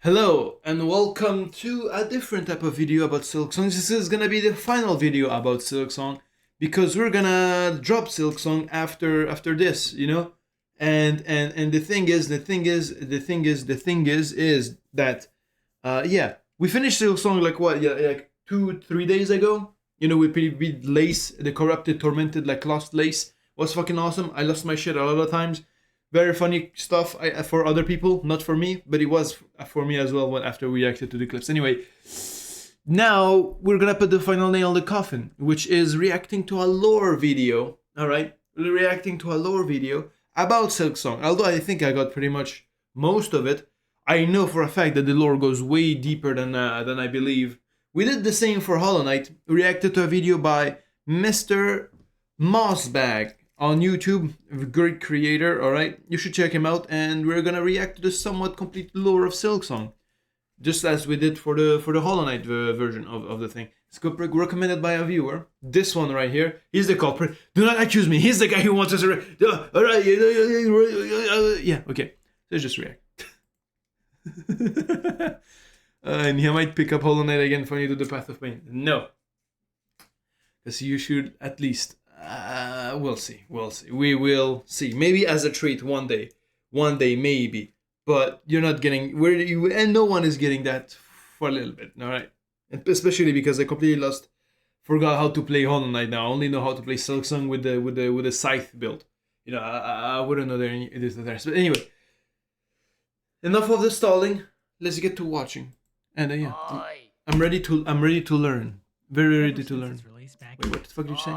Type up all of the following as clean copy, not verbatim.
Hello and welcome to a different type of video about Silksong. This is gonna be the final video about Silksong because we're gonna drop Silksong after this, you know. And the thing is that yeah, we finished Silksong like what, yeah, like 2-3 days ago. You know, we beat Lace, the corrupted, tormented, like lost Lace. Was fucking awesome. I lost my shit a lot of times. Very funny stuff for other people, not for me, but it was for me as well when after we reacted to the clips. Anyway, now we're gonna put the final nail in the coffin, which is reacting to a lore video. All right, reacting to a lore video about Silksong. Although I think I got pretty much most of it, I know for a fact that the lore goes way deeper than I believe. We did the same for Hollow Knight. Reacted to a video by Mr. Mossbag on YouTube, a great creator, alright? You should check him out, and we're gonna react to the somewhat complete lore of Silksong. Just as we did for the Hollow Knight version of the thing. It's recommended by a viewer. This one right here, he's the culprit. Do not accuse me, he's the guy who wants us to alright, yeah, okay. Let's just react. And he might pick up Hollow Knight again for you to the Path of Pain. No. Because you should at least... we'll see. We will see. Maybe as a treat one day, maybe. But you're not getting and no one is getting that for a little bit. All right, and especially because I completely forgot how to play Hollow Knight now. I only know how to play Silksong with the scythe build. You know, I wouldn't know there is there. But anyway, enough of the stalling. Let's get to watching. And yeah, I'm ready to learn. Very ready to learn. Wait, what the fuck did you say?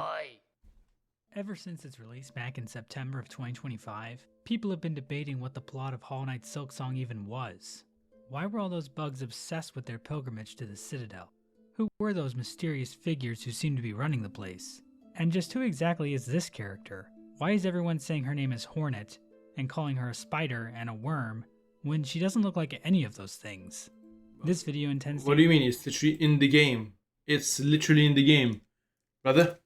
Ever since its release back in September of 2025, people have been debating what the plot of Hollow Knight Silksong even was. Why were all those bugs obsessed with their pilgrimage to the Citadel? Who were those mysterious figures who seemed to be running the place? And just who exactly is this character? Why is everyone saying her name is Hornet, and calling her a spider and a worm, when she doesn't look like any of those things? This video intends to... What do you mean? It's literally in the game. It's literally in the game. Brother?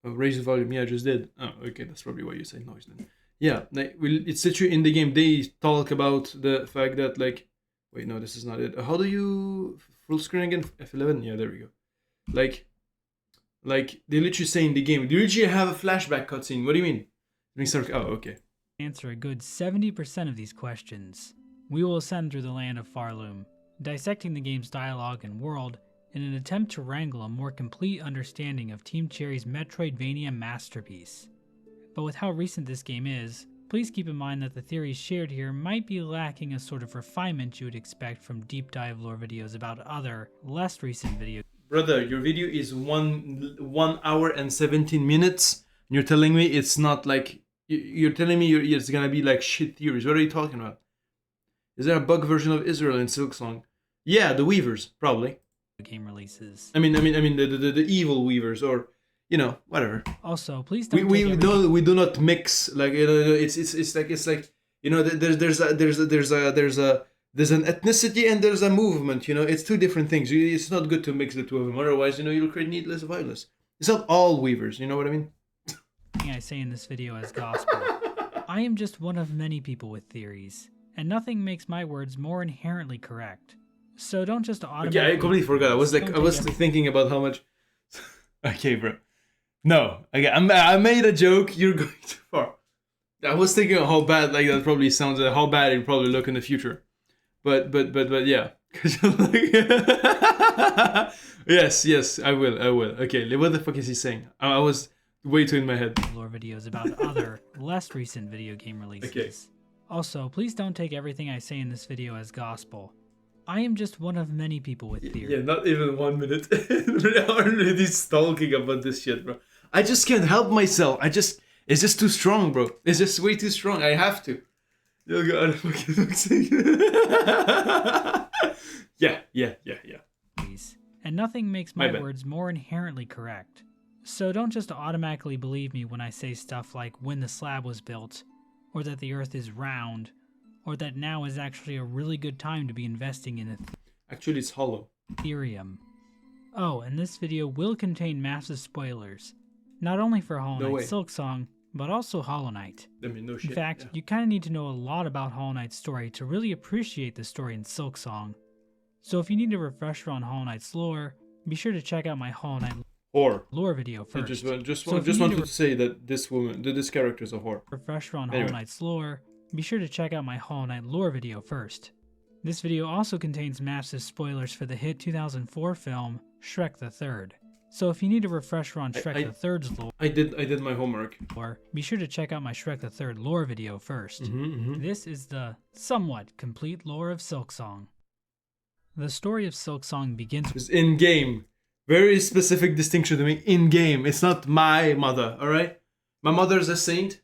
Oh, raise the volume. Yeah, I just did. Oh, okay. That's probably why you say noise then. Yeah, it's literally in the game. They talk about the fact that, like... Wait, no, this is not it. How do you... Full screen again? F11? Yeah, there we go. Like, they literally say in the game. They literally have a flashback cutscene. What do you mean? Oh, okay. Answer a good 70% of these questions. We will ascend through the land of Farloom, dissecting the game's dialogue and world in an attempt to wrangle a more complete understanding of Team Cherry's Metroidvania masterpiece. But with how recent this game is, please keep in mind that the theories shared here might be lacking a sort of refinement you would expect from deep dive lore videos about other, less recent videos. Brother, your video is 1 hour and 17 minutes. And you're telling me it's not like... You're telling me it's gonna be like shit theories. What are you talking about? Is there a bug version of Israel in Silksong? Yeah, the Weavers, probably. Game releases. I mean the evil Weavers, or you know, whatever. Also, please don't. We do not mix, like, you know, it's like you know, there's an ethnicity and there's a movement. You know, it's two different things. It's not good to mix the two of them. Otherwise, you know, you'll create needless violence. It's not all Weavers. You know what I mean? I say in this video as gospel. I am just one of many people with theories, and nothing makes my words more inherently correct. So don't just automatically... Yeah, I completely forgot. I was thinking about how much... Okay, bro. No. Okay, I made a joke. You're going too far. I was thinking of how bad, like, that probably sounds... how bad it'll probably look in the future. But yeah. Yes, I will. Okay, what the fuck is he saying? I was way too in my head. Lore videos about other, less recent video game releases. Okay. Also, please don't take everything I say in this video as gospel. I am just one of many people with theories. Yeah, not even 1 minute. We're already stalking about this shit, bro. I just can't help myself. It's just too strong, bro. It's just way too strong. I have to. Oh god, yeah. And nothing makes my words more inherently correct. So don't just automatically believe me when I say stuff like when the slab was built, or that the earth is round, or that now is actually a really good time to be investing in Actually, it's hollow. Ethereum. Oh, and this video will contain massive spoilers, not only for Hollow Knight Silksong, but also Hollow Knight. I mean, no shit. In fact, you kind of need to know a lot about Hollow Knight's story to really appreciate the story in Silksong. So if you need a refresher on Hollow Knight's lore, be sure to check out my Hollow Knight lore video first. Just wanted to say that this character is a whore. Refresher on Hollow Knight's lore, be sure to check out my Hollow Knight lore video first. This video also contains massive spoilers for the hit 2004 film Shrek the Third. So if you need a refresher on Shrek the Third's lore, I did my homework. Be sure to check out my Shrek the Third lore video first. This is the somewhat complete lore of Silksong. The story of Silksong begins It's in game. Very specific distinction to make. In game. It's not my mother. All right. My mother's a saint.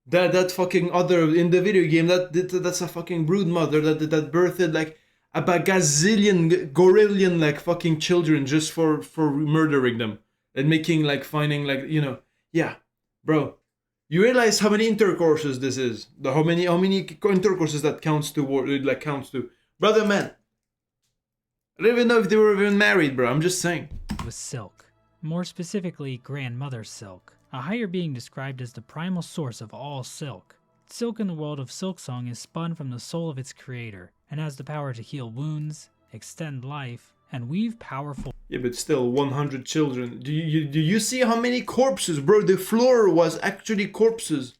That fucking other in the video game that's a fucking brood mother that birthed like a bagazillion gorillion like fucking children just for murdering them and making like finding like yeah, bro. You realize how many intercourses this is? How many intercourses that counts to? Brother, man. I don't even know if they were even married, bro. I'm just saying. with Silk. More specifically, Grandmother Silk, a higher being described as the primal source of all silk. Silk in the world of Silksong is spun from the soul of its creator, and has the power to heal wounds, extend life, and weave powerful... Yeah, but still, 100 children. Do you see how many corpses, bro? The floor was actually corpses.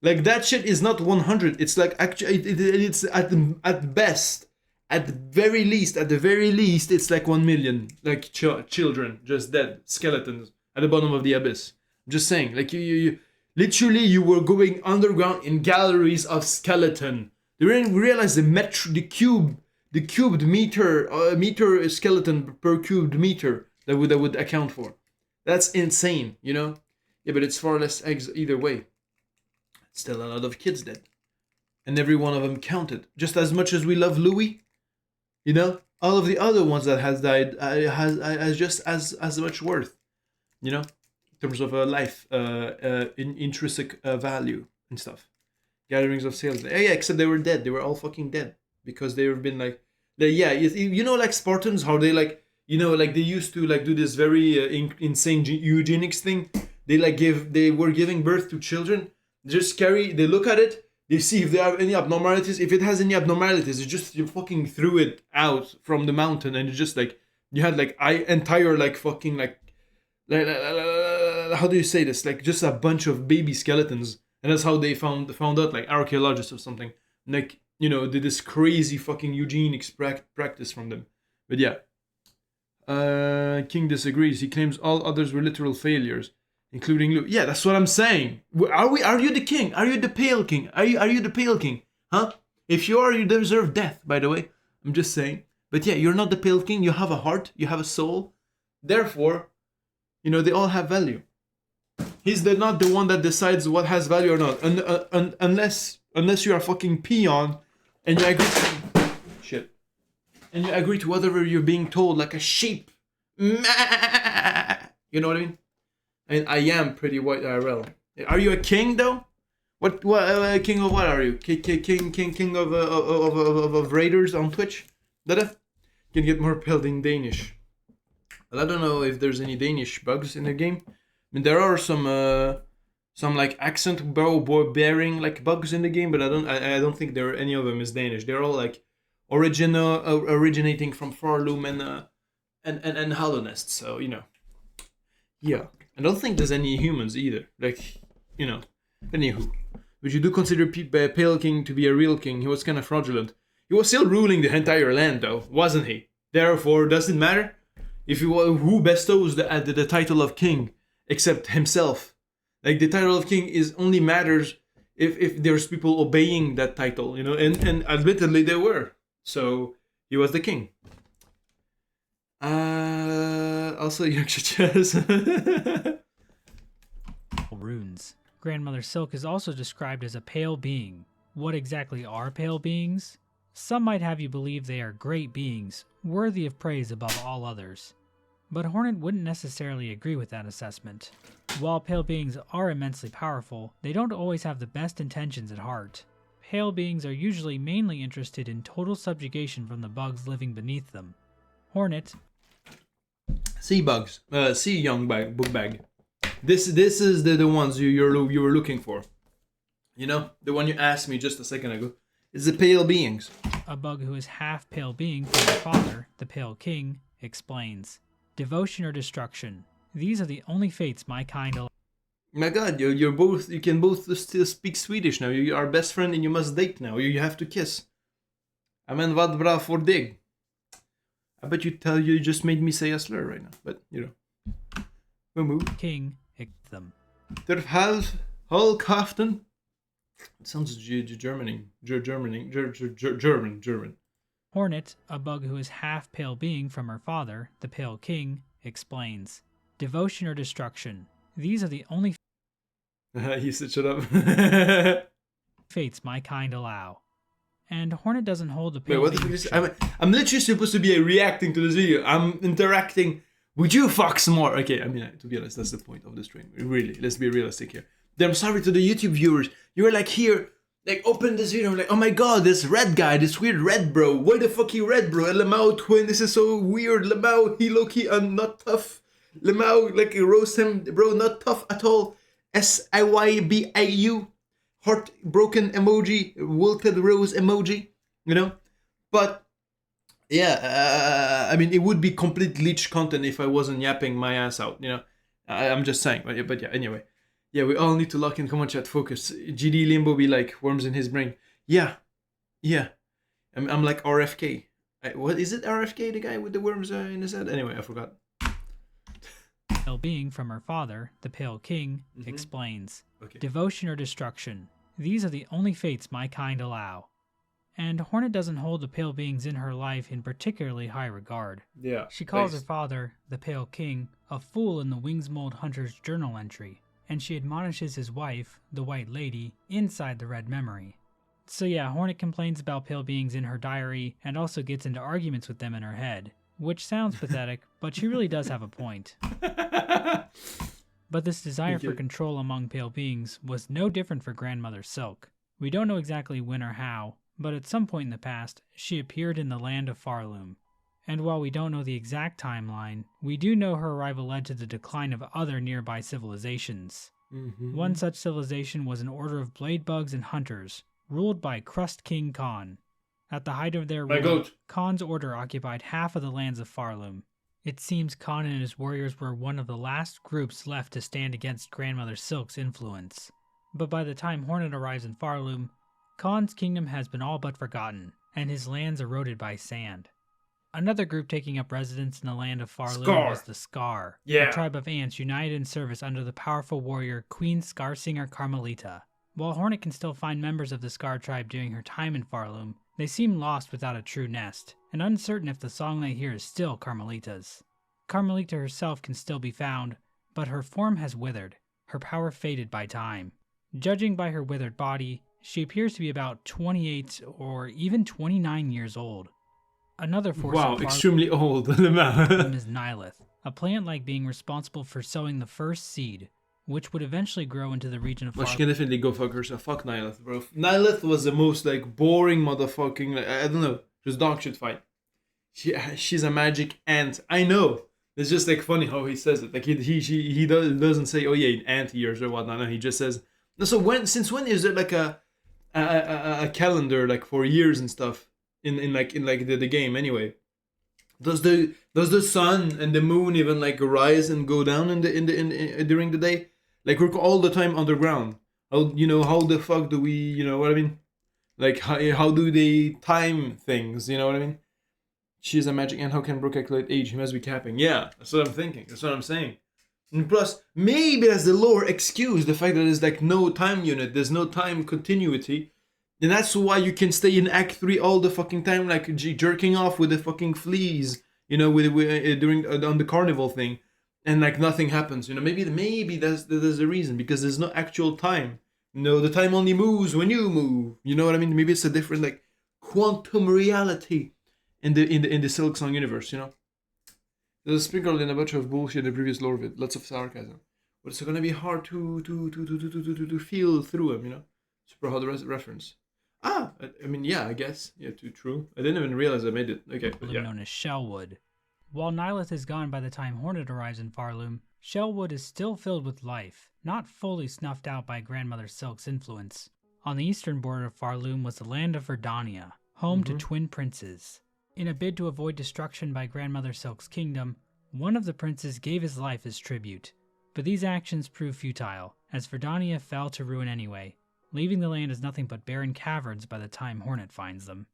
Like, that shit is not 100. It's like, actually, it's at best, at the very least, it's like 1 million. Like, children, just dead, skeletons, at the bottom of the abyss. I'm just saying, like, you literally, you were going underground in galleries of skeleton. You didn't realize the cubed meter skeleton per cubed meter that would account for. That's insane, you know? Yeah, but it's far less eggs either way. Still a lot of kids dead. And every one of them counted. Just as much as we love Louis, you know? All of the other ones that has died has just as much worth, you know? In terms of life, intrinsic value and stuff. Gatherings of sales. Yeah, except they were dead. They were all fucking dead. Because they've been like... you know, like Spartans, how they like... You know, like they used to like do this very insane eugenics thing. They were giving birth to children. They look at it, they see if they have any abnormalities. If it has any abnormalities, you fucking threw it out from the mountain, and it's just like, you had like entire like fucking like how do you say this? Like just a bunch of baby skeletons. And that's how they found out, like archaeologists or something. Like, you know, did this crazy fucking eugenics practice from them. But yeah. King disagrees. He claims all others were literal failures, including Luke. Yeah, that's what I'm saying. Are you the king? Are you the pale king? Are you the pale king? Huh? If you are, you deserve death, by the way. I'm just saying. But yeah, you're not the pale king. You have a heart. You have a soul. Therefore, you know, they all have value. He's not the one that decides what has value or not. Unless you are a fucking peon and you agree to... Shit. And you agree to whatever you're being told, like a sheep. You know what I mean? And I am pretty white IRL. Are you a king though? What king of what are you? King of raiders on Twitch? Dada? Can get more pale in Danish. Well, I don't know if there's any Danish bugs in the game. I mean, there are some like accent bearing like bugs in the game, but I don't think there are any of them is Danish. They're all like originating from Farloom and Hollow Nest. So you know, yeah. I don't think there's any humans either. Like, you know, anywho. But you do consider Pale King to be a real king. He was kind of fraudulent. He was still ruling the entire land, though, wasn't he? Therefore, does it matter if who bestows the title of king except himself? Like, the title of king only matters if there's people obeying that title, you know. And admittedly, they were. So he was the king. Also, runes. Grandmother Silk is also described as a pale being. What exactly are pale beings? Some might have you believe they are great beings, worthy of praise above all others. But Hornet wouldn't necessarily agree with that assessment. While pale beings are immensely powerful, they don't always have the best intentions at heart. Pale beings are usually mainly interested in total subjugation from the bugs living beneath them. Hornet... Sea bugs. Sea young book bag. This is the ones you were looking for. You know, the one you asked me just a second ago. It's the pale beings. A bug who is half pale being from her father, the Pale King, explains. Devotion or destruction. These are the only fates my kind allow. My God, you can both still speak Swedish now. You are best friend and you must date now. You have to kiss. Amen vad bra för dig. I bet you just made me say a slur right now, but you know. We'll move. King, them. Der Halkaften. It sounds German. Hornet, a bug who is half pale being from her father, the Pale King, explains. Devotion or destruction. These are the only He said shut up. fates my kind allow. And Hornet doesn't hold the Wait, pale what the fuck being is this? I'm literally supposed to be reacting to this video. I'm interacting. Would you fuck some more? Okay, I mean, to be honest, that's the point of the stream. Really, let's be realistic here. I'm sorry to the YouTube viewers. You were like here, like open this video, I'm like, oh my God, this red guy, this weird red bro. Why the fuck he red, bro? Lemao twin, this is so weird. Lemao, he low-key not tough. Lemao, like roast him, bro, not tough at all. SIYBIU, heartbroken emoji, wilted rose emoji, you know? But yeah, I mean, it would be complete leech content if I wasn't yapping my ass out, you know? I'm just saying, but yeah, anyway. Yeah, we all need to lock in. Come on, chat, focus. GD Limbo be like worms in his brain. Yeah. I'm like RFK. What is it? RFK, the guy with the worms in his head? Anyway, I forgot. Pale being from her father, the Pale King, explains. Okay. Devotion or destruction. These are the only fates my kind allow. And Hornet doesn't hold the pale beings in her life in particularly high regard. Yeah. She calls her father, the Pale King, a fool in the Wingsmold Hunter's journal entry, and she admonishes his wife, the White Lady, inside the Red Memory. So yeah, Hornet complains about pale beings in her diary and also gets into arguments with them in her head, which sounds pathetic, but she really does have a point. But this desire for control among pale beings was no different for Grandmother Silk. We don't know exactly when or how, but at some point in the past, she appeared in the land of Farloom. And while we don't know the exact timeline, we do know her arrival led to the decline of other nearby civilizations. One such civilization was an order of blade bugs and hunters, ruled by Crust King Khan. At the height of their rule, Khan's order occupied half of the lands of Farloom. It seems Khan and his warriors were one of the last groups left to stand against Grandmother Silk's influence. But by the time Hornet arrives in Farloom, Khan's kingdom has been all but forgotten, and his lands eroded by sand. Another group taking up residence in the land of Farloom was the Scar, a tribe of ants united in service under the powerful warrior Queen Scarsinger Carmelita. While Hornet can still find members of the Scar tribe during her time in Farloom, they seem lost without a true nest, and uncertain if the song they hear is still Carmelita's. Carmelita herself can still be found, but her form has withered, her power faded by time. Judging by her withered body, she appears to be about 28 or even 29 years old. Another force of extremely old. is Nihilith, a plant-like being responsible for sowing the first seed, which would eventually grow into the region of Well, she can definitely go fuck herself. Fuck Nihilith, bro. Nihilith was the most like boring motherfucking. I don't know. Just dog shit fight. She's a magic ant. I know. It's just like funny how he says it. Like he doesn't say, oh yeah, ant years or whatnot. No, he just says. No, so since when is there like a calendar like for years and stuff in the game anyway? Does the sun and the moon even like rise and go down in during the day? Like we're all the time underground. How the fuck do we, you know what I mean? Like how do they time things? You know what I mean? She's a magic ant. How can Brooke calculate age? He must be capping. Yeah, that's what I'm thinking. That's what I'm saying. And plus, maybe as the lore excuse the fact that there's like no time unit, there's no time continuity, and that's why you can stay in Act 3 all the fucking time, like jerking off with the fucking fleas, you know, with during on the carnival thing, and like nothing happens. You know, maybe that's the reason, because there's no actual time. You know, the time only moves when you move. You know what I mean? Maybe it's a different like quantum reality in the SILKSONG universe. You know. There's sprinkled in a bunch of bullshit in the previous lore vid, lots of sarcasm. But it's gonna be hard to feel through them, you know? Super hard reference. I mean, yeah, I guess. Yeah, true. I didn't even realize I made it. Okay, but yeah. Known as Shellwood. While Nihilith is gone by the time Hornet arrives in Farloom, Shellwood is still filled with life, not fully snuffed out by Grandmother Silk's influence. On the eastern border of Farloom was the land of Verdania, home to twin princes. In a bid to avoid destruction by Grandmother Silk's kingdom, one of the princes gave his life as tribute. But these actions proved futile, as Verdania fell to ruin anyway, leaving the land as nothing but barren caverns by the time Hornet finds them.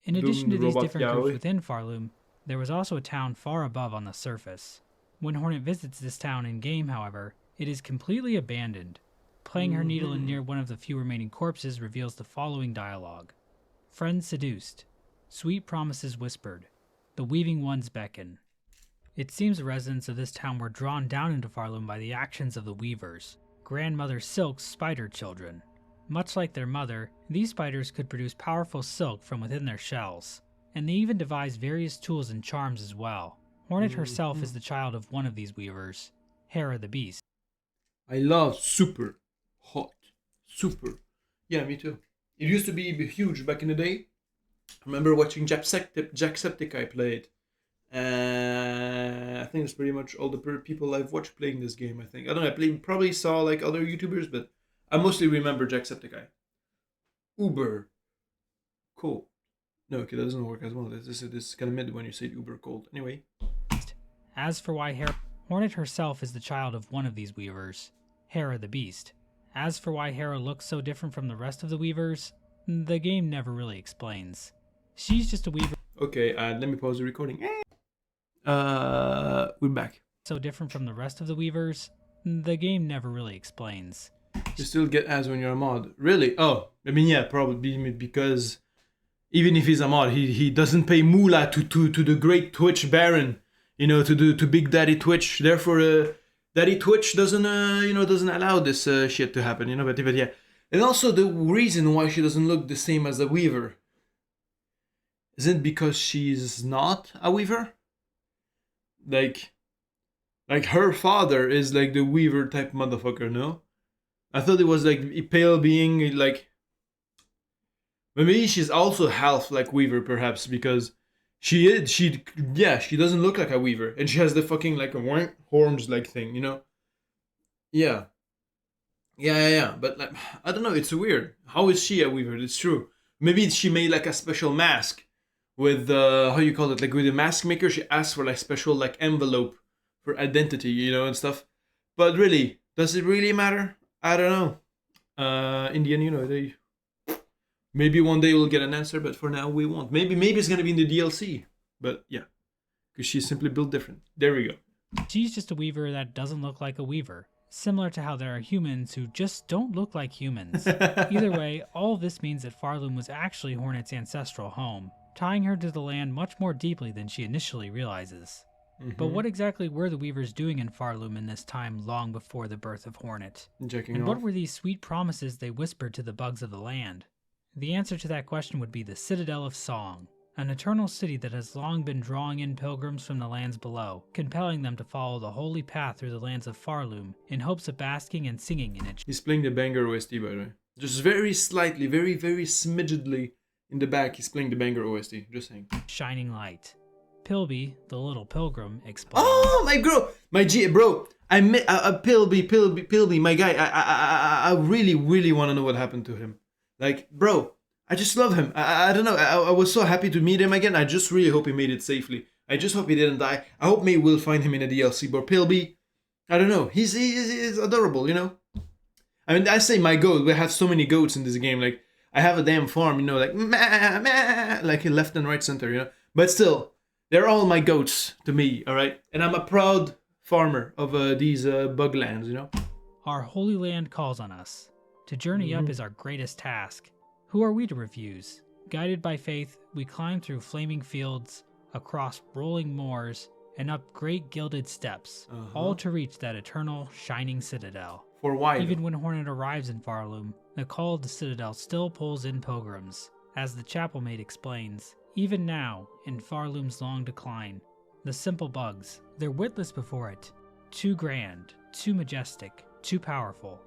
In addition to these different groups within Farloom, there was also a town far above on the surface. When Hornet visits this town in-game, however, it is completely abandoned. Playing her needle in near one of the few remaining corpses reveals the following dialogue. Friends seduced. Sweet promises whispered. The weaving ones beckon. It seems the residents of this town were drawn down into Farloom by the actions of the weavers, Grandmother Silk's spider children. Much like their mother, these spiders could produce powerful silk from within their shells, and they even devised various tools and charms as well. Hornet herself is the child of one of these weavers, Hera the Beast. I love super hot. Super. Yeah, me too. It used to be huge back in the day. I remember watching Jacksepticeye play it. I think it's pretty much all the people I've watched playing this game, I think. I don't know, I probably saw like other YouTubers, but I mostly remember Jacksepticeye. Uber. Cool. No, okay, that doesn't work as well. This is kind of mid when you say Uber cold. Anyway. As for why Hornet herself is the child of one of these weavers, Hera the Beast. As for why Hera looks so different from the rest of the weavers, the game never really explains. She's just a weaver. Okay, let me pause the recording. We're back. So different from the rest of the weavers, the game never really explains. You still get ads when you're a mod. Really? Oh, I mean, yeah, probably because even if he's a mod, he doesn't pay moolah to the great Twitch baron, you know, to Big Daddy Twitch. Therefore, Daddy Twitch doesn't allow this shit to happen, you know. But yeah, and also the reason why she doesn't look the same as a weaver isn't because she's not a weaver. Like her father is like the weaver type motherfucker, no? I thought it was like a pale being, like maybe she's also half like weaver, perhaps, because she doesn't look like a weaver, and she has the fucking like a horns like thing, you know? Yeah. But like, I don't know, it's weird. How is she a weaver? It's true. Maybe she made like a special mask with how you call it, like with the mask maker. She asked for like special like envelope for identity, you know, and stuff. But really, does it really matter? I don't know. In the end, you know, maybe one day we'll get an answer, but for now we won't. Maybe it's gonna be in the DLC. But yeah, because she's simply built different. There we go. She's just a weaver that doesn't look like a weaver. Similar to how there are humans who just don't look like humans. Either way, all of this means that Farloom was actually Hornet's ancestral home, tying her to the land much more deeply than she initially realizes. But what exactly were the weavers doing in Farloom in this time long before the birth of Hornet? And what were these sweet promises they whispered to the bugs of the land? The answer to that question would be the Citadel of Song, an eternal city that has long been drawing in pilgrims from the lands below, compelling them to follow the holy path through the lands of Farloom in hopes of basking and singing in it. He's playing the banger OST, by the way. Just very slightly, very, very smidgedly in the back, he's playing the banger OST. Just saying. Shining light. Pilby, the little pilgrim, explains. Oh, my bro! My G, bro! Pilby, my guy. I really, really want to know what happened to him. Like, bro, I just love him. I don't know. I was so happy to meet him again. I just really hope he made it safely. I just hope he didn't die. I hope maybe we'll find him in a DLC. But Pilby, I don't know. He's adorable, you know? I mean, I say my goat. We have so many goats in this game. Like, I have a damn farm, you know, like, like left and right center, you know? But still, they're all my goats to me, all right? And I'm a proud farmer of these bug lands, you know? Our holy land calls on us. To journey up is our greatest task. Who are we to refuse? Guided by faith, we climb through flaming fields, across rolling moors, and up great gilded steps, all to reach that eternal, shining citadel. For why? Even when Hornet arrives in Farloom, the call of the citadel still pulls in pilgrims. As the chapel maid explains, even now, in Farloom's long decline, the simple bugs, they're witless before it. Too grand, too majestic, too powerful.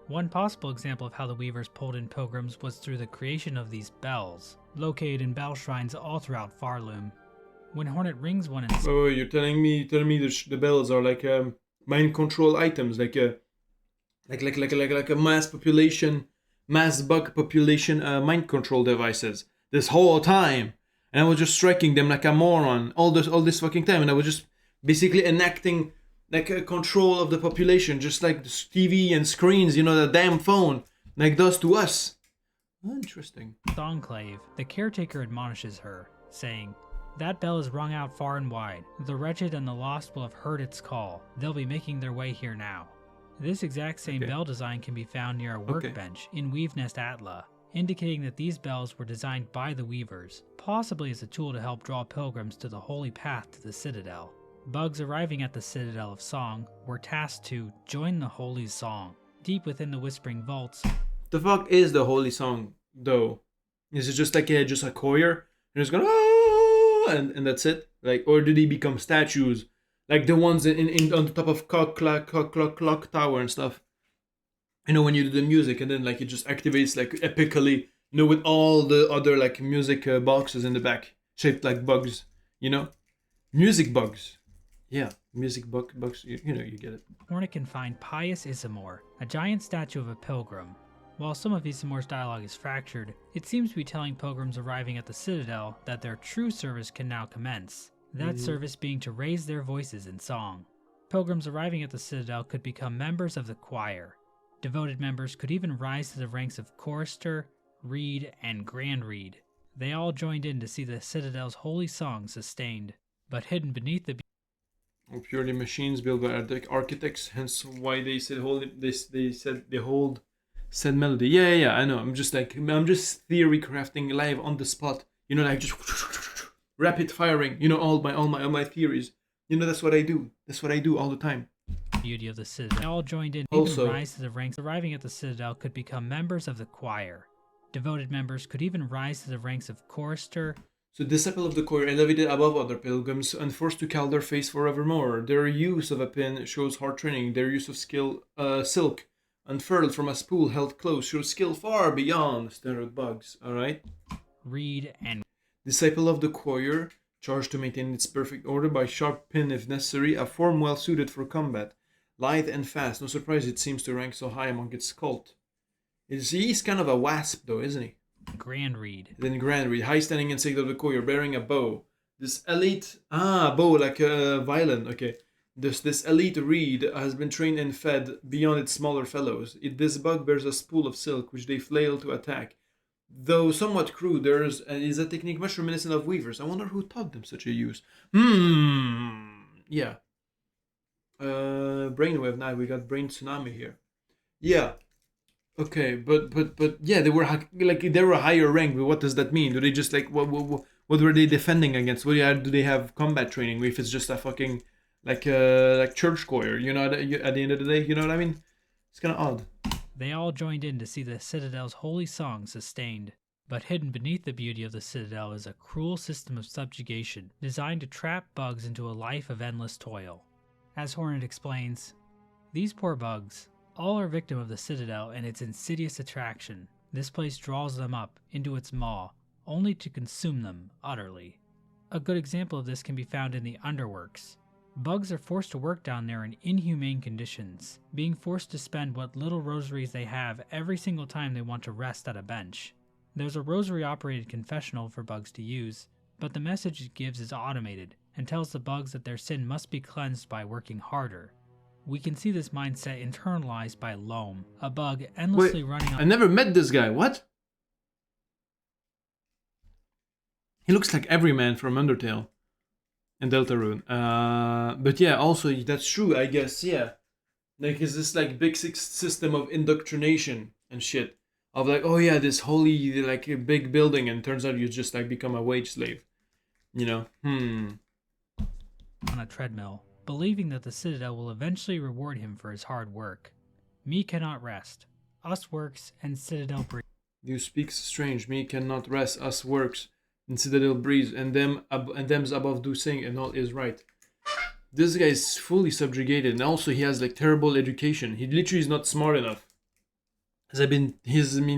One possible example of how the weavers pulled in pilgrims was through the creation of these bells, located in bell shrines all throughout Farloom. When Hornet rings one and you're telling me the bells are like mind control items, like a mass bug population mind control devices this whole time, and I was just striking them like a moron all this fucking time, and I was just basically enacting like a control of the population, just like the TV and screens, you know, the damn phone, like does to us. Interesting. Enclave, the caretaker admonishes her, saying, "That bell is rung out far and wide. The wretched and the lost will have heard its call. They'll be making their way here now." This exact same bell design can be found near a workbench in Weave Nest Atla, indicating that these bells were designed by the weavers, possibly as a tool to help draw pilgrims to the holy path to the Citadel. Bugs arriving at the Citadel of Song were tasked to join the holy song. Deep within the Whispering Vaults, The fuck is the holy song, though? Is it just like just a choir and it's going ah, and that's it? Like, or do they become statues, like the ones in on the top of clock tower and stuff? You know, when you do the music and then like it just activates like epically, you know, with all the other like music boxes in the back shaped like bugs. You know, music bugs. Yeah, music bugs. You know, you get it. Hornet can find Pious Isamor, a giant statue of a pilgrim. While some of Isamor's dialogue is fractured, it seems to be telling pilgrims arriving at the Citadel that their true service can now commence, that service being to raise their voices in song. Pilgrims arriving at the Citadel could become members of the choir. Devoted members could even rise to the ranks of chorister, reed, and grand reed. They all joined in to see the Citadel's holy song sustained, but hidden beneath the Purely machines built by architects, hence why they said they said they hold said melody. Yeah, I know. I'm just theory crafting live on the spot. You know, like just rapid firing. You know, all my theories. You know, that's what I do. That's what I do all the time. beauty of the Citadel. They all joined in, Also, even rise to the ranks. Arriving at the Citadel could become members of the choir. Devoted members could even rise to the ranks of chorister. So disciple of the choir, elevated above other pilgrims and forced to cal their face forevermore. Their use of a pin shows hard training. Their use of silk unfurled from a spool held close shows skill far beyond standard bugs. Alright? Reed and Disciple of the choir, charged to maintain its perfect order by sharp pin if necessary, a form well suited for combat. Lithe and fast, no surprise it seems to rank so high among its cult. He's kind of a wasp though, isn't he? grand reed. Then Grand Reed, high standing insect of the choir, bearing a bow. This elite bow like a violin. Okay, this elite reed has been trained and fed beyond its smaller fellows. This bug bears a spool of silk which they flail to attack. Though somewhat crude, there is a technique much reminiscent of weavers. I wonder who taught them such a use. Yeah. Brainwave. Now we got brain tsunami here. Yeah. Okay, but yeah, they were higher rank. But what does that mean? Do they just like what were they defending against? Do they have combat training? If it's just a fucking like church choir, you know, at the end of the day, you know what I mean? It's kind of odd. They all joined in to see the Citadel's holy song sustained. But hidden beneath the beauty of the Citadel is a cruel system of subjugation designed to trap bugs into a life of endless toil. As Hornet explains, these poor bugs all are victim of the Citadel and its insidious attraction. This place draws them up into its maw, only to consume them utterly. A good example of this can be found in the Underworks. Bugs are forced to work down there in inhumane conditions, being forced to spend what little rosaries they have every single time they want to rest at a bench. There's a rosary-operated confessional for bugs to use, but the message it gives is automated and tells the bugs that their sin must be cleansed by working harder. We can see this mindset internalized by Loam, a bug endlessly running on— I never met this guy. What? He looks like Everyman from Undertale and Deltarune. But yeah, also that's true, I guess. Yeah, like is this like big system of indoctrination and shit of like, oh yeah, this holy like a big building, and turns out you just like become a wage slave. You know? on a treadmill, believing that the Citadel will eventually reward him for his hard work. Me cannot rest. Us works and Citadel breathe. You speaks strange. Me cannot rest. Us works and Citadel breathes, and them's above do sing, and all is right. This guy is fully subjugated, and also he has like terrible education. He literally is not smart enough. He's been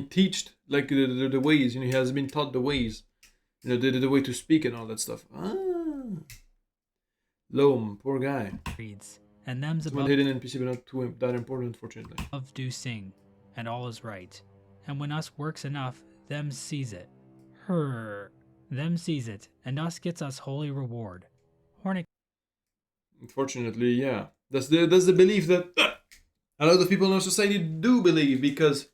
taught like the ways. You know, he has been taught the ways. You know, the way to speak and all that stuff. Loam, poor guy. Reads. and them's It's one above hidden NPC, but not too that important, unfortunately. do sing, and all is right. And when us works enough, them sees it. Her. Them sees it, and us gets us holy reward. Hornet Unfortunately, yeah. That's the belief that a lot of people in our society do believe, because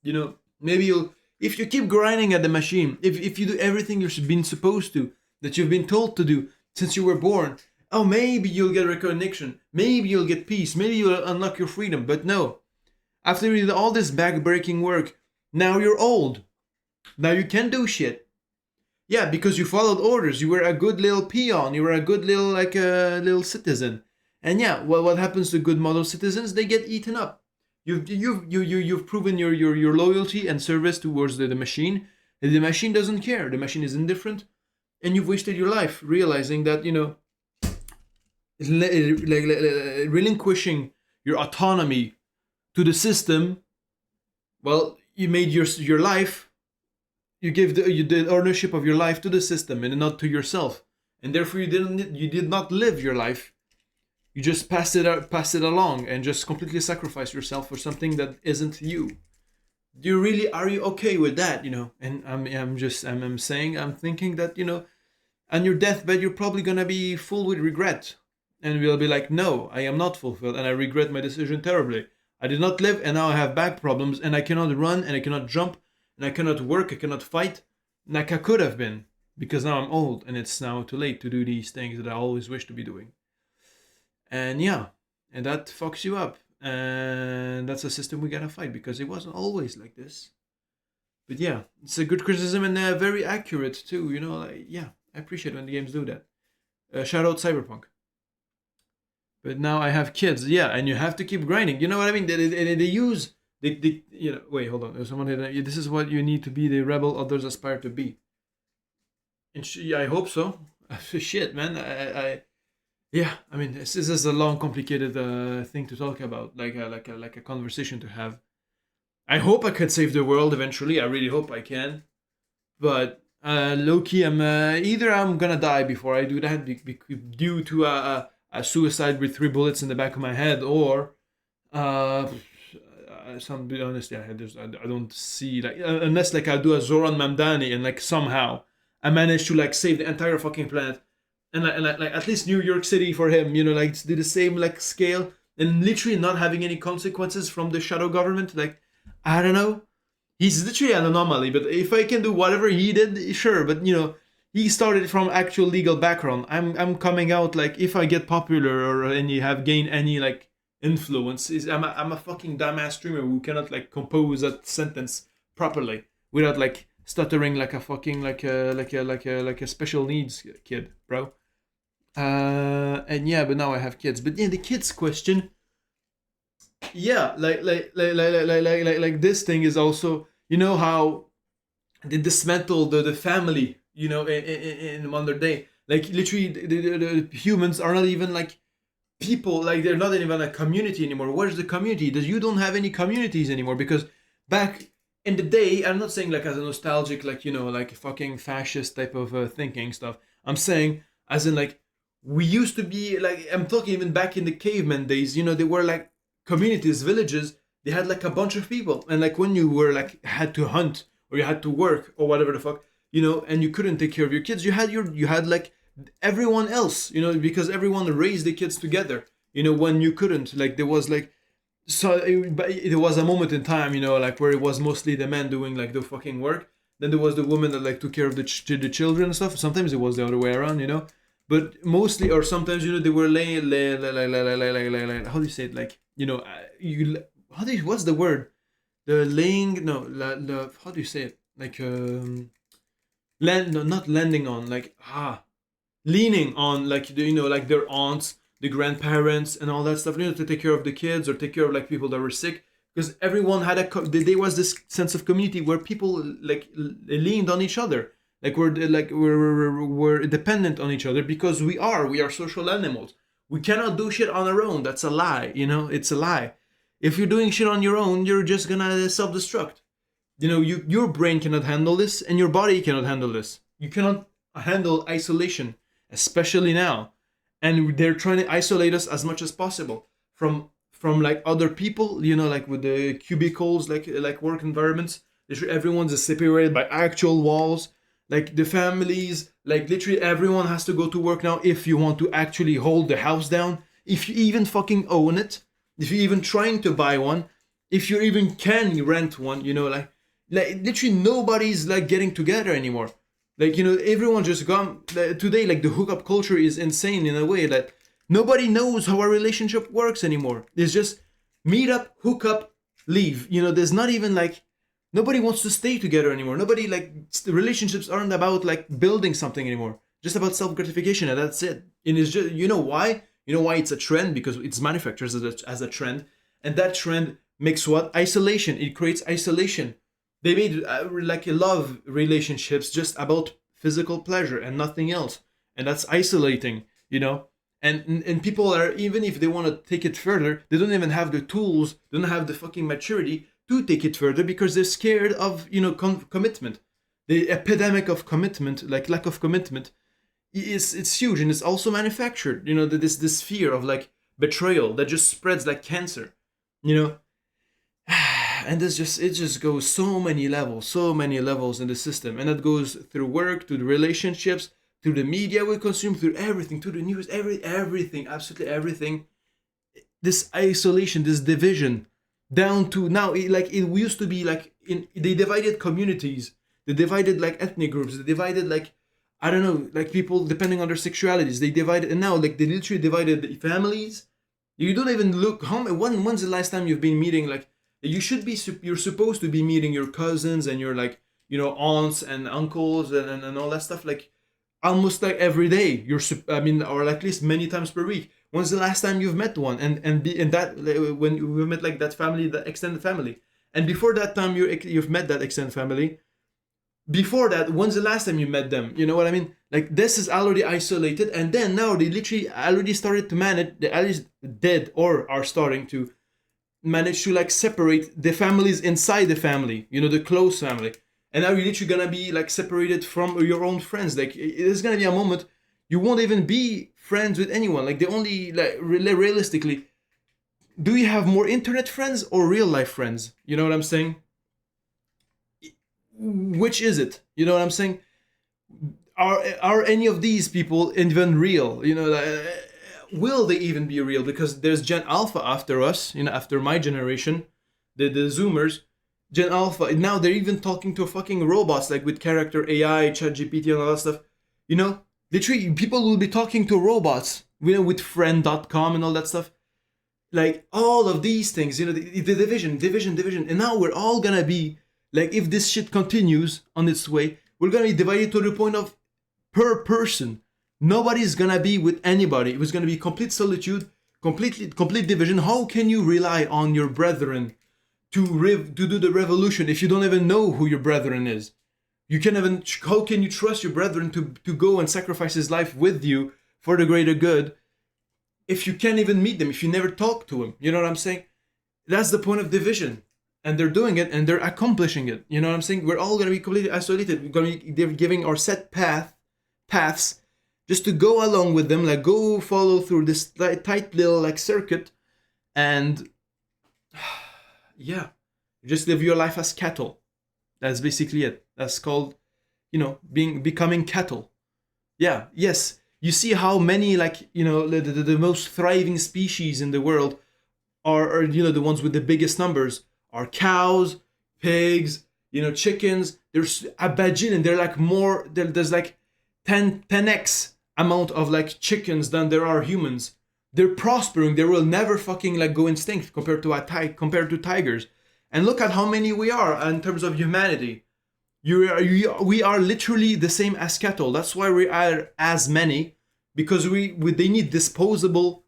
you know, maybe you'll, if you keep grinding at the machine, if you do everything you've been supposed to, that you've been told to do since you were born, oh, maybe you'll get recognition, maybe you'll get peace, maybe you'll unlock your freedom. But no, after you did all this back-breaking work, now you're old. Now you can't do shit. Yeah, because you followed orders. You were a good little peon. You were a good little, like a little citizen. And yeah, well, what happens to good model citizens? They get eaten up. You've proven your loyalty and service towards the machine. And the machine doesn't care. The machine is indifferent, and you've wasted your life realizing that, you know, relinquishing your autonomy to the system. Well, you made your life. You gave the ownership of your life to the system and not to yourself, and therefore you did not live your life. You just passed it along, and just completely sacrificed yourself for something that isn't you. Are you okay with that? You know, and I'm thinking that, you know, on your deathbed you're probably gonna be full with regret, and we'll be like, no, I am not fulfilled, and I regret my decision terribly. I did not live, and now I have back problems, and I cannot run, and I cannot jump, and I cannot work, I cannot fight, like I could have been, because now I'm old, and it's now too late to do these things that I always wish to be doing. And yeah, and that fucks you up, and that's a system we gotta fight, because it wasn't always like this. But yeah, it's a good criticism, and very accurate too, you know, like, yeah, I appreciate when the games do that. Shout out Cyberpunk. But now I have kids, yeah, and you have to keep grinding, you know what I mean? They use... you know, wait, hold on. There's someone here. This is what you need to be the rebel others aspire to be. And I hope so. Shit, man. Yeah. I mean, this is a long, complicated thing to talk about, like a conversation to have. I hope I could save the world eventually. I really hope I can. But low-key, either I'm gonna die before I do that due to a suicide with 3 bullets in the back of my head, or honestly, I don't see, like, unless like I'll do a Zoran Mamdani and like somehow I manage to like save the entire fucking planet, and like at least New York City for him, you know, like do the same like scale, and literally not having any consequences from the shadow government. Like, I don't know, he's literally an anomaly. But if I can do whatever he did, sure. But you know, he started from actual legal background. I'm coming out like, if I get popular or any have gained any like influence, is I'm a fucking dumbass streamer who cannot like compose a sentence properly without like stuttering like a fucking like a special needs kid, bro. And yeah, but now I have kids. But yeah, the kids question. Yeah, like this thing is also, you know, how they dismantle the family, you know, in modern day. Like literally, the humans are not even like people, like they're not even a community anymore. Where's the community? You don't have any communities anymore, because back in the day, I'm not saying like as a nostalgic, like, you know, like fucking fascist type of thinking stuff. I'm saying as in like, we used to be like, I'm talking even back in the caveman days, you know, they were like communities, villages. They had like a bunch of people, and like when you were like had to hunt or you had to work or whatever the fuck, you know, and you couldn't take care of your kids, you had like everyone else, you know, because everyone raised the kids together, you know, when you couldn't, like there was like, so there was a moment in time, you know, like where it was mostly the men doing like the fucking work, then there was the woman that like took care of the children and stuff. Sometimes it was the other way around, you know, but mostly, or sometimes, you know, they were like how do you say it, like, you know, what's the word, the laying, no, how do you say it, like not landing on, like leaning on, like, you know, like their aunts, the grandparents, and all that stuff, you know, to take care of the kids or take care of like people that were sick, because everyone had there was this sense of community where people like leaned on each other, like we're dependent on each other, because we are social animals. We cannot do shit on our own. That's a lie, you know, it's a lie. If you're doing shit on your own, you're just gonna self-destruct. You know, your brain cannot handle this, and your body cannot handle this. You cannot handle isolation, especially now. and they're trying to isolate us as much as possible from like other people, you know, like with the cubicles, like work environments. Literally everyone's is separated by actual walls. Like the families, like literally everyone has to go to work now if you want to actually hold the house down, if you even fucking own it, if you're even trying to buy one, if you even can rent one, you know, like literally nobody's like getting together anymore. Like, you know, everyone just gone today. Like the hookup culture is insane in a way that nobody knows how a relationship works anymore. It's just meet up, hook up, leave. You know, there's not even like nobody wants to stay together anymore. Nobody like relationships aren't about like building something anymore. Just about self gratification, and that's it. And it's just, you know why? You know why it's a trend? Because it's manufactured as a trend, and that trend makes what? Isolation. It creates isolation. They made like love relationships just about physical pleasure and nothing else, and that's isolating, you know. And people are, even if they want to take it further, they don't even have the tools, they don't have the fucking maturity to take it further because they're scared of, you know, commitment. The epidemic of commitment, like lack of commitment, it's huge, and it's also manufactured. You know, this fear of like betrayal that just spreads like cancer, you know. And this just, it just goes so many levels in the system, and it goes through work, to the relationships, through the media we consume, through everything, to the news, everything, absolutely everything. This isolation, this division, down to now, like it used to be like they divided communities, they divided like ethnic groups, they divided like, I don't know, like people depending on their sexualities, they divided, and now like they literally divided the families. You don't even look when's the last time you've been meeting, like you're supposed to be meeting your cousins and your, like, you know, aunts and uncles and all that stuff, like almost like every day. I mean, or at least many times per week. When's the last time you've met one? And that when we met like that family, the extended family, and before that time you've met that extended family. Before that, when's the last time you met them? You know what I mean? Like this is already isolated, and then now they literally already started to manage. They at least did or are starting to manage to like separate the families inside the family, you know, the close family. And now you're literally gonna be like separated from your own friends. Like there's gonna be a moment you won't even be friends with anyone. Like the only, like realistically, do you have more internet friends or real life friends? You know what I'm saying? Which is it? You know what I'm saying? Are any of these people even real? You know, will they even be real? Because there's Gen Alpha after us, you know, after my generation, the Zoomers, Gen Alpha. Now they're even talking to fucking robots, like with character AI, ChatGPT, and all that stuff. You know, literally, people will be talking to robots, you know, with friend.com and all that stuff. Like all of these things, you know, the division, and now we're all gonna be like, if this shit continues on its way, we're gonna be divided to the point of per person. Nobody's gonna be with anybody. It was gonna be complete solitude, complete division. How can you rely on your brethren to do the revolution if you don't even know who your brethren is? You can even, how can you trust your brethren to go and sacrifice his life with you for the greater good if you can't even meet them, if you never talk to them? You know what I'm saying? That's the point of division. And they're doing it, and they're accomplishing it. You know what I'm saying? We're all gonna be completely isolated. They're giving our set paths, just to go along with them, like go follow through this tight little like circuit, and yeah, just live your life as cattle. That's basically it. That's called, you know, becoming cattle. Yeah, yes. You see how many, like, you know, the most thriving species in the world are, you know, the ones with the biggest numbers are cows, pigs, you know, chickens. There's a bajillion. They're like more. There's like 10x amount of like chickens than there are humans. They're prospering. They will never fucking like go extinct compared to tigers. And look at how many we are in terms of humanity. We are literally the same as cattle. That's why we are as many, because they need disposable,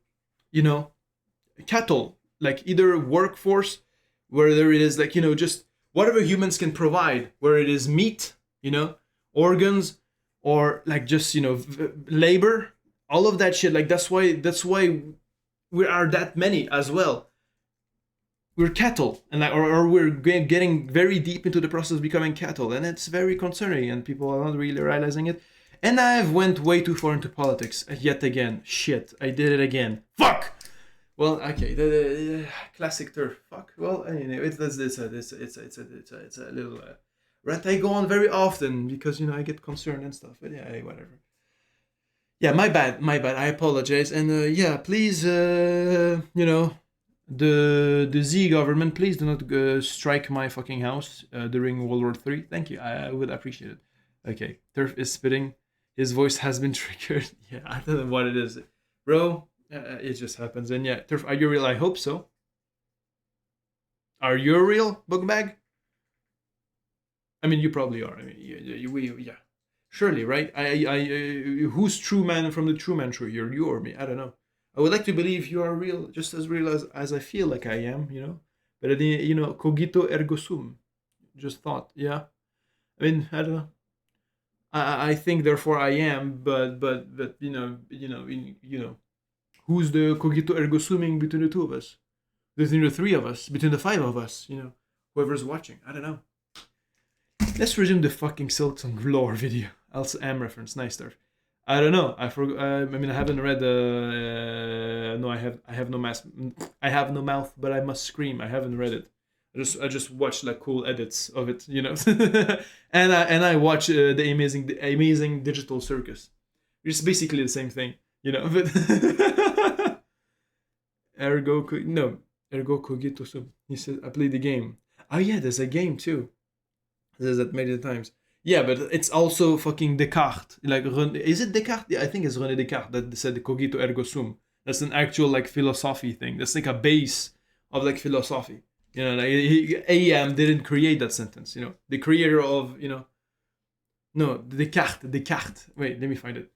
you know, cattle, like either workforce, where there is like, you know, just whatever humans can provide, where it is meat, you know, organs, or like just, you know, labor, all of that shit. Like that's why we are that many as well. We're cattle, and like, or we're getting very deep into the process of becoming cattle, and it's very concerning, and people are not really realizing it. And I've went way too far into politics yet again. Shit, I did it again. Fuck. Well, okay, the classic turf. Fuck. Well, anyway, it's a little rant I go on very often because I get concerned and stuff. But yeah, whatever. Yeah, my bad. I apologize. And yeah, please, the Z government, please do not strike my fucking house during World War III. Thank you. I would appreciate it. Okay, turf is spitting. His voice has been triggered. Yeah, I don't know what it is, bro. It just happens. And yeah, turf, are you real? I hope so. Are you a real book bag? I mean, you probably are. I mean, yeah. Surely, right? Who's true man from the true man? True, you or me? I don't know. I would like to believe you are real, just as real as I feel like I am, But cogito ergo sum. Just thought, yeah. I mean, I don't know. I think, therefore I am, but who's the cogito ergo suming between the two of us? Between the three of us? Between the five of us? Whoever's watching. I don't know. Let's resume the fucking SILKSONG lore video. Also am reference. Nice stuff. I don't know. I forgot. I mean, I haven't read the. No, I have no mask. I have no mouth, but I must scream. I haven't read it. I just watched like cool edits of it, and I watch the amazing digital circus. It's basically the same thing, But ergo cogito sum. He said I played the game. Oh yeah, there's a game too. There's that many times. Yeah, but it's also fucking Descartes. Like, is it Descartes? Yeah, I think it's René Descartes that said cogito ergo sum. That's an actual like philosophy thing. That's like a base of like philosophy. Like AM didn't create that sentence. The creator of no, Descartes. Wait, let me find it.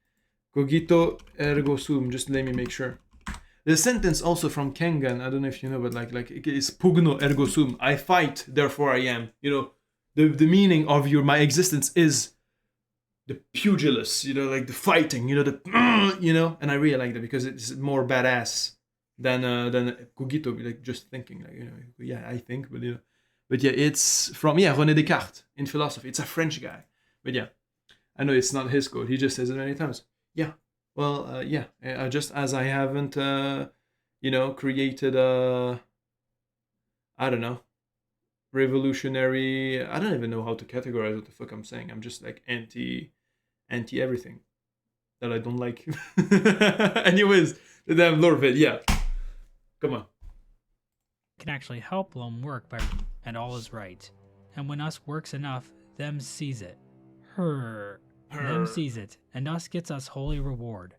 Cogito ergo sum. Just let me make sure. The sentence also from Kengan. I don't know if you know, but like it's pugno ergo sum. I fight, therefore I am. The meaning of my existence is the pugilist, like the fighting, and I really like that because it's more badass than cogito, like just thinking, like yeah, I think, but yeah, it's from René Descartes in philosophy. It's a French guy, but yeah, I know it's not his quote. He just says it many times. Yeah, well, yeah, just as I haven't, created a, I don't know. Revolutionary. I don't even know how to categorize what the fuck I'm saying. I'm just like anti everything that I don't like. Anyways, the damn lore vid, yeah. Come on. Can actually help them work by and all is right. And when us works enough, them sees it. Them sees it, and us gets us holy reward.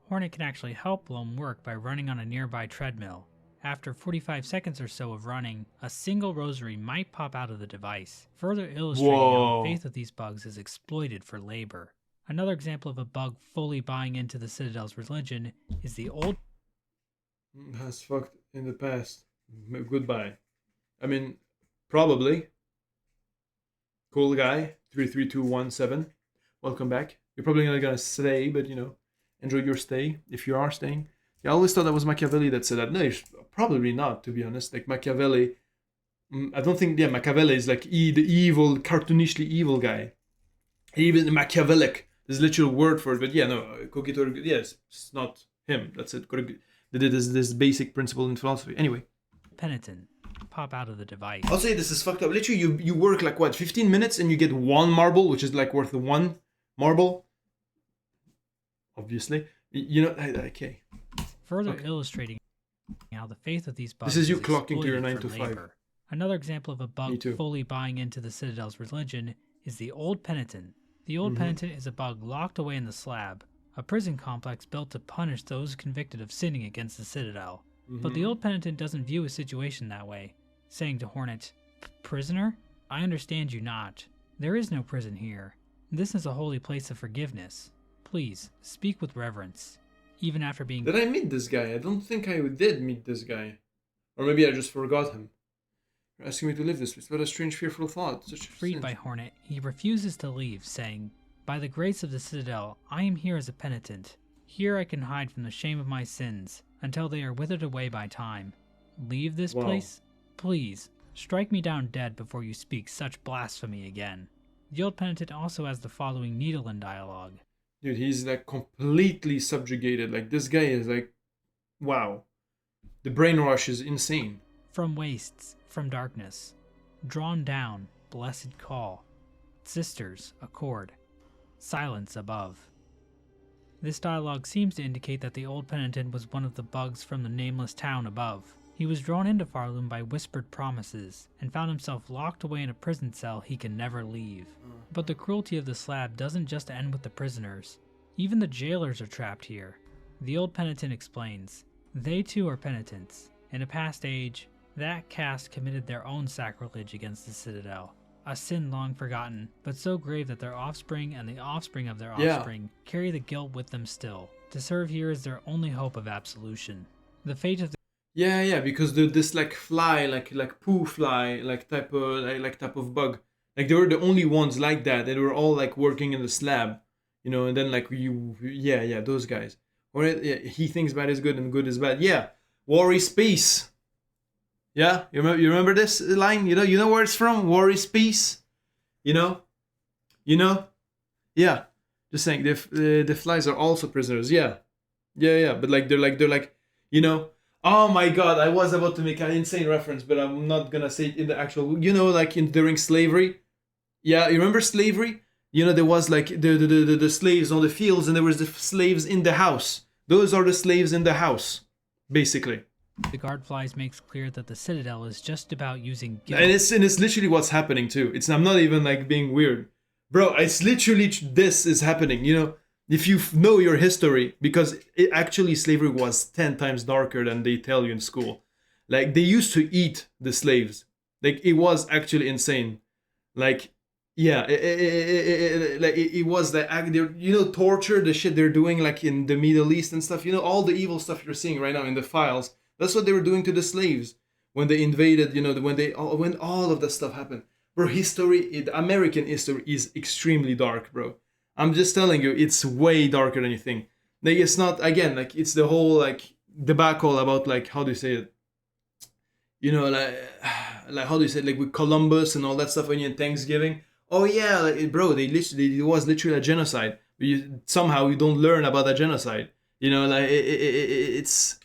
Hornet can actually help them work by running on a nearby treadmill. After 45 seconds or so of running, a single rosary might pop out of the device, further illustrating how the faith of these bugs is exploited for labor. Another example of a bug fully buying into the Citadel's religion is the old has fucked in the past. Goodbye. I mean, probably. Cool guy, 33217. Welcome back. You're probably not gonna stay, but enjoy your stay if you are staying. I always thought that was Machiavelli that said that. No, probably not, to be honest. Like Machiavelli, I don't think, Machiavelli is like the evil, cartoonishly evil guy. Even Machiavellic, there's a literal word for it, but yeah, no, cogito, yes, it's not him. That's it. This basic principle in philosophy. Anyway. Penitent pop out of the device. I'll say this is fucked up. Literally, you work like what, 15 minutes and you get one marble, which is like worth one marble. Obviously. Okay. Further illustrating how the faith of these bugs this is you clocking to your 9 to 5. Another example of a bug fully buying into the Citadel's religion is the Old Penitent. The Old Penitent is a bug locked away in the Slab, a prison complex built to punish those convicted of sinning against the Citadel. But the Old Penitent doesn't view a situation that way, saying to Hornet, "Prisoner, I understand you not. There is no prison here. This is a holy place of forgiveness. Please, speak with reverence." Even after being... Did I meet this guy? I don't think I did meet this guy. Or maybe I just forgot him. You're asking me to live this place. What a strange, fearful thought. Freed by Hornet, he refuses to leave, saying, "By the grace of the Citadel, I am here as a penitent. Here I can hide from the shame of my sins, until they are withered away by time. Leave this place? Please, strike me down dead before you speak such blasphemy again." The Old Penitent also has the following Needleland dialogue. Dude, he's like completely subjugated. Like this guy is like, wow. The brain rush is insane. From wastes, from darkness. Drawn down, blessed call. Sisters, accord. Silence above. This dialogue seems to indicate that the old penitent was one of the bugs from the nameless town above. He was drawn into Farloom by whispered promises, and found himself locked away in a prison cell he can never leave. But the cruelty of the slab doesn't just end with the prisoners. Even the jailers are trapped here. The old penitent explains. They too are penitents. In a past age, that caste committed their own sacrilege against the Citadel. A sin long forgotten, but so grave that their offspring and the offspring of their offspring carry the guilt with them still. To serve here is their only hope of absolution. The fate of the Yeah, because this like fly, like poo fly, like type of bug. Like they were the only ones like that. They were all like working in the slab, you know. And then like those guys. Or he thinks bad is good and good is bad. Yeah, war is peace. Yeah, you remember this line? You know where it's from? War is peace. You know. Yeah, just saying. The flies are also prisoners. Yeah. But like they're like you know. Oh my god, I was about to make an insane reference, but I'm not gonna say it in the actual. You know, like during slavery. Yeah, you remember slavery? You know, there was like the slaves on the fields, and there was the slaves in the house. Those are the slaves in the house, basically. The guard flies makes clear that the Citadel is just about using guilt. And it's literally what's happening too. I'm not even like being weird, bro. It's literally this is happening. You know, if you know your history, because actually slavery was 10 times darker than they tell you in school. Like they used to eat the slaves. Like it was actually insane. Like yeah, it was the torture, the shit they're doing like in the Middle East and stuff. You know, all the evil stuff you're seeing right now in the files. That's what they were doing to the slaves when they invaded. You know, when all of that stuff happened. Bro, American history is extremely dark, bro. I'm just telling you, it's way darker than you think. Like it's not again like it's the whole like debacle about like how do you say it? You know, like how do you say it? Like with Columbus and all that stuff when you're in Thanksgiving. Oh yeah, like, bro, it was literally a genocide. Somehow you don't learn about that genocide. You know, like it's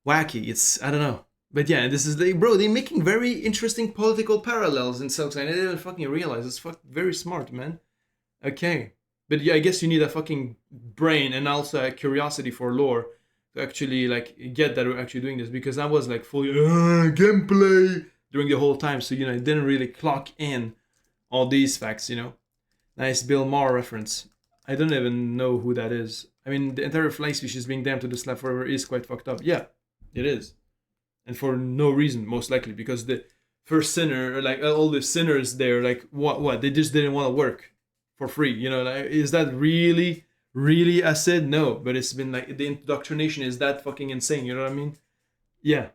wacky. It's I don't know, but yeah, this is bro. They're making very interesting political parallels in SILKSONG. I didn't even fucking realize it's very smart, man. Okay, but yeah, I guess you need a fucking brain and also a curiosity for lore to actually like get that we're actually doing this, because I was like fully gameplay during the whole time, so you know I didn't really clock in all these facts. You know, nice Bill Maher reference. I don't even know who that is. I mean, the entire fly species being damned to the slab forever is quite fucked up. Yeah, it is. And for no reason, most likely, because the first sinner, or like all the sinners there, like what? They just didn't want to work for free. You know, like, is that really a sin? No, but it's been like the indoctrination is that fucking insane. You know what I mean? Yeah.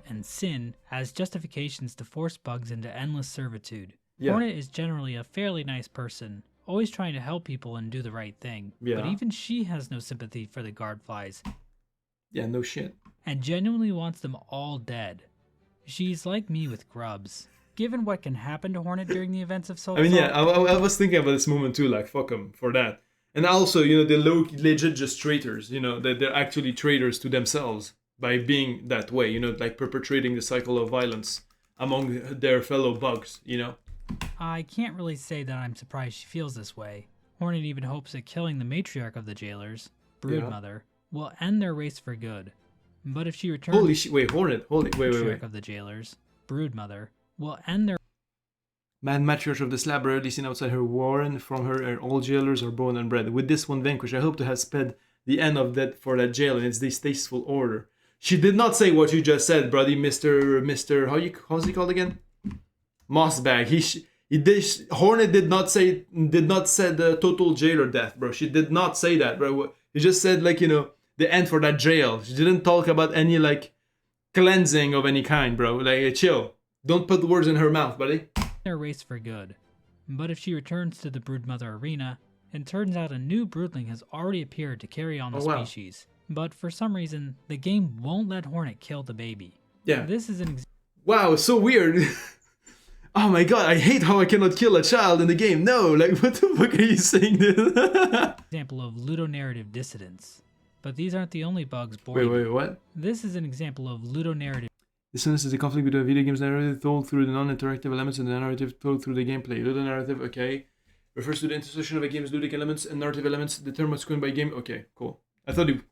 And sin as justifications to force bugs into endless servitude. Yeah. Hornet is generally a fairly nice person, always trying to help people and do the right thing. Yeah. But even she has no sympathy for the guard flies. Yeah, no shit. And genuinely wants them all dead. She's like me with grubs. Given what can happen to Hornet during the events of SILKSONG... I mean, yeah, I was thinking about this moment too, like, fuck them for that. And also, you know, they're legit just traitors, you know, they're actually traitors to themselves by being that way, you know, like perpetrating the cycle of violence among their fellow bugs, you know? I can't really say that I'm surprised she feels this way. Hornet even hopes that killing the matriarch of the jailers, Broodmother, will end their race for good. But if she returns... Holy shit, wait, Hornet, wait. Matriarch of the jailers, Broodmother, will end their... Mad matriarch of the slab rarely seen outside her warren. From her all jailers are born and bred. With this one vanquished, I hope to have sped the end of that for that jail in its distasteful order. She did not say what you just said, brother, Mr. How's he called again? Mossbag. Hornet did not say the total jailer death, bro. She did not say that, bro. He just said, like, you know, the end for that jail. She didn't talk about any, like, cleansing of any kind, bro. Like, chill. Don't put words in her mouth, buddy. Their race for good. But if she returns to the Broodmother arena, it turns out a new broodling has already appeared to carry on the species. But for some reason, the game won't let Hornet kill the baby. Yeah. This is an wow, so weird. Oh my god, I hate how I cannot kill a child in the game. No, like, what the fuck are you saying this? Example of ludonarrative dissidence. But these aren't the only bugs Wait, born. what? This is an example of ludonarrative. Dissonance is a conflict between a video game's narrative told through the non-interactive elements and the narrative told through the gameplay. Ludonarrative, okay. Refers to the intersection of a game's ludic elements and narrative elements. The term was coined by game. Okay, cool. I thought you.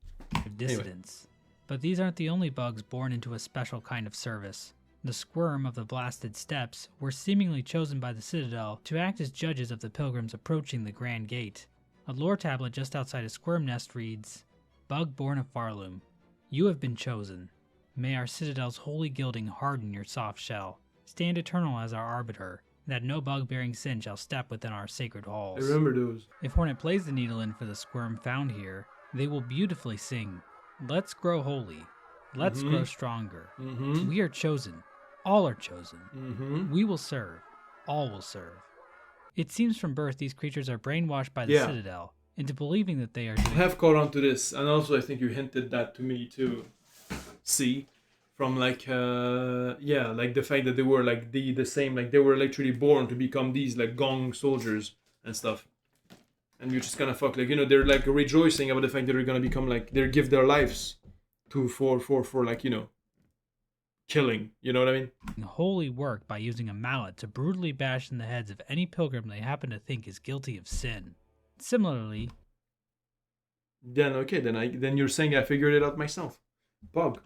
Dissidence. But these aren't the only bugs born into a special kind of service. The squirm of the blasted steps were seemingly chosen by the Citadel to act as judges of the pilgrims approaching the Grand Gate. A lore tablet just outside a squirm nest reads, "Bug born of Farloom, you have been chosen. May our Citadel's holy gilding harden your soft shell. Stand eternal as our arbiter, that no bug-bearing sin shall step within our sacred halls." I remember those. If Hornet plays the needle in for the squirm found here, they will beautifully sing, "Let's grow holy. Let's grow stronger. We are chosen. All are chosen. We will serve. All will serve." It seems from birth these creatures are brainwashed by the Citadel into believing that they are I have caught on to this, and also I think you hinted that to me too. See, from like like the fact that they were like the same, like they were literally born to become these like gong soldiers and stuff. And you're just kind of fuck, like, you know, they're like rejoicing about the fact that they're gonna become like they give their lives to for like, you know, killing. You know what I mean? holy work by using a mallet to brutally bash in the heads of any pilgrim they happen to think is guilty of sin. Similarly, Then okay, then you're saying I figured it out myself. Bug.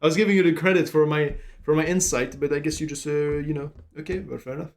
I was giving you the credit for my insight, but I guess you just you know, okay, but fair enough.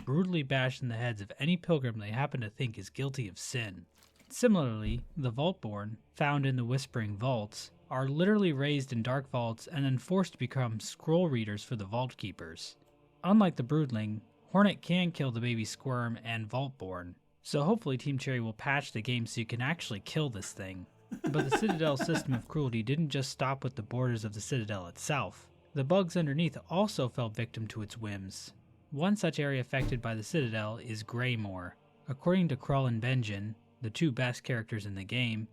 brutally bash in the heads of any pilgrim they happen to think is guilty of sin. Similarly, the Vaultborn, found in the Whispering Vaults, are literally raised in dark vaults and then forced to become scroll readers for the Vault Keepers. Unlike the Broodling, Hornet can kill the baby Squirm and Vaultborn, so hopefully Team Cherry will patch the game so you can actually kill this thing. But the Citadel's system of cruelty didn't just stop with the borders of the Citadel itself. The bugs underneath also fell victim to its whims. One such area affected by the Citadel is Greymoor. According to Krull and Benjin, the two best characters in the game,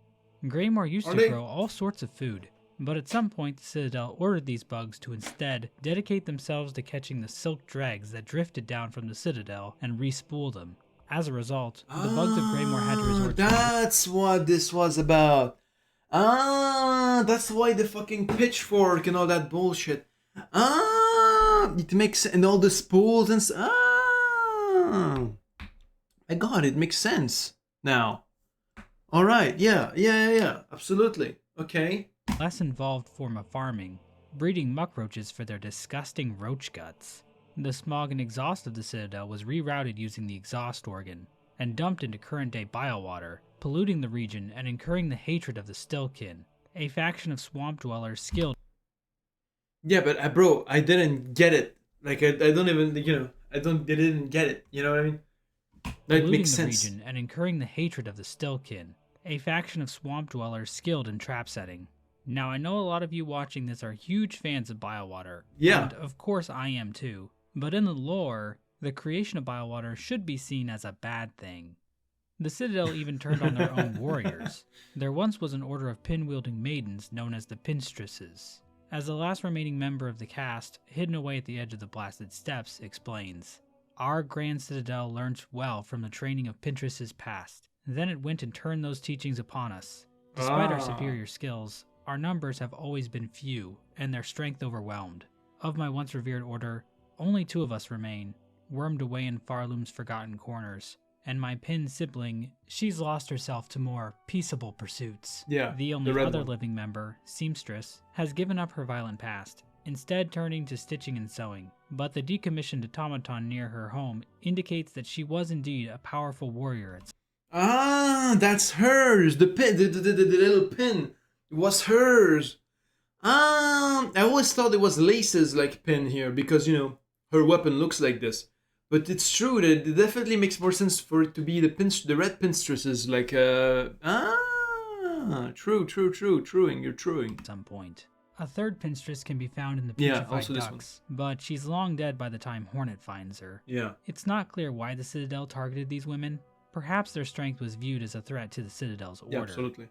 Greymoor used to grow all sorts of food, but at some point the Citadel ordered these bugs to instead dedicate themselves to catching the silk dregs that drifted down from the Citadel and re-spool them. As a result, the bugs of Greymoor had to resort to... That's what this was about. That's why the fucking pitchfork and all that bullshit. It makes... and all the spools and... my god, it makes sense now. Alright, yeah, absolutely. Okay. less involved form of farming, breeding muck roaches for their disgusting roach guts. The smog and exhaust of the Citadel was rerouted using the exhaust organ, and dumped into current-day biowater, polluting the region and incurring the hatred of the Stillkin, a faction of swamp dwellers skilled... Yeah, but bro, I didn't get it. Like, I don't even, you know, I didn't get it. You know what I mean? That makes sense. Region and incurring the hatred of the Stillkin, a faction of swamp dwellers skilled in trap setting. Now, I know a lot of you watching this are huge fans of Biowater. Yeah. And of course I am too. But in the lore, the creation of Biowater should be seen as a bad thing. The Citadel even turned on their own warriors. There once was an order of pin-wielding maidens known as the Pinstresses. As the last remaining member of the cast, hidden away at the edge of the blasted steps, explains, "Our Grand Citadel learnt well from the training of Pinstresses past. Then it went and turned those teachings upon us. Despite our superior skills, our numbers have always been few, and their strength overwhelmed. Of my once revered order, only 2 of us remain, wormed away in Farloom's forgotten corners. And my Pin sibling, she's lost herself to more peaceable pursuits. Yeah, the only other living member, Seamstress, has given up her violent past, instead turning to stitching and sewing. But the decommissioned automaton near her home indicates that she was indeed a powerful warrior. That's hers. The pin, the little pin, it was hers. I always thought it was Lace's like pin here because, you know, her weapon looks like this. But it's true that it definitely makes more sense for it to be the red pinstresses, like truing, you're truing. At some point. A third pinstress can be found in the Petrified Ducks, but she's long dead by the time Hornet finds her. Yeah. It's not clear why the Citadel targeted these women. Perhaps their strength was viewed as a threat to the Citadel's order. Yeah, absolutely.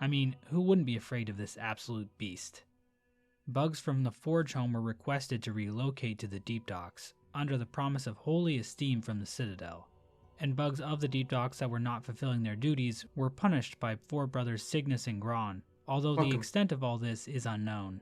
I mean, who wouldn't be afraid of this absolute beast? Bugs from the Forge home were requested to relocate to the Deep Docks, under the promise of holy esteem from the Citadel. And bugs of the Deep Docks that were not fulfilling their duties were punished by four brothers Cygnus and Gron, although Fuck the 'em. extent of all this is unknown.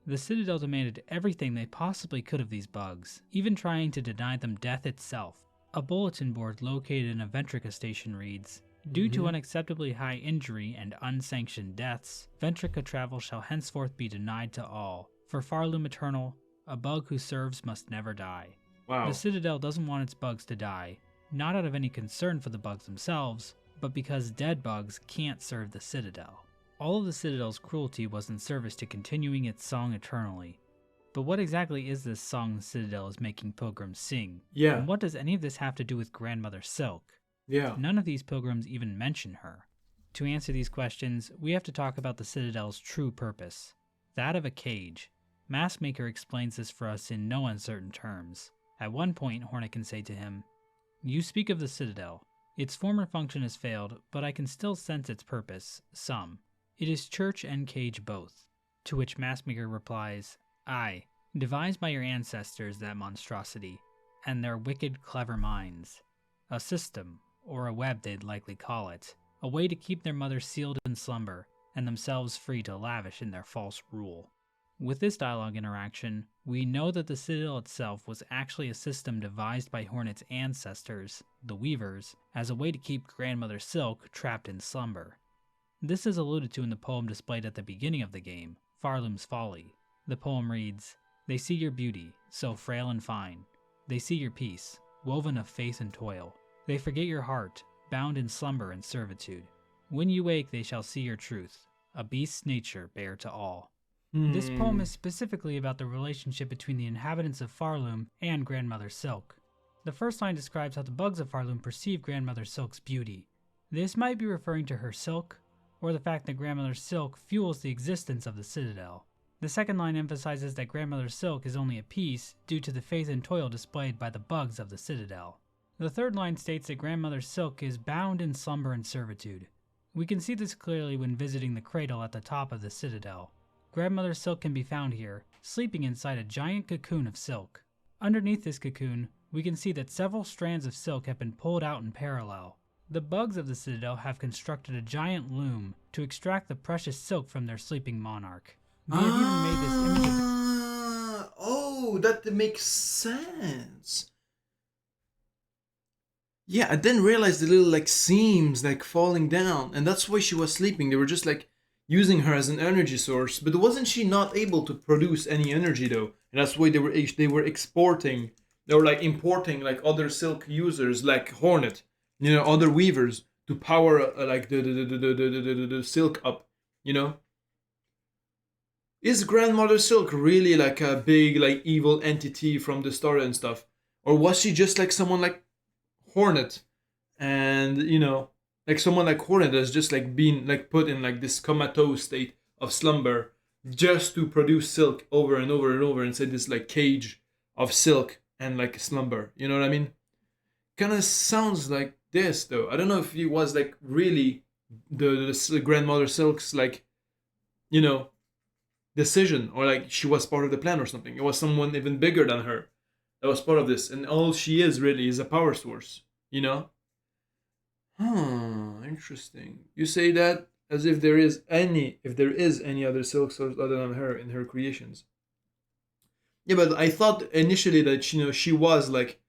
The Citadel demanded everything they possibly could of these bugs, even trying to deny them death itself. A bulletin board located in a Ventrica station reads, "Due to unacceptably high injury and unsanctioned deaths, Ventrica travel shall henceforth be denied to all. For Farloom Eternal, a bug who serves must never die." Wow. The Citadel doesn't want its bugs to die, not out of any concern for the bugs themselves, but because dead bugs can't serve the Citadel. All of the Citadel's cruelty was in service to continuing its song eternally. But what exactly is this song the Citadel is making pilgrims sing? Yeah. And what does any of this have to do with Grandmother Silk? Yeah. None of these pilgrims even mention her. To answer these questions, we have to talk about the Citadel's true purpose, that of a cage. Maskmaker explains this for us in no uncertain terms. At one point, Hornet can say to him, "You speak of the Citadel. Its former function has failed, but I can still sense its purpose, some. It is church and cage both." To which Maskmaker replies, "Aye, devised by your ancestors, that monstrosity, and their wicked, clever minds. A system, or a web they'd likely call it, a way to keep their mother sealed in slumber, and themselves free to lavish in their false rule." With this dialogue interaction, we know that the Citadel itself was actually a system devised by Hornet's ancestors, the Weavers, as a way to keep Grandmother Silk trapped in slumber. This is alluded to in the poem displayed at the beginning of the game, Farloom's Folly. The poem reads, "They see your beauty, so frail and fine. They see your peace, woven of faith and toil. They forget your heart, bound in slumber and servitude. When you wake they shall see your truth, a beast's nature bare to all." This poem is specifically about the relationship between the inhabitants of Farloom and Grandmother Silk. The first line describes how the bugs of Farloom perceive Grandmother Silk's beauty. This might be referring to her silk, or the fact that Grandmother Silk fuels the existence of the Citadel. The second line emphasizes that Grandmother Silk is only a piece due to the faith and toil displayed by the bugs of the Citadel. The third line states that Grandmother Silk is bound in slumber and servitude. We can see this clearly when visiting the cradle at the top of the Citadel. Grandmother Silk can be found here, sleeping inside a giant cocoon of silk. Underneath this cocoon, we can see that several strands of silk have been pulled out in parallel. The bugs of the Citadel have constructed a giant loom to extract the precious silk from their sleeping monarch. They have even made this image of Oh, that makes sense. Yeah, I didn't realize the little like seams like falling down, and that's why she was sleeping. They were just like using her as an energy source, but wasn't she not able to produce any energy though? And that's why they were exporting, they were like importing like other silk users like Hornet, other weavers to power like the silk up, Is Grandmother Silk really like a big like evil entity from the start and stuff, or was she just like someone like Hornet, and like someone like Hornet has just like been like put in like this comatose state of slumber just to produce silk over and over and over inside this like cage of silk and like slumber. You know what I mean? Kind of sounds like this though. I don't know if he was like really the Grandmother Silk's like decision, or like she was part of the plan or something. It was someone even bigger than her that was part of this, and all she is really is a power source. Interesting. You say that as if there is any other silk source other than her in her creations. Yeah, but I thought initially that she was like,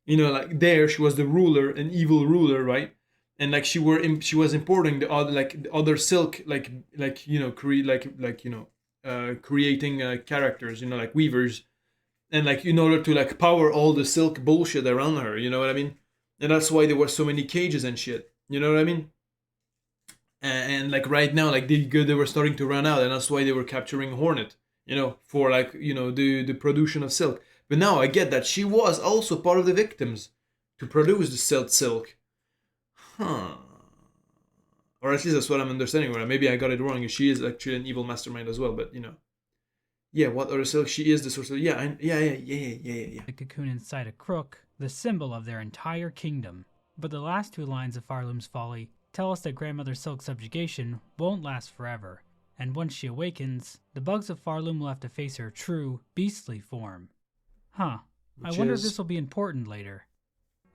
like there she was the ruler, an evil ruler, right? And like she was importing the other silk, creating characters, like weavers, and like in order to like power all the silk bullshit around her. You know what I mean? And that's why there were so many cages and shit. You know what I mean? And like right now, like they were starting to run out, and that's why they were capturing Hornet, for like the production of silk. But now I get that she was also part of the victims to produce the silk. Huh. Or at least that's what I'm understanding. Right? Maybe I got it wrong. She is actually an evil mastermind as well. But yeah. What other silk? She is the source of yeah. the cocoon inside a crook, the symbol of their entire kingdom. But the last two lines of Farloom's Folly tell us that Grandmother Silk's subjugation won't last forever, and once she awakens, the bugs of Farloom will have to face her true, beastly form. Huh, I wonder if this will be important later.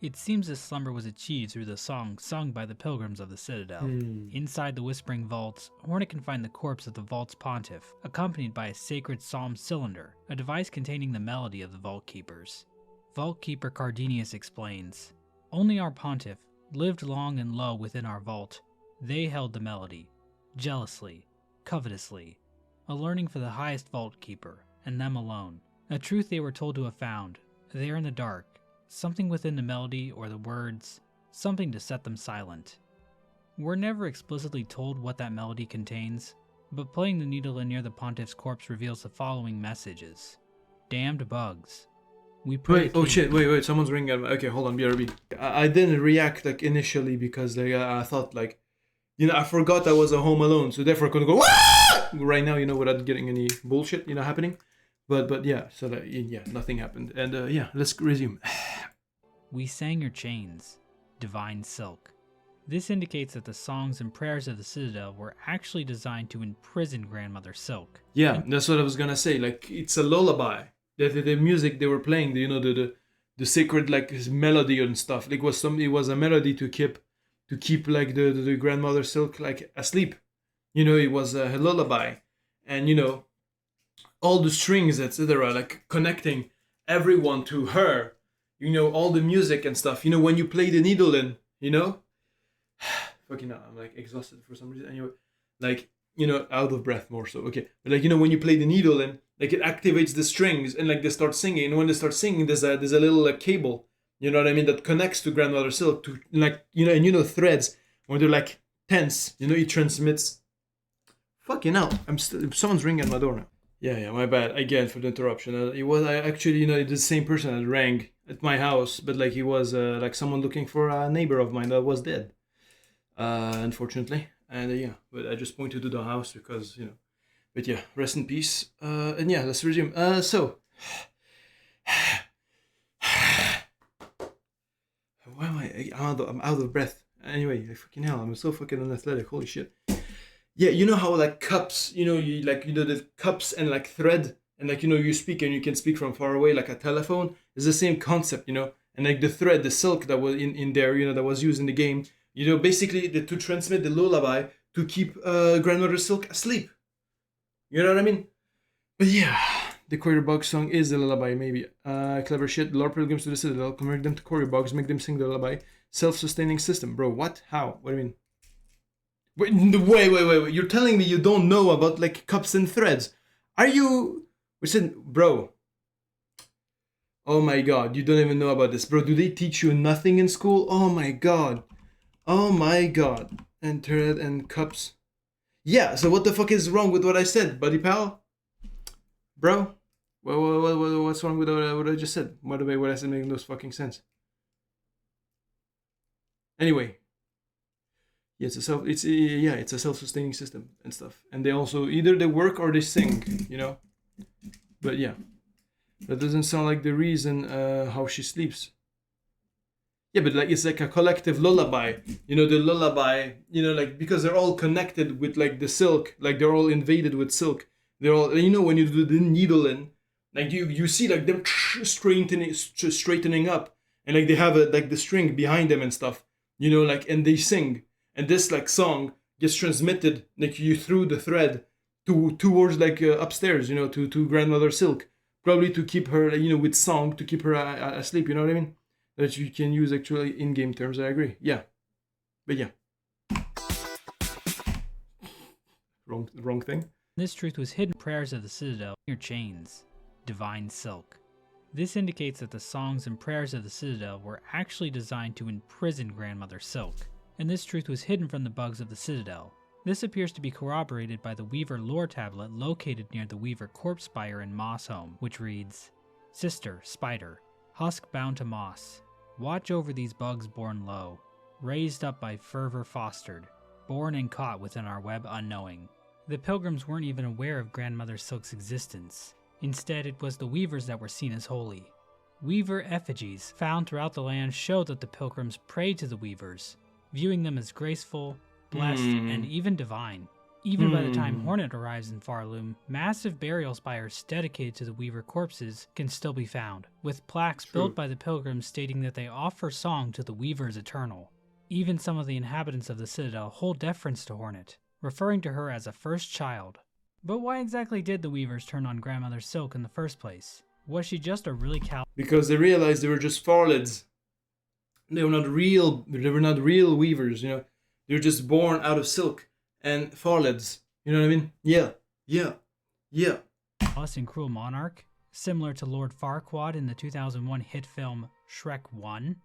It seems this slumber was achieved through the song sung by the pilgrims of the Citadel. Inside the Whispering Vaults, Hornet can find the corpse of the Vault's pontiff, accompanied by a sacred psalm cylinder, a device containing the melody of the Vault Keepers. Vault Keeper Cardenius explains, "Only our pontiff lived long and low within our vault. They held the melody, jealously, covetously, a learning for the highest Vault Keeper, and them alone. A truth they were told to have found, there in the dark, something within the melody or the words, something to set them silent. We're never explicitly told what that melody contains, but playing the needle in near the pontiff's corpse reveals the following messages. Damned bugs. We pray Wait, oh shit, wait, someone's ringing at my... Okay, hold on, BRB. I didn't react, like, initially because like, I thought, like, you know, I forgot I was a Home Alone, so therefore I couldn't go, Wah! Right now, you know, without getting any bullshit, you know, happening. But yeah, so that, yeah, nothing happened. And yeah, let's resume. We sang your chains, divine silk. This indicates that the songs and prayers of the Citadel were actually designed to imprison Grandmother Silk. Yeah, that's what I was gonna say. Like, it's a lullaby. The music they were playing, you know, the sacred like melody and stuff. Like, it was a melody to keep like the Grandmother Silk like asleep. You know, it was a lullaby, and you know, all the strings, etc., like connecting everyone to her. You know, all the music and stuff. You know, when you play the needle in, you know, fucking hell, I'm like exhausted for some reason. Anyway, like, you know, out of breath more so. Okay, but like, you know, when you play the needle in, like it activates the strings and like they start singing. And when they start singing, there's a little like cable. You know what I mean? That connects to Grandmother Silk to like, you know, and you know threads when they're like tense. You know, it transmits. Fucking hell, someone's ringing at my door now. Yeah, my bad again for the interruption. I actually, you know, the same person that rang at my house, but like he was like someone looking for a neighbor of mine that was dead, unfortunately. And yeah, but I just pointed to the house because, you know. But yeah, rest in peace. And yeah, let's resume. So why am I'm out of breath. Anyway, fucking hell, I'm so fucking unathletic. Holy shit. Yeah, you know how like cups, you know, you like, you know, the cups and like thread, and like, you know, you speak and you can speak from far away like a telephone. It's the same concept, you know. And like the thread, the silk that was in there, you know, that was used in the game, you know, basically to transmit the lullaby to keep Grandmother Silk asleep. You know what I mean? But yeah, the Quarter Bug song is the lullaby, maybe. Clever shit. Lord pilgrims to the Citadel, convert them to Quarter Bugs, make them sing the lullaby. Self-sustaining system. Bro, what? How? What do you mean? Wait. You're telling me you don't know about, like, cups and threads? Are you... Bro. Oh my god, you don't even know about this. Bro, do they teach you nothing in school? Oh my god. And thread and cups. Yeah, so what the fuck is wrong with what I said, buddy pal? Bro? What's wrong with what I just said? What I said making no fucking sense? Anyway. Yeah, it's a self-sustaining system and stuff. And they also, either they work or they sing, you know? But yeah. That doesn't sound like the reason how she sleeps. Yeah, but like it's like a collective lullaby. You know, the lullaby, you know, like because they're all connected with like the silk, like they're all invaded with silk. They're all, you know, when you do the needle in, like you see like them straightening up, and like they have like the string behind them and stuff, you know, like, and they sing. And this like song gets transmitted like you through the thread towards like upstairs, you know, to Grandmother Silk, probably to keep her, you know, with song to keep her asleep. You know what I mean? That you can use actually in-game terms. I agree. Yeah, but yeah, wrong thing. This truth was hidden in prayers of the Citadel, your chains, divine silk. This indicates that the songs and prayers of the Citadel were actually designed to imprison Grandmother Silk. And this truth was hidden from the bugs of the Citadel. This appears to be corroborated by the Weaver lore tablet located near the Weaver corpse spire in Moss Home, which reads, Sister, Spider, husk bound to moss, watch over these bugs born low, raised up by fervor fostered, born and caught within our web unknowing. The pilgrims weren't even aware of Grandmother Silk's existence. Instead, it was the Weavers that were seen as holy. Weaver effigies found throughout the land show that the pilgrims prayed to the Weavers, viewing them as graceful, blessed, and even divine. Even by the time Hornet arrives in Farloom, massive burial spires dedicated to the Weaver corpses can still be found, with plaques built by the pilgrims stating that they offer song to the Weavers eternal. Even some of the inhabitants of the Citadel hold deference to Hornet, referring to her as a first child. But why exactly did the Weavers turn on Grandmother Silk in the first place? Was she just a really Because they realized they were just farlids. They were not real weavers, you know. They're just born out of silk and farlids. You know what I mean? Yeah. callous and cruel monarch, similar to Lord Farquaad in the 2001 hit film Shrek 1?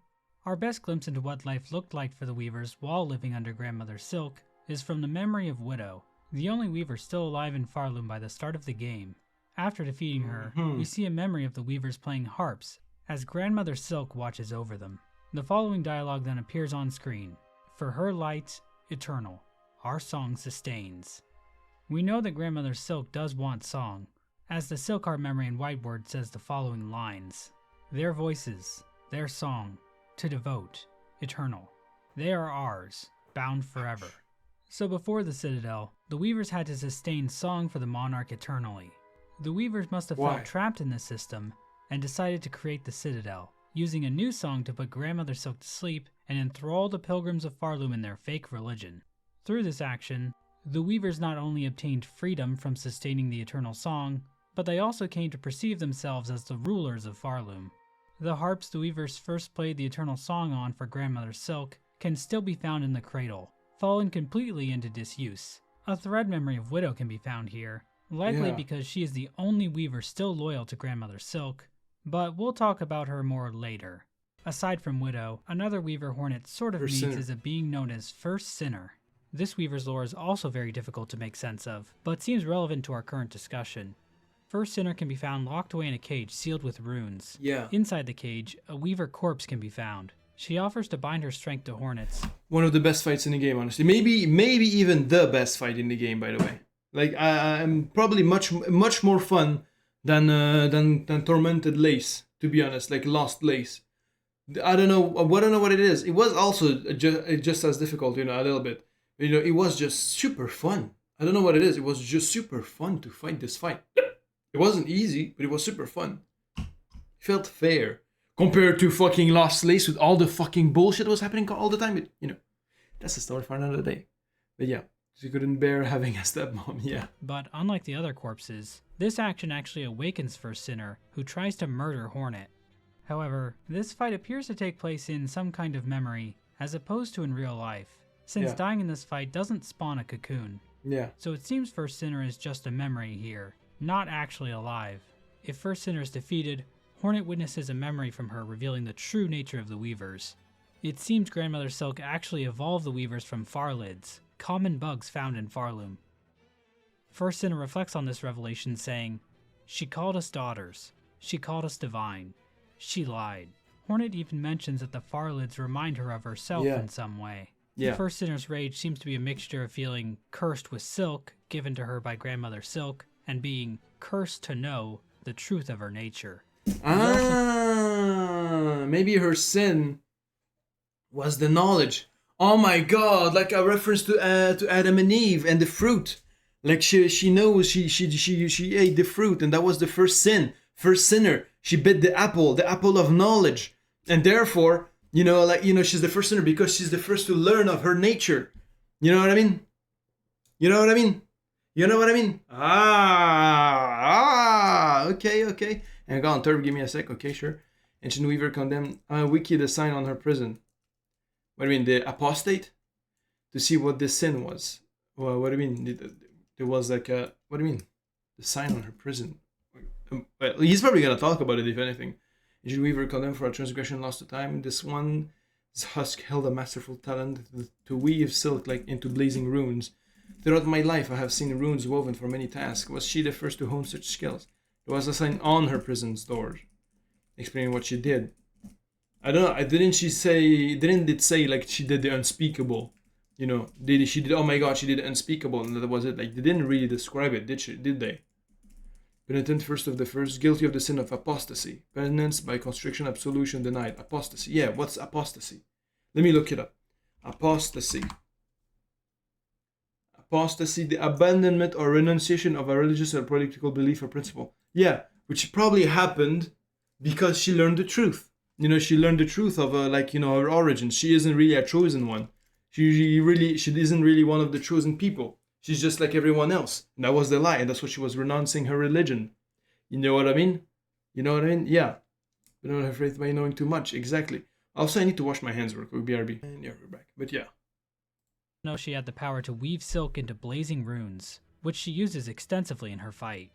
Our best glimpse into what life looked like for the Weavers while living under Grandmother Silk is from the memory of Widow, the only Weaver still alive in Farloom by the start of the game. After defeating her, we see a memory of the Weavers playing harps as Grandmother Silk watches over them. The following dialogue then appears on screen. For her light, eternal, our song sustains. We know that Grandmother Silk does want song, as the Silk Heart memory in Whiteword says the following lines. Their voices, their song, to devote, eternal. They are ours, bound forever. So before the Citadel, the Weavers had to sustain song for the monarch eternally. The Weavers must have felt trapped in this system and decided to create the Citadel, using a new song to put Grandmother Silk to sleep and enthrall the pilgrims of Farloom in their fake religion. Through this action, the Weavers not only obtained freedom from sustaining the eternal song, but they also came to perceive themselves as the rulers of Farloom. The harps the Weavers first played the eternal song on for Grandmother Silk can still be found in the cradle, fallen completely into disuse. A thread memory of Widow can be found here, likely because she is the only Weaver still loyal to Grandmother Silk, but we'll talk about her more later. Aside from Widow, another Weaver Hornet sort of needs is a being known as First Sinner. This Weaver's lore is also very difficult to make sense of, but seems relevant to our current discussion. First Sinner can be found locked away in a cage sealed with runes. Inside the cage, a Weaver corpse can be found. She offers to bind her strength to Hornets. One of the best fights in the game, honestly. Maybe even the best fight in the game, by the way. Like, I'm probably much more fun than Tormented Lace, to be honest. Like Lost Lace. I don't know what it is. It was also just as difficult, you know, a little bit. But, you know, it was just super fun. I don't know what it is. It was just super fun to fight this fight. It wasn't easy, but it was super fun. It felt fair. Compared to fucking Lost Lace with all the fucking bullshit that was happening all the time. But, you know, that's a story for another day. But yeah, she couldn't bear having a stepmom, yeah. But unlike the other corpses, this action actually awakens First Sinner, who tries to murder Hornet. However, this fight appears to take place in some kind of memory, as opposed to in real life, since dying in this fight doesn't spawn a cocoon. So it seems First Sinner is just a memory here, not actually alive. If First Sinner is defeated, Hornet witnesses a memory from her revealing the true nature of the Weavers. It seems Grandmother Silk actually evolved the Weavers from farlids, common bugs found in Farloom. First Sinner reflects on this revelation saying, "She called us daughters. She called us divine. She lied." Hornet even mentions that the farlids remind her of herself in some way. First Sinner's rage seems to be a mixture of feeling cursed with silk, given to her by Grandmother Silk, and being cursed to know the truth of her nature. Maybe her sin was the knowledge. Oh my god, like a reference to Adam and Eve and the fruit. Like she knows she ate the fruit, and that was the first sin, first sinner. She bit the apple of knowledge, and therefore, you know, like, you know, she's the first sinner because she's the first to learn of her nature. You know what I mean? You know what I mean? You know what I mean? Okay. And go on, Turb, give me a sec. Okay, sure. Ancient Weaver condemned Wiki the sign on her prison. What do you mean, the apostate? To see what this sin was. Well, what do you mean? There was like a... What do you mean? The sign on her prison. Well, he's probably going to talk about it, if anything. Ancient Weaver condemned for a transgression lost to time. This one, this husk held a masterful talent to weave silk like into blazing runes. Throughout my life, I have seen runes woven for many tasks. Was she the first to hone such skills? There was a sign on her prison's door, explaining what she did. I don't know. Didn't it say like she did the unspeakable? You know, she did? Oh my God, she did the unspeakable, and that was it. Like, they didn't really describe it, did they? Penitent first of the first, guilty of the sin of apostasy. Penance by constriction, absolution denied. Apostasy. Yeah, what's apostasy? Let me look it up. Apostasy. Apostasy, the abandonment or renunciation of a religious or political belief or principle. Yeah, which probably happened because she learned the truth. You know, she learned the truth of her origins. She isn't really a chosen one. She isn't really one of the chosen people. She's just like everyone else. And that was the lie, and that's what she was renouncing her religion. You know what I mean? You know what I mean? Yeah. We don't have faith by knowing too much. Exactly. Also, I need to wash my hands real quick. BRB. And yeah, we're back. But yeah. No, she had the power to weave silk into blazing runes, which she uses extensively in her fight.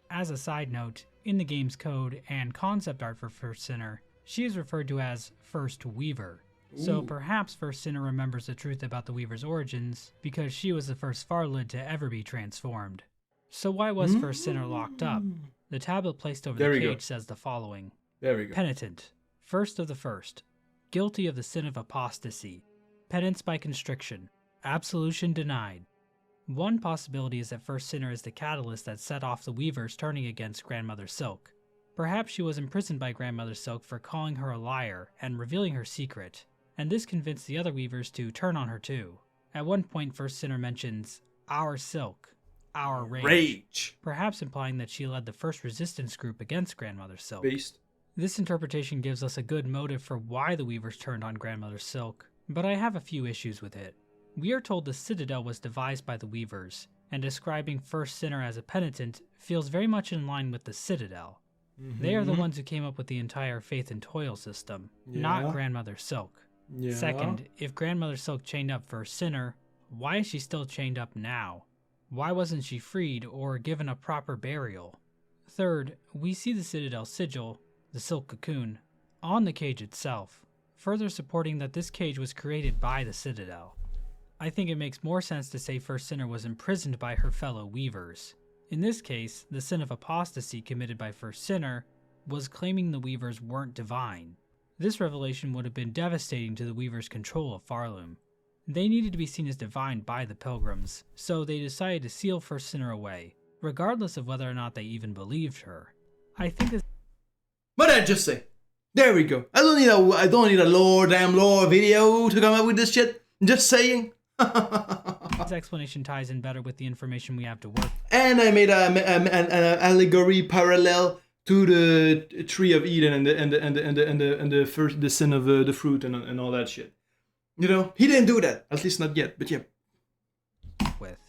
As a side note, in the game's code and concept art for First Sinner, she is referred to as First Weaver. So perhaps First Sinner remembers the truth about the Weaver's origins because she was the first Farlid to ever be transformed. So why was First Sinner locked up? The tablet placed over the cage says the following. There we go. Penitent, first of the first, guilty of the sin of apostasy, penance by constriction, absolution denied. One possibility is that First Sinner is the catalyst that set off the Weavers turning against Grandmother Silk. Perhaps she was imprisoned by Grandmother Silk for calling her a liar and revealing her secret, and this convinced the other Weavers to turn on her too. At one point, First Sinner mentions, "Our Silk, our rage," perhaps implying that she led the first resistance group against Grandmother Silk. Based. This interpretation gives us a good motive for why the Weavers turned on Grandmother Silk, but I have a few issues with it. We are told the Citadel was devised by the Weavers, and describing First Sinner as a penitent feels very much in line with the Citadel. They are the ones who came up with the entire Faith and Toil system, not Grandmother Silk. Yeah. Second, if Grandmother Silk chained up First Sinner, why is she still chained up now? Why wasn't she freed or given a proper burial? Third, we see the Citadel sigil, the silk cocoon, on the cage itself, further supporting that this cage was created by the Citadel. I think it makes more sense to say First Sinner was imprisoned by her fellow Weavers. In this case, the sin of apostasy committed by First Sinner was claiming the Weavers weren't divine. This revelation would have been devastating to the Weavers' control of Farloom. They needed to be seen as divine by the Pilgrims, so they decided to seal First Sinner away, regardless of whether or not they even believed her. I think this What did I just say? There we go. I don't need a damn lore video to come up with this shit. I'm just saying. this explanation ties in better with the information we have to work. And I made an allegory parallel to the tree of Eden and the sin of the fruit and all that shit. You know, he didn't do that, at least not yet. But yeah. With.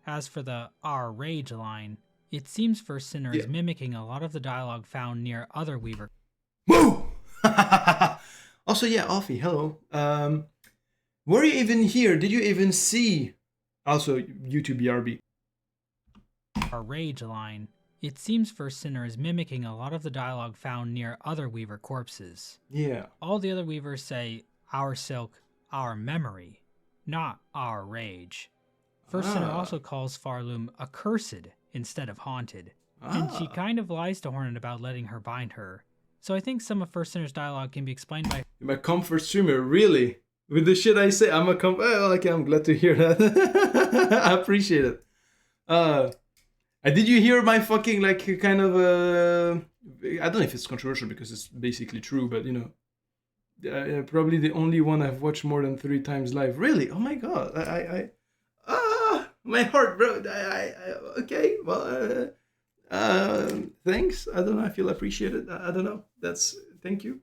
As for the "our rage" line, it seems First Sinner is mimicking a lot of the dialogue found near other Weaver. Woo! Also, yeah, Alfie, hello. Were you even here? Did you even see? Also, YouTube BRB. Our rage line. It seems First Sinner is mimicking a lot of the dialogue found near other Weaver corpses. Yeah. All the other Weavers say, "our silk, our memory," not "our rage." First Sinner also calls Farloom accursed instead of haunted, and she kind of lies to Hornet about letting her bind her. So I think some of First Sinner's dialogue can be explained by... I'm a comfort streamer, really? With the shit I say, I'm a oh, okay, I'm glad to hear that. I appreciate it. Did you hear my fucking, like, kind of, I don't know if it's controversial because it's basically true, but, you know, probably the only one I've watched more than 3 times live. Really? Oh my god. My heart, bro. Okay, well, thanks. I don't know. I feel appreciated. I don't know. Thank you.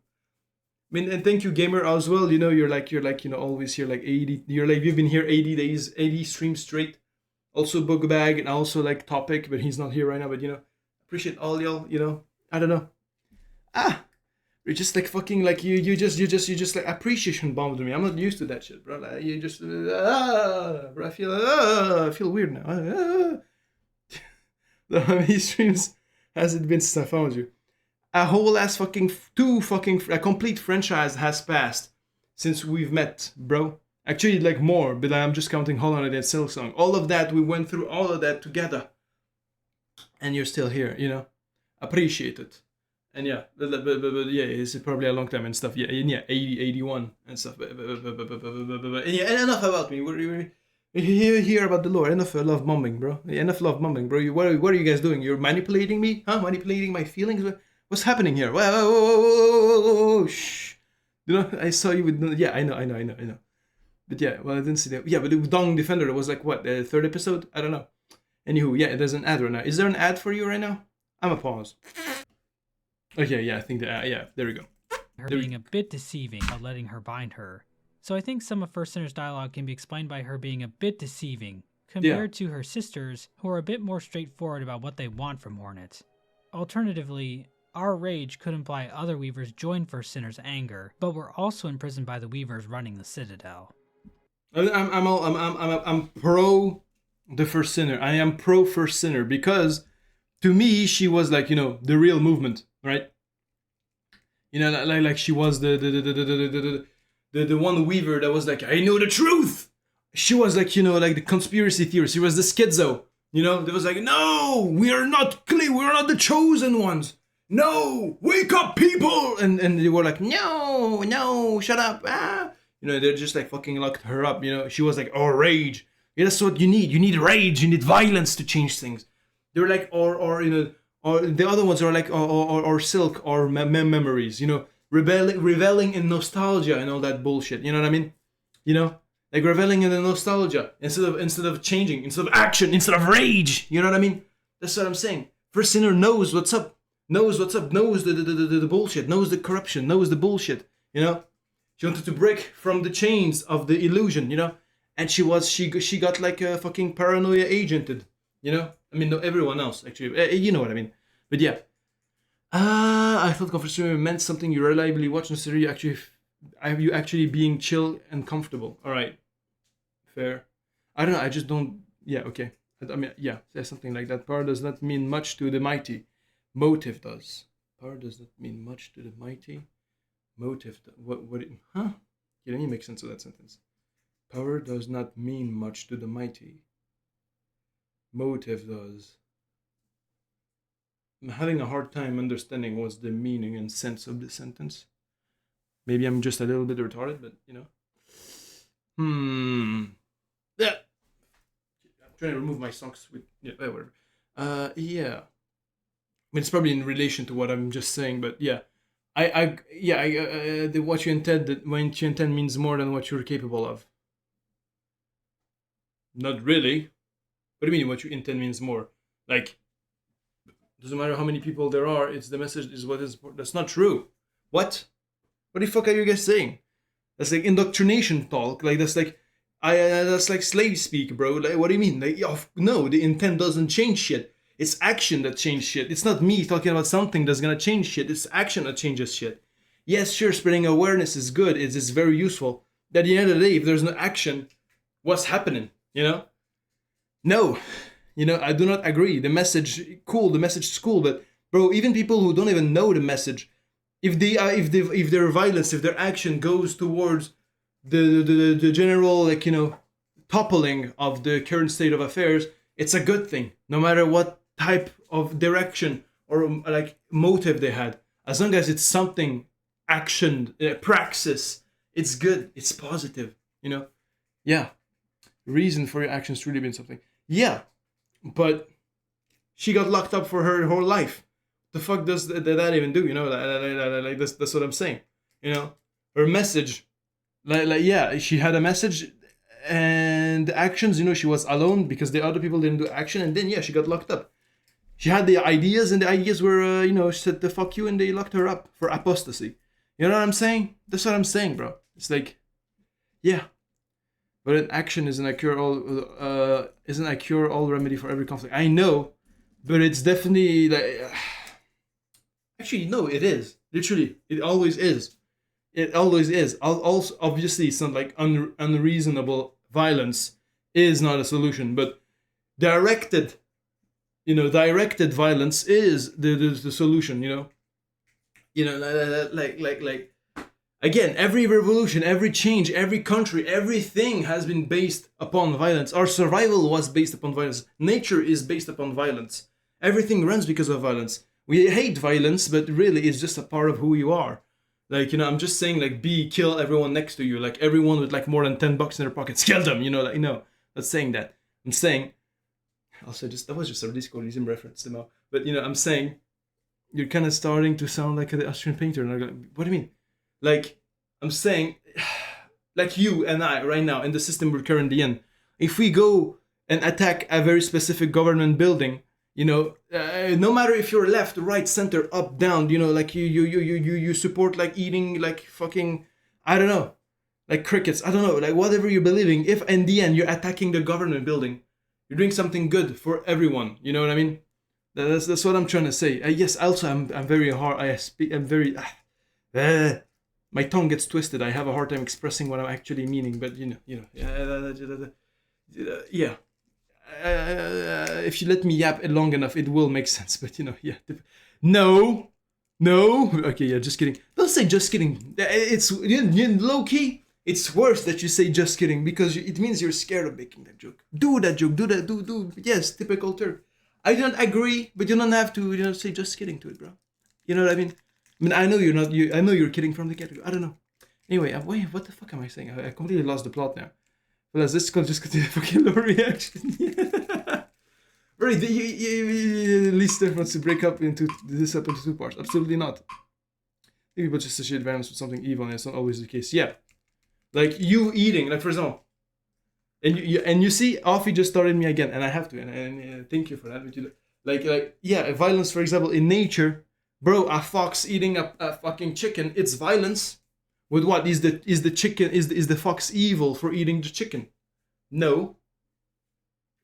I mean, and thank you, gamer, as well. You know, you're like, you know, always here, like 80. You've been here 80 days, 80 streams straight. Also, Bookbag and also like Topic, but he's not here right now. But you know, appreciate all y'all. You know, I don't know. You're just like fucking like you just like appreciation bombed me. I'm not used to that shit, bro. Like, you just bro, I feel weird now. How many streams has it been since I found you? A whole ass fucking a complete franchise has passed since we've met, bro. Actually, like more, but I'm just counting Hollow Knight and SILKSONG. All of that, we went through all of that together, and you're still here. You know, appreciate it. And yeah, but yeah, it's probably a long time and stuff. Yeah, and yeah, 80, 81 and stuff. And yeah, and enough about me. You hear about the lore. Enough love bombing, bro. Enough love bombing, bro. What are you guys doing? You're manipulating me? Huh? Manipulating my feelings? What's happening here? Whoa, shh. You know, I saw you with... Yeah, I know. But yeah, well, I didn't see that. Yeah, but the Dong Defender was like what, the third episode? I don't know. Anywho, yeah, there's an ad right now. Is there an ad for you right now? I'm a pause. Okay, yeah, I think that, yeah, there we go. Her being a bit deceiving while letting her bind her. So I think some of First Sinner's dialogue can be explained by her being a bit deceiving compared to her sisters, who are a bit more straightforward about what they want from Hornet. Alternatively, our rage could imply other Weavers joined First Sinner's anger, but were also imprisoned by the Weavers running the Citadel. I'm pro the First Sinner. I am pro First Sinner because to me she was like, you know, the real movement, right? You know, like she was the one Weaver that was like, I know the truth. She was like, you know, like the conspiracy theorist. She was the schizo. You know, there was like, no, we are not clean. We're not the chosen ones. No, wake up, people. And they were like, no, shut up. Ah. You know, they just like fucking locked her up. You know, she was like, oh, rage. Yeah, that's what you need. You need rage. You need violence to change things. They were like, or you know, or the other ones are like, or silk, or memories. You know, reveling in nostalgia and all that bullshit. You know what I mean? You know, like reveling in the nostalgia instead of changing, instead of action, instead of rage. You know what I mean? That's what I'm saying. First Sinner knows what's up. Knows the bullshit. Knows the corruption. Knows the bullshit. You know. She wanted to break from the chains of the illusion, you know, and she got like a fucking paranoia agented, you know. I mean, no, everyone else actually, you know what I mean. But yeah, I thought conversation meant something you reliably watch and series. You actually being chill and comfortable. All right, fair. I don't know. I just don't. Yeah, okay. I mean, yeah, there's something like that. Power does not mean much to the mighty. Motive does. Power does not mean much to the mighty. Motive, huh? Yeah, let me make sense of that sentence. Power does not mean much to the mighty. Motive does. I'm having a hard time understanding what's the meaning and sense of the sentence. Maybe I'm just a little bit retarded, but you know. Yeah. I'm trying to remove my socks with, yeah, whatever. Yeah. I mean, it's probably in relation to what I'm just saying, but yeah. What you intend means more than what you're capable of. Not really. What do you mean? What you intend means more? Like, doesn't matter how many people there are. It's the message is what is. That's not true. What? What the fuck are you guys saying? That's like indoctrination talk. Like that's like, that's like slave speak, bro. Like, what do you mean? Like, no, the intent doesn't change shit. It's action that changes shit. It's not me talking about something that's gonna change shit. It's action that changes shit. Yes, sure, spreading awareness is good. It's very useful. But at the end of the day, if there's no action, what's happening? You know? No. You know, I do not agree. The message is cool, but bro, even people who don't even know the message, if their violence, if their action goes towards the general, like, you know, toppling of the current state of affairs, it's a good thing. No matter what type of direction or like motive they had, as long as it's something action, praxis, it's good, it's positive, you know. Yeah, reason for your actions really been something. Yeah, but she got locked up for her whole life. The fuck does that even do? You know, like that's what I'm saying. You know, her message, like yeah, she had a message. And the actions, you know, she was alone because the other people didn't do action, and then yeah, she got locked up. She had the ideas, and the ideas were, you know, she said the fuck you, and they locked her up for apostasy. You know what I'm saying? That's what I'm saying, bro. It's like, yeah, but an action isn't a cure all remedy for every conflict. I know, but it's definitely like, actually no, it is literally, it always is. It always is. Also, obviously, it's not like unreasonable violence is not a solution, but directed violence is the solution. Like again, every revolution, every change, every country, everything has been based upon violence. Our survival was based upon violence. Nature is based upon violence. Everything runs because of violence. We hate violence, but really, it's just a part of who you are. Like, you know, I'm just saying, like, kill everyone next to you. Like, everyone with, like, more than $10 in their pockets. Kill them, you know, like, no. Not saying that. I'm saying, also, that was just a discolism reference, you know. But, you know, I'm saying, you're kind of starting to sound like the Austrian painter. And I'm like, what do you mean? Like, I'm saying, like you and I right now in the system we're currently in, if we go and attack a very specific government building, you know, no matter if you're left, right, center, up, down, you know, like you support like eating like fucking, I don't know, like crickets, I don't know, like whatever you're believing, if in the end you're attacking the government building, you're doing something good for everyone. You know what I mean? That's what I'm trying to say. Yes, also I'm very hard. I'm very. My tongue gets twisted. I have a hard time expressing what I'm actually meaning. But yeah. If you let me yap long enough, it will make sense. But yeah. No. Okay, yeah, just kidding. Don't say just kidding. It's low key. It's worse that you say just kidding because it means you're scared of making that joke. Do that joke. Do. Yes, typical Turk. I don't agree, but you don't have to, say just kidding to it, bro. You know what I mean? I know you're not. I know you're kidding from the get-go. I don't know. Anyway, wait, what the fuck am I saying? I completely lost the plot now. Well, let's just continue the fucking lore reaction. Right, the least difference to break up into this up into two parts. Absolutely not. People just associate violence with something evil, and it's not always the case. Yeah, like you eating, like for example. And you see, Afi just started me again, and I have to, and thank you for that. But yeah, violence, for example, in nature, bro, a fox eating a fucking chicken, it's violence. With what is the chicken is the fox evil for eating the chicken? No.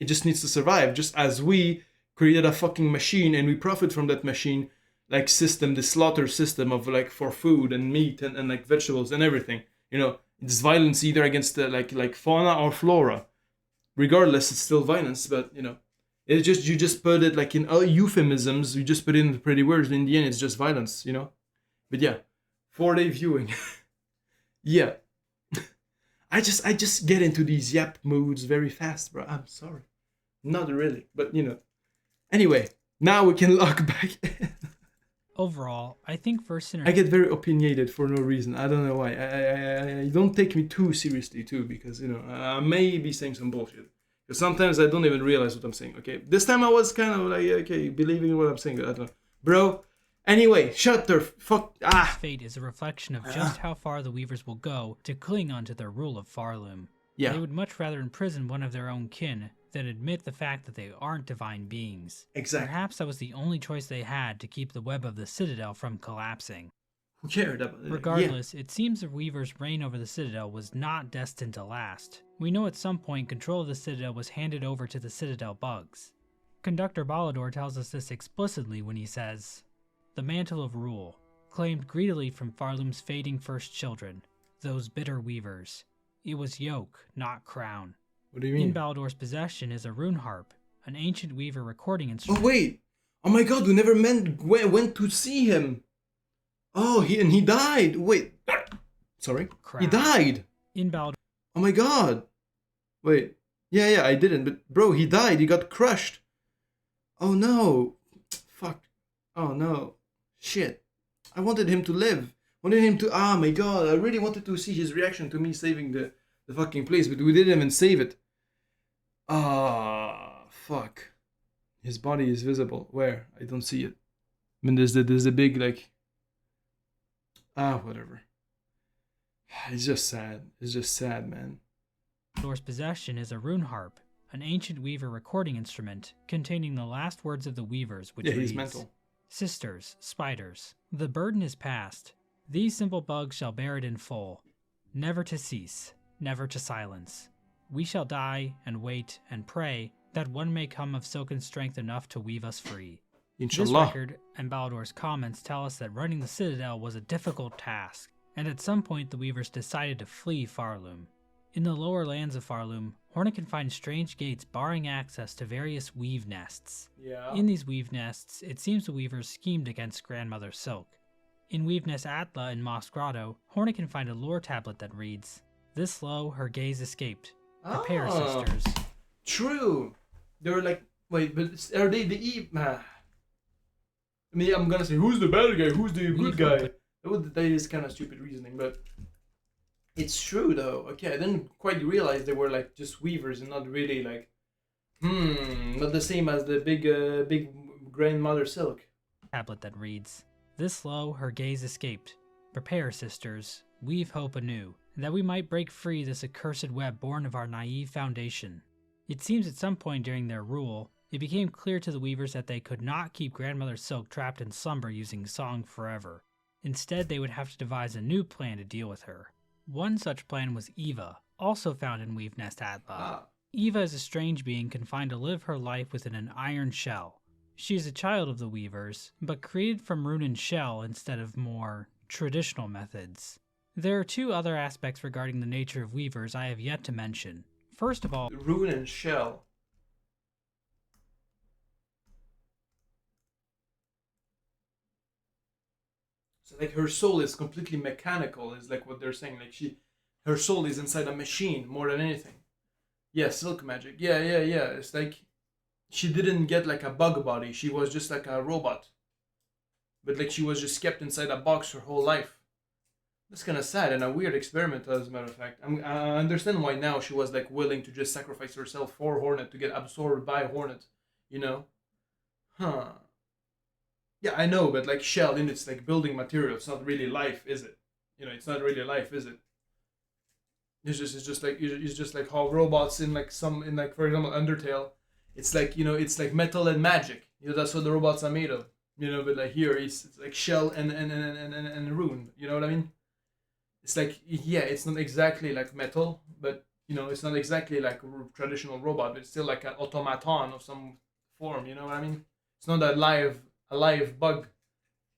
It just needs to survive, just as we created a fucking machine and we profit from that machine, like system, the slaughter system of like for food and meat and like vegetables and everything, It's violence either against the like fauna or flora. Regardless, it's still violence, but it's just you just put it like in euphemisms. You just put it in the pretty words. In the end, it's just violence, But yeah, 4-day viewing. Yeah, I just get into these yap moods very fast, bro. I'm sorry, not really, but Anyway, now we can lock back in. Overall, I think first I get very opinionated for no reason. I don't know why. I don't take me too seriously too, because I may be saying some bullshit. Because sometimes I don't even realize what I'm saying. Okay, this time I was kind of like okay, believing what I'm saying. I don't know, bro. Anyway, shut the fuck. Fate is a reflection of just how far the Weavers will go to cling onto their rule of Farloom. Yeah. They would much rather imprison one of their own kin than admit the fact that they aren't divine beings. Exactly. Perhaps that was the only choice they had to keep the web of the Citadel from collapsing. Who cared about it? Regardless, It seems the Weaver's reign over the Citadel was not destined to last. We know at some point control of the Citadel was handed over to the Citadel bugs. Conductor Balador tells us this explicitly when he says, "The mantle of rule, claimed greedily from Farloom's fading first children, those bitter Weavers. It was yoke, not crown." What do you mean? In Balador's possession is a rune harp, an ancient Weaver recording instrument. Oh wait! Oh my God! We never went to see him. Oh, he died. Wait, sorry. Crown. He died. In Balador. Oh my God! Wait. Yeah, I didn't. But bro, he died. He got crushed. Oh no! Fuck. Oh no! Shit! I wanted him to live. Wanted him to. Ah, my God! I really wanted to see his reaction to me saving the fucking place, but we didn't even save it. Ah, fuck. His body is visible. Where? I don't see it. I mean, there's the big like. Whatever. It's just sad. It's just sad, man. Balador's possession is a rune harp, an ancient Weaver recording instrument containing the last words of the Weavers, which reads, he's mental. "Sisters, spiders, the burden is past. These simple bugs shall bear it in full. Never to cease, never to silence. We shall die and wait and pray that one may come of silken strength enough to weave us free." Inshallah. This record and Balador's comments tell us that running the Citadel was a difficult task, and at some point the Weavers decided to flee Farloom. In the lower lands of Farloom, Hornet can find strange gates barring access to various weave nests. Yeah. In these weave nests, it seems the Weavers schemed against Grandmother Silk. In Weave Nest Atla in Moss Grotto, Hornet can find a lore tablet that reads, "This low her gaze escaped. Prepare, sisters." True. They were like, wait, but are they the Eve? I mean, I'm gonna say, who's the bad guy? Who's the good guy? That is kind of stupid reasoning, but it's true though. Okay, I didn't quite realize they were like just weavers and not really like, not the same as the big grandmother Silk. Tablet that reads, "This low her gaze escaped. Prepare, sisters, weave hope anew, that we might break free this accursed web born of our naive foundation. It seems at some point during their rule, it became clear to the weavers that they could not keep Grandmother Silk trapped in slumber using song forever. Instead, they would have to devise a new plan to deal with her. One such plan was Eva, also found in Weave Nest Atla. Eva is a strange being confined to live her life within an iron shell. She is a child of the weavers, but created from rune and shell instead of more traditional methods. There are two other aspects regarding the nature of weavers I have yet to mention. First of all, rune and shell. So like her soul is completely mechanical, is like what they're saying. Like her soul is inside a machine more than anything. Yeah, silk magic. Yeah. It's like she didn't get like a bug body. She was just like a robot. But like she was just kept inside a box her whole life. That's kind of sad and a weird experiment, as a matter of fact. I understand why now she was like willing to just sacrifice herself for Hornet to get absorbed by Hornet. You know? Huh. Yeah, I know, but like shell in its like building material, it's not really life, is it? You know, it's not really life, is it? It's just like how robots in like for example Undertale, it's like, you know, it's like metal and magic. You know, that's what the robots are made of. You know, but like here it's like shell and rune. You know what I mean? It's like, yeah, it's not exactly like metal, but you know, it's not exactly like a traditional robot, but it's still like an automaton of some form. You know what I mean? It's not a live bug.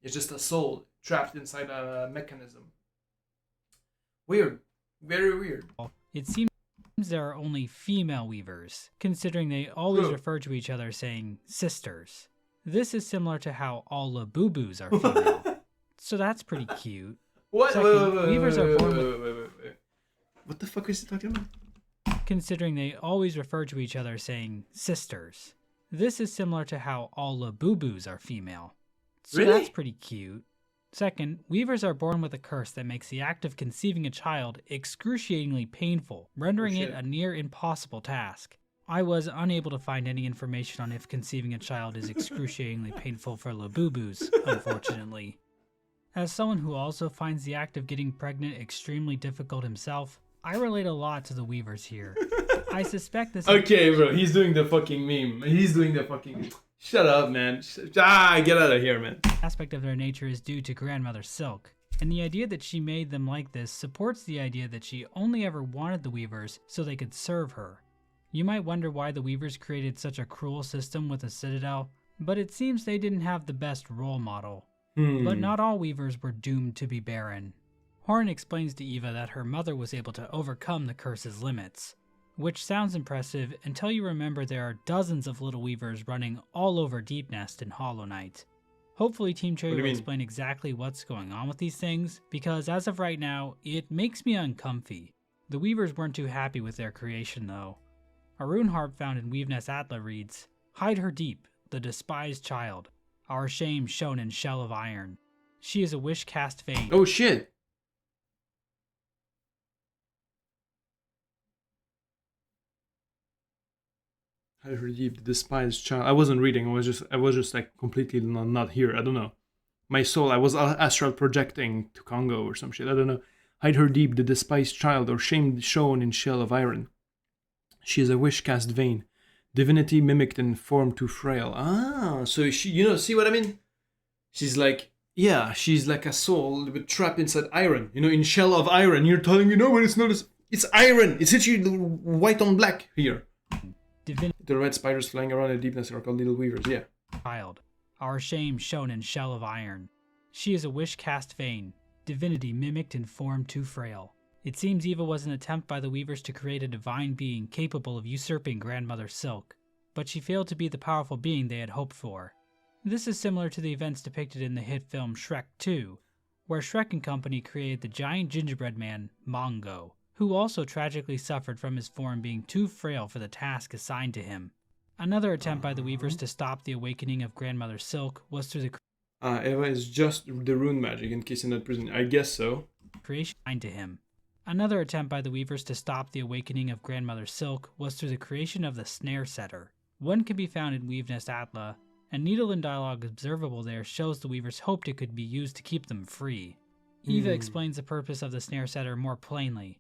It's just a soul trapped inside a mechanism. Weird. Very weird. it seems there are only female weavers, considering they always True. refer to each other saying sisters. This is similar to how all Labubus are female. So that's pretty cute. What? Second, weavers are born wait. What the fuck is he talking about? considering they always refer to each other saying sisters. This is similar to how all Labubus are female. So Really? that's pretty cute. Second, weavers are born with a curse that makes the act of conceiving a child excruciatingly painful, rendering it a near impossible task. I was unable to find any information on if conceiving a child is excruciatingly painful for Labubus, unfortunately. As someone who also finds the act of getting pregnant extremely difficult himself, I relate a lot to the weavers here. I suspect this. Okay, bro, he's doing the fucking meme. He's doing the fucking. Shut up, man. Get out of here, man. Aspect of their nature is due to Grandmother Silk, and the idea that she made them like this supports the idea that she only ever wanted the weavers so they could serve her. You might wonder why the weavers created such a cruel system with a citadel, but it seems they didn't have the best role model. But not all weavers were doomed to be barren. Horn explains to Eva that her mother was able to overcome the curse's limits, which sounds impressive until you remember there are dozens of little weavers running all over Deep Nest and Hollow Knight. Hopefully Team Cherry will explain exactly what's going on with these things, because as of right now, it makes me uncomfy. The weavers weren't too happy with their creation though. A rune harp found in Weave Nest Atla reads, "Hide her deep, the despised child. Our shame shown in shell of iron. She is a wish cast vain." Oh shit. I heard you, the despised child. I wasn't reading. I was just like completely not here. I don't know. My soul. I was astral projecting to Congo or some shit. I don't know. Hide her deep, the despised child, or shame shown in shell of iron. She is a wish cast vain, divinity mimicked in form too frail. Ah, so she, you know, see what I mean? She's like, yeah, she's like a soul but trapped inside iron. You know, in shell of iron. You're telling me no, but it's not. It's iron. It's literally white on black here. The red spiders flying around in deepness are called little weavers. Yeah. Child, our shame shown in shell of iron. She is a wish cast vain, divinity mimicked in form too frail. It seems Eva was an attempt by the weavers to create a divine being capable of usurping Grandmother Silk, but she failed to be the powerful being they had hoped for. This is similar to the events depicted in the hit film Shrek 2, where Shrek and company created the giant gingerbread man, Mongo, who also tragically suffered from his form being too frail for the task assigned to him. Another attempt by the weavers to stop the awakening of Grandmother Silk was through the Eva is just the rune magic in case in that prison. I guess so. creation assigned to him. Another attempt by the weavers to stop the awakening of Grandmother Silk was through the creation of the snare setter. One can be found in Weave Nest Atla, and needle and dialogue observable there shows the weavers hoped it could be used to keep them free. Eva explains the purpose of the snare setter more plainly.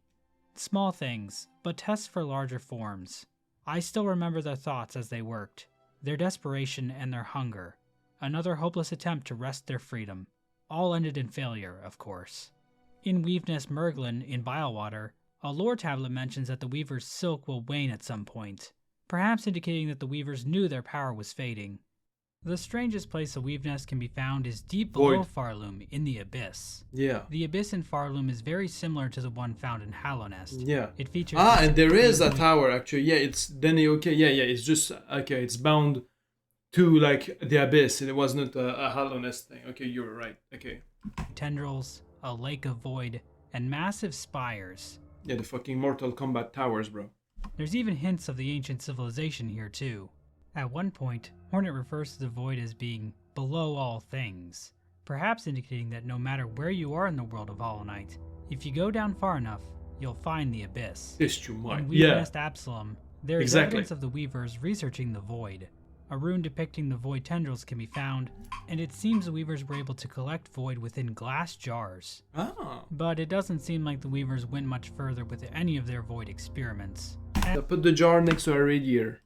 Small things, but tests for larger forms. I still remember their thoughts as they worked, their desperation and their hunger. Another hopeless attempt to wrest their freedom. All ended in failure, of course. In Weaveness Merglin in Bilewater, a lore tablet mentions that the Weaver's silk will wane at some point, perhaps indicating that the Weavers knew their power was fading. The strangest place a weave nest can be found is deep below Farloom in the Abyss. Yeah. The Abyss in Farloom is very similar to the one found in Hallownest. Yeah. It features and there is a tower actually. Yeah, it's then okay. Yeah, it's just okay. It's bound to like the Abyss. It wasn't a Hallownest thing. Okay, you're right. Okay. Tendrils, a lake of void, and massive spires. Yeah, the fucking Mortal Kombat towers, bro. There's even hints of the ancient civilization here too. At one point, Hornet refers to the void as being below all things, perhaps indicating that no matter where you are in the world of Hollow Knight, if you go down far enough, you'll find the Abyss. It's too much. In Weavenest Absalom, there is Exactly. evidence of the Weavers researching the void. A rune depicting the void tendrils can be found, and it seems the Weavers were able to collect void within glass jars. Ah. But it doesn't seem like the Weavers went much further with any of their void experiments. Put the jar next to a radiator.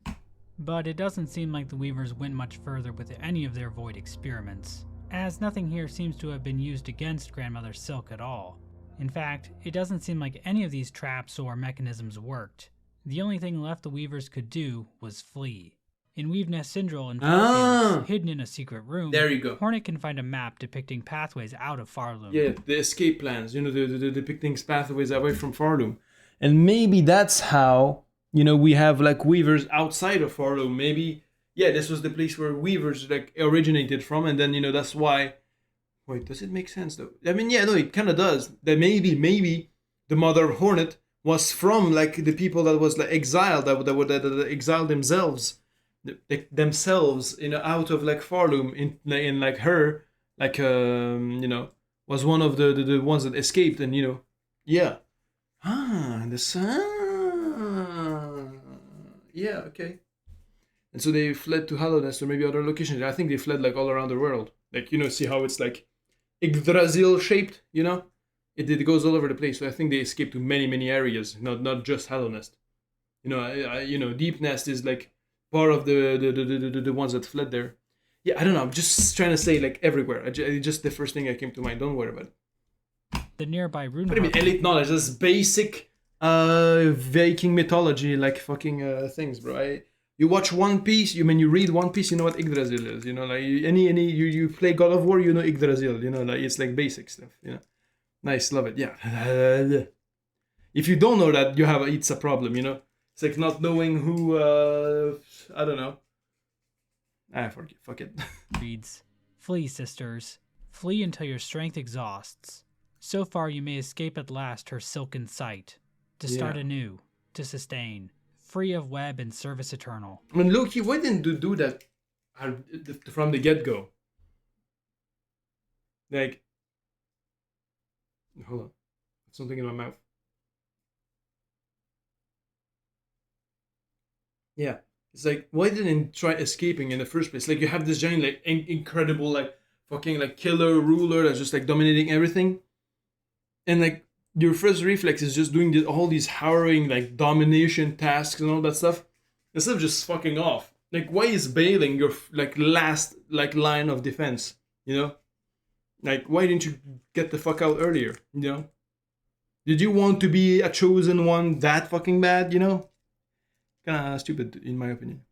But it doesn't seem like the Weavers went much further with any of their void experiments, as nothing here seems to have been used against Grandmother Silk at all. In fact, it doesn't seem like any of these traps or mechanisms worked. The only thing left the Weavers could do was flee. In Weaveness Syndrome and Farfields, hidden in a secret room, There you go. Hornet can find a map depicting pathways out of Farloom. Yeah, the escape plans. The depicting pathways away from Farloom, and maybe that's how we have like Weavers outside of Farloom. Maybe this was the place where Weavers like originated from, and then that's why. Wait, does it make sense though? I mean, no, it kind of does. That maybe the mother Hornet was from like the people that was like exiled that exiled themselves out of like Farloom in like her like was one of the ones that escaped, and the sun. Yeah, okay. And so they fled to Hallownest or maybe other locations. I think they fled like all around the world. Like see how it's like Yggdrasil shaped, It goes all over the place. So I think they escaped to many areas, not just Hallownest. Deep Nest is like part of the ones that fled there. Yeah, I don't know. I'm just trying to say like everywhere. Just the first thing that came to mind. Don't worry about it. The nearby rune. What do you mean elite knowledge? That's basic Viking mythology, like fucking things, bro. You watch One Piece. You read One Piece. You know what Yggdrasil is. Like you play God of War. You know Yggdrasil. Like it's like basic stuff. Nice, love it. Yeah. If you don't know that, it's a problem. It's like not knowing who. I don't know. Fuck it. Reads, "Flee, sisters. Flee until your strength exhausts. So far you may escape at last her silken sight. To start anew. To sustain. Free of web and service eternal." I mean, Loki, why didn't you do that from the get-go? Like, hold on. Something in my mouth. Yeah. It's like, why didn't you try escaping in the first place? Like, you have this giant, like, incredible, like, fucking, like, killer ruler that's just, like, dominating everything. And, like, your first reflex is just doing all these harrowing, like, domination tasks and all that stuff. Instead of just fucking off. Like, why is bailing your, like, last, like, line of defense? Like, why didn't you get the fuck out earlier? Did you want to be a chosen one that fucking bad, Kinda stupid, in my opinion.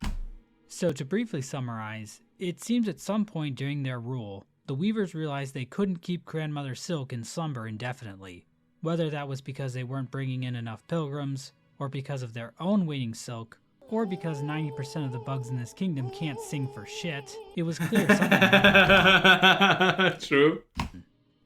So to briefly summarize, it seems at some point during their rule, the Weavers realized they couldn't keep Grandmother Silk in slumber indefinitely. Whether that was because they weren't bringing in enough pilgrims, or because of their own waning silk, or because 90% of the bugs in this kingdom can't sing for shit, it was clear something happened. True.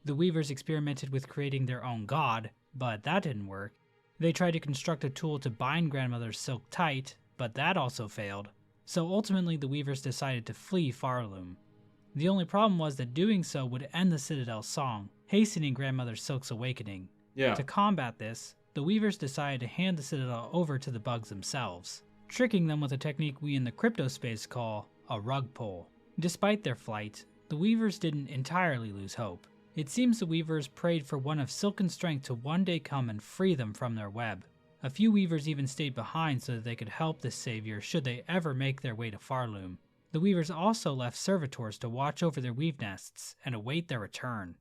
The Weavers experimented with creating their own god, but that didn't work. They tried to construct a tool to bind Grandmother's silk tight, but that also failed. So ultimately the Weavers decided to flee Farloom. The only problem was that doing so would end the Citadel's song, hastening Grandmother Silk's awakening. Yeah. To combat this, the Weavers decided to hand the Citadel over to the bugs themselves, tricking them with a technique we in the cryptospace call a rug pull. Despite their flight, the Weavers didn't entirely lose hope. It seems the weavers prayed for one of silken strength to one day come and free them from their web. A few weavers even stayed behind so that they could help this savior should they ever make their way to Farloom. The weavers also left servitors to watch over their weave nests and await their return.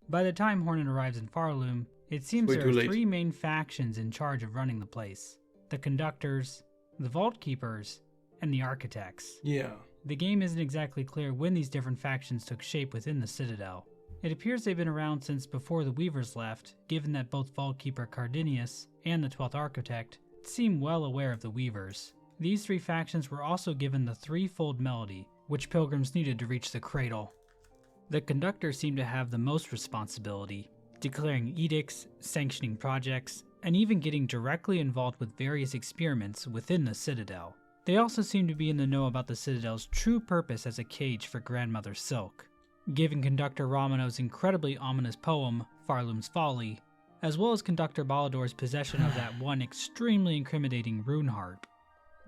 By the time Hornet arrives in Farloom, it seems there are three main factions in charge of running the place: the conductors, the vault keepers, and the architects. Yeah. The game isn't exactly clear when these different factions took shape within the Citadel. It appears they've been around since before the Weavers left, given that both Vault Keeper Cardinius and the 12th Architect seem well aware of the Weavers. These three factions were also given the threefold melody, which pilgrims needed to reach the cradle. The conductors seem to have the most responsibility, declaring edicts, sanctioning projects, and even getting directly involved with various experiments within the Citadel. They also seem to be in the know about the Citadel's true purpose as a cage for Grandmother Silk, giving Conductor Romano's incredibly ominous poem, Farloom's Folly, as well as Conductor Ballador's possession of that one extremely incriminating rune harp.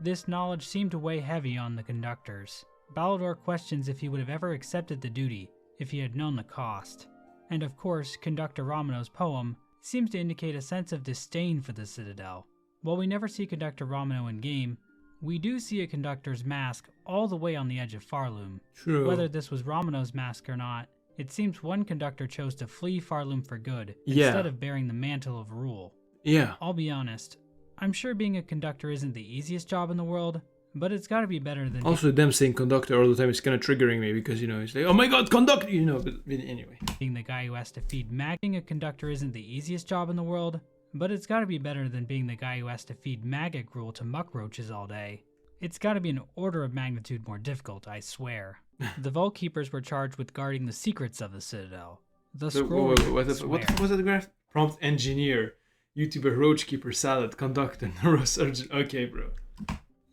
This knowledge seemed to weigh heavy on the conductors. Ballador questions if he would have ever accepted the duty if he had known the cost. And of course, Conductor Romano's poem seems to indicate a sense of disdain for the Citadel. While we never see Conductor Romano in-game, we do see a conductor's mask all the way on the edge of Farloom. True. Whether this was Romano's mask or not, it seems one conductor chose to flee Farloom for good Yeah. instead of bearing the mantle of rule. Yeah. I'll be honest, I'm sure being a conductor isn't the easiest job in the world, but it's gotta be better than Also, them saying conductor all the time is kind of triggering me because, it's like, oh my god, conductor, but anyway. being the guy who has to feed mag. Being a conductor isn't the easiest job in the world, but it's gotta be better than being the guy who has to feed maggot gruel to muck roaches all day. It's gotta be an order of magnitude more difficult, I swear. The Vault Keepers were charged with guarding the secrets of the Citadel. The scroll What was that graph? Prompt engineer, YouTuber, roach keeper, salad, conductor, neurosurgeon. Okay, bro.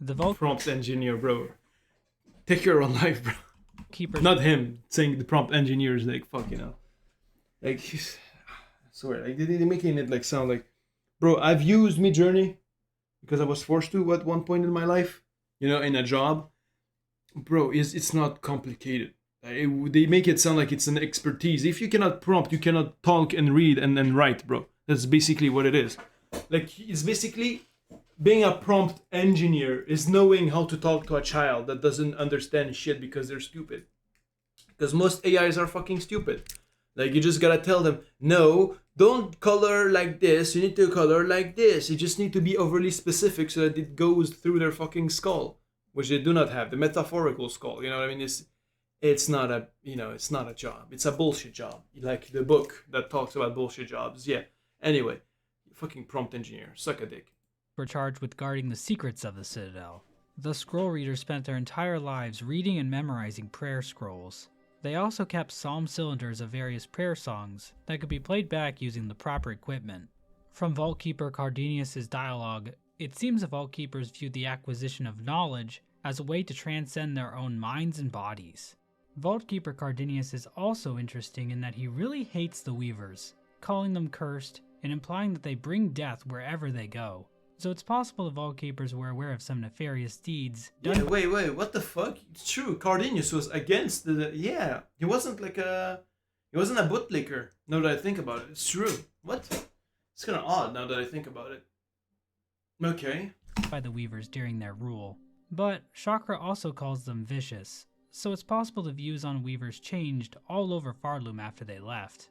The Vault Prompt engineer, bro. Take your own life, bro. Keepers Not him saying the prompt engineer is like, fuck, Like, I swear, like, they're making it, like, sound like, bro, I've used Midjourney because I was forced to at one point in my life, in a job. Bro, it's not complicated. They make it sound like it's an expertise. If you cannot prompt, you cannot talk and read and write, bro. That's basically what it is. Like, it's basically being a prompt engineer is knowing how to talk to a child that doesn't understand shit because they're stupid. Because most AIs are fucking stupid. Like, you just gotta tell them, no, don't color like this, you need to color like this. You just need to be overly specific so that it goes through their fucking skull, which they do not have, the metaphorical skull, you know what I mean? It's not a, it's not a job. It's a bullshit job. Like the book that talks about bullshit jobs. Yeah. Anyway, fucking prompt engineer, suck a dick. were charged with guarding the secrets of the Citadel. The scroll readers spent their entire lives reading and memorizing prayer scrolls. They also kept psalm cylinders of various prayer songs that could be played back using the proper equipment. From Vault Keeper Cardinius' dialogue, it seems the Vault Keepers viewed the acquisition of knowledge as a way to transcend their own minds and bodies. Vault Keeper Cardinius is also interesting in that he really hates the Weavers, calling them cursed and implying that they bring death wherever they go. So it's possible the Vault Keepers were aware of some nefarious deeds done. Yeah, wait, what the fuck? It's true, Cardinius was against yeah. He wasn't a bootlicker, now that I think about it. It's true. What? It's kind of odd now that I think about it. Okay. By the Weavers during their rule. But Chakra also calls them vicious, so it's possible the views on Weavers changed all over Farloom after they left.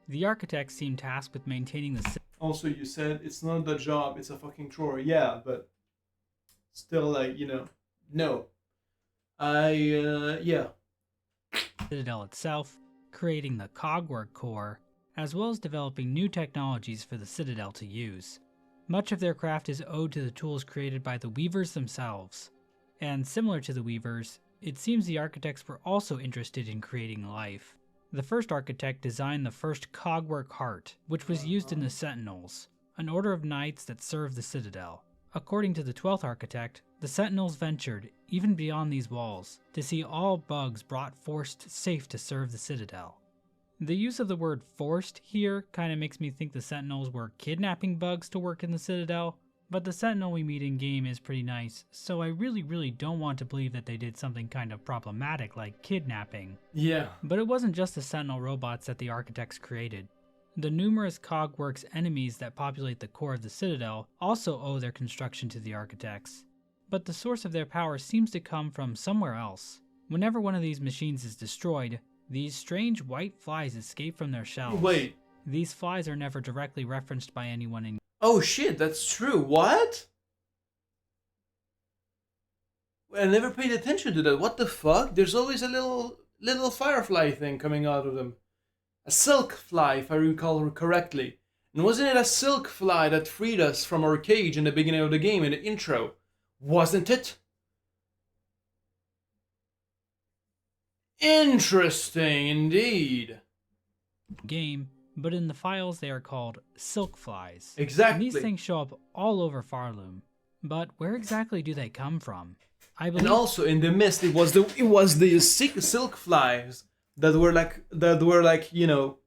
The architects seem tasked with maintaining the Also, you said it's not the job, it's a fucking chore. Yeah, but still, like, no. Yeah. Citadel itself, creating the cogwork core, as well as developing new technologies for the Citadel to use. Much of their craft is owed to the tools created by the Weavers themselves. And similar to the Weavers, it seems the architects were also interested in creating life. The first architect designed the first cogwork heart, which was used in the Sentinels, an order of knights that served the Citadel. According to the 12th architect, the Sentinels ventured, even beyond these walls, to see all bugs brought forced safe to serve the Citadel. The use of the word forced here kinda makes me think the Sentinels were kidnapping bugs to work in the Citadel, But the Sentinel we meet in game is pretty nice, so I really don't want to believe that they did something kind of problematic like kidnapping. Yeah. But it wasn't just the Sentinel robots that the architects created. The numerous Cogworks enemies that populate the core of the Citadel also owe their construction to the architects. But the source of their power seems to come from somewhere else. Whenever one of these machines is destroyed, these strange white flies escape from their shells. Wait. These flies are never directly referenced by anyone in. Oh shit, that's true. What? I never paid attention to that. What the fuck? There's always a little firefly thing coming out of them. A silk fly, if I recall correctly. And wasn't it a silk fly that freed us from our cage in the beginning of the game, in the intro? Wasn't it? Interesting indeed. Game, but in the files they are called silk flies. Exactly. And these things show up all over Farloom. But where exactly do they come from? I believe. And also in the mist, it was the silk flies that were like you know,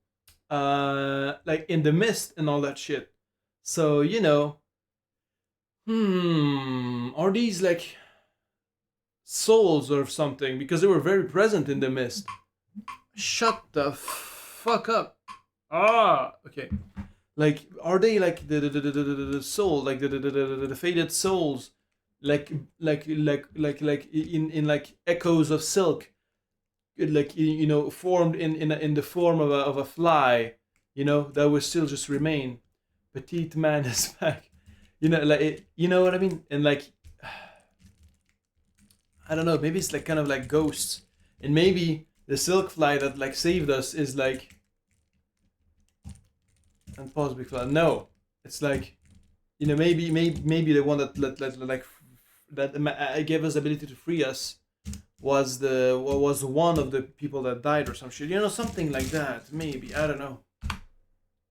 like in the mist and all that shit. So you know, are these like souls or something? Because they were very present in the mist. Shut the fuck up. Okay. Like, are they like the soul, like the faded souls, like in like echoes of silk, like you know, formed in the form of a fly, you know, that will still just remain. Petite man is back, you know, like you know what I mean, and like I don't know, maybe it's like kind of like ghosts, and maybe the silk fly that like saved us is like. And possibly fly. No, it's like, you know, maybe the one that gave us the ability to free us was one of the people that died or some shit. You know, something like that. Maybe, I don't know.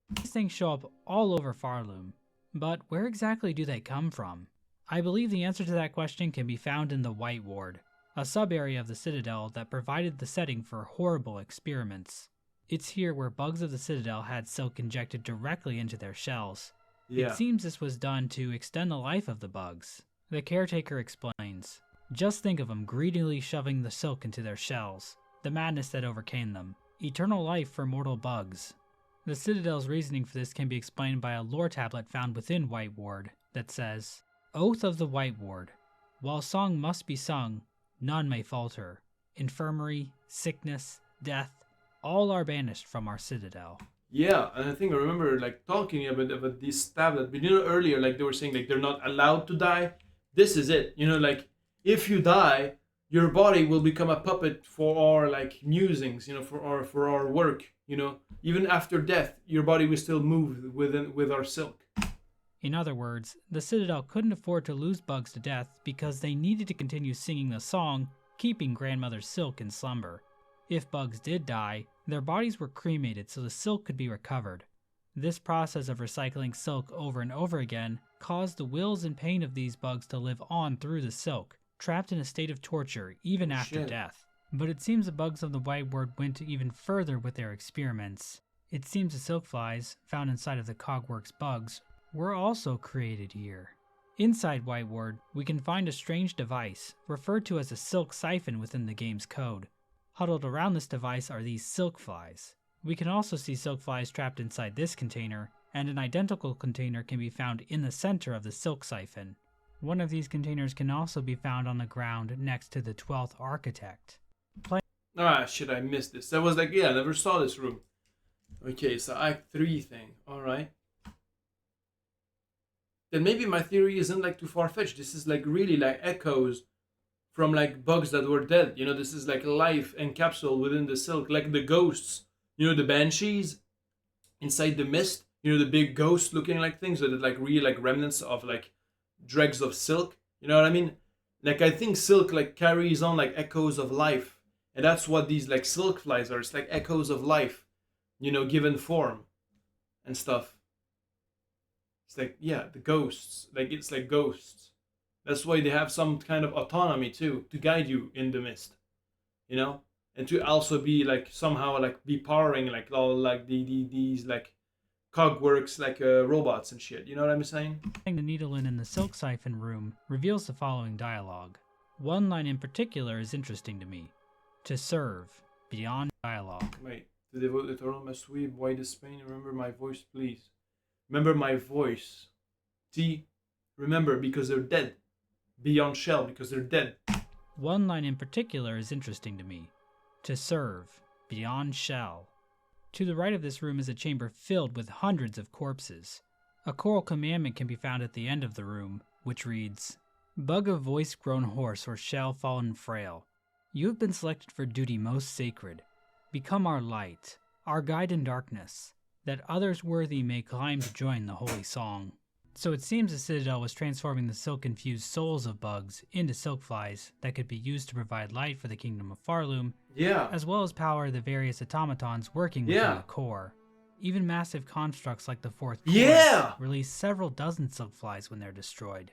These things show up all over Farloom, but where exactly do they come from? I believe the answer to that question can be found in the White Ward, a sub-area of the Citadel that provided the setting for horrible experiments. It's here where bugs of the Citadel had silk injected directly into their shells. Yeah. It seems this was done to extend the life of the bugs. The caretaker explains, just think of them greedily shoving the silk into their shells, the madness that overcame them, eternal life for mortal bugs. The Citadel's reasoning for this can be explained by a lore tablet found within White Ward that says, Oath of the White Ward. While song must be sung, none may falter. Infirmary, sickness, death, all are banished from our Citadel. Yeah, and I think I remember like talking about this tablet, but you know earlier like they were saying like they're not allowed to die. This is it, you know, like if you die, your body will become a puppet for our like musings, you know, for our work, you know. Even after death, your body will still move with our silk. In other words, the Citadel couldn't afford to lose bugs to death because they needed to continue singing the song, keeping Grandmother Silk in slumber. If bugs did die, their bodies were cremated so the silk could be recovered. This process of recycling silk over and over again caused the wills and pain of these bugs to live on through the silk, trapped in a state of torture even after death. But it seems the bugs of the White Ward went even further with their experiments. It seems the silk flies, found inside of the Cogworks bugs, were also created here. Inside White Ward, we can find a strange device, referred to as a silk siphon within the game's code. Huddled around this device are these silk flies. We can also see silk flies trapped inside this container, and an identical container can be found in the center of the silk siphon. One of these containers can also be found on the ground next to the 12th architect. Shit, I missed this. That was like, yeah, I never saw this room. Okay, so Act 3 thing. Alright. Then maybe my theory isn't like too far-fetched. This is like really like echoes from like bugs that were dead. You know, this is like life encapsulated within the silk, like the ghosts. You know, the banshees inside the mist. You know, the big ghost looking like things that are like really like remnants of like dregs of silk. You know what I mean? Like I think silk like carries on like echoes of life, and that's what these like silk flies are. It's like echoes of life, you know, given form and stuff. It's like, yeah, the ghosts. Like it's like ghosts. That's why they have some kind of autonomy too, to guide you in the mist, you know, and to also be like somehow like be powering like all like these like cog works like robots and shit. You know what I'm saying? The needle in the silk siphon room reveals the following dialogue. One line in particular is interesting to me. To serve, beyond dialogue. Wait, to devote the total must we widest pain. Remember my voice, please. Remember my voice. T. Remember because they're dead. Beyond shell because they're dead. One line in particular is interesting to me. To serve, beyond shell. To the right of this room is a chamber filled with hundreds of corpses. A choral commandment can be found at the end of the room, which reads, Bug of voice grown hoarse or shell fallen frail, you have been selected for duty most sacred. Become our light, our guide in darkness, that others worthy may climb to join the holy song. So it seems the Citadel was transforming the silk-infused souls of bugs into silk flies that could be used to provide light for the kingdom of Farloom, as well as power the various automatons working within the core. Even massive constructs like the fourth core release several dozen silk flies when they're destroyed.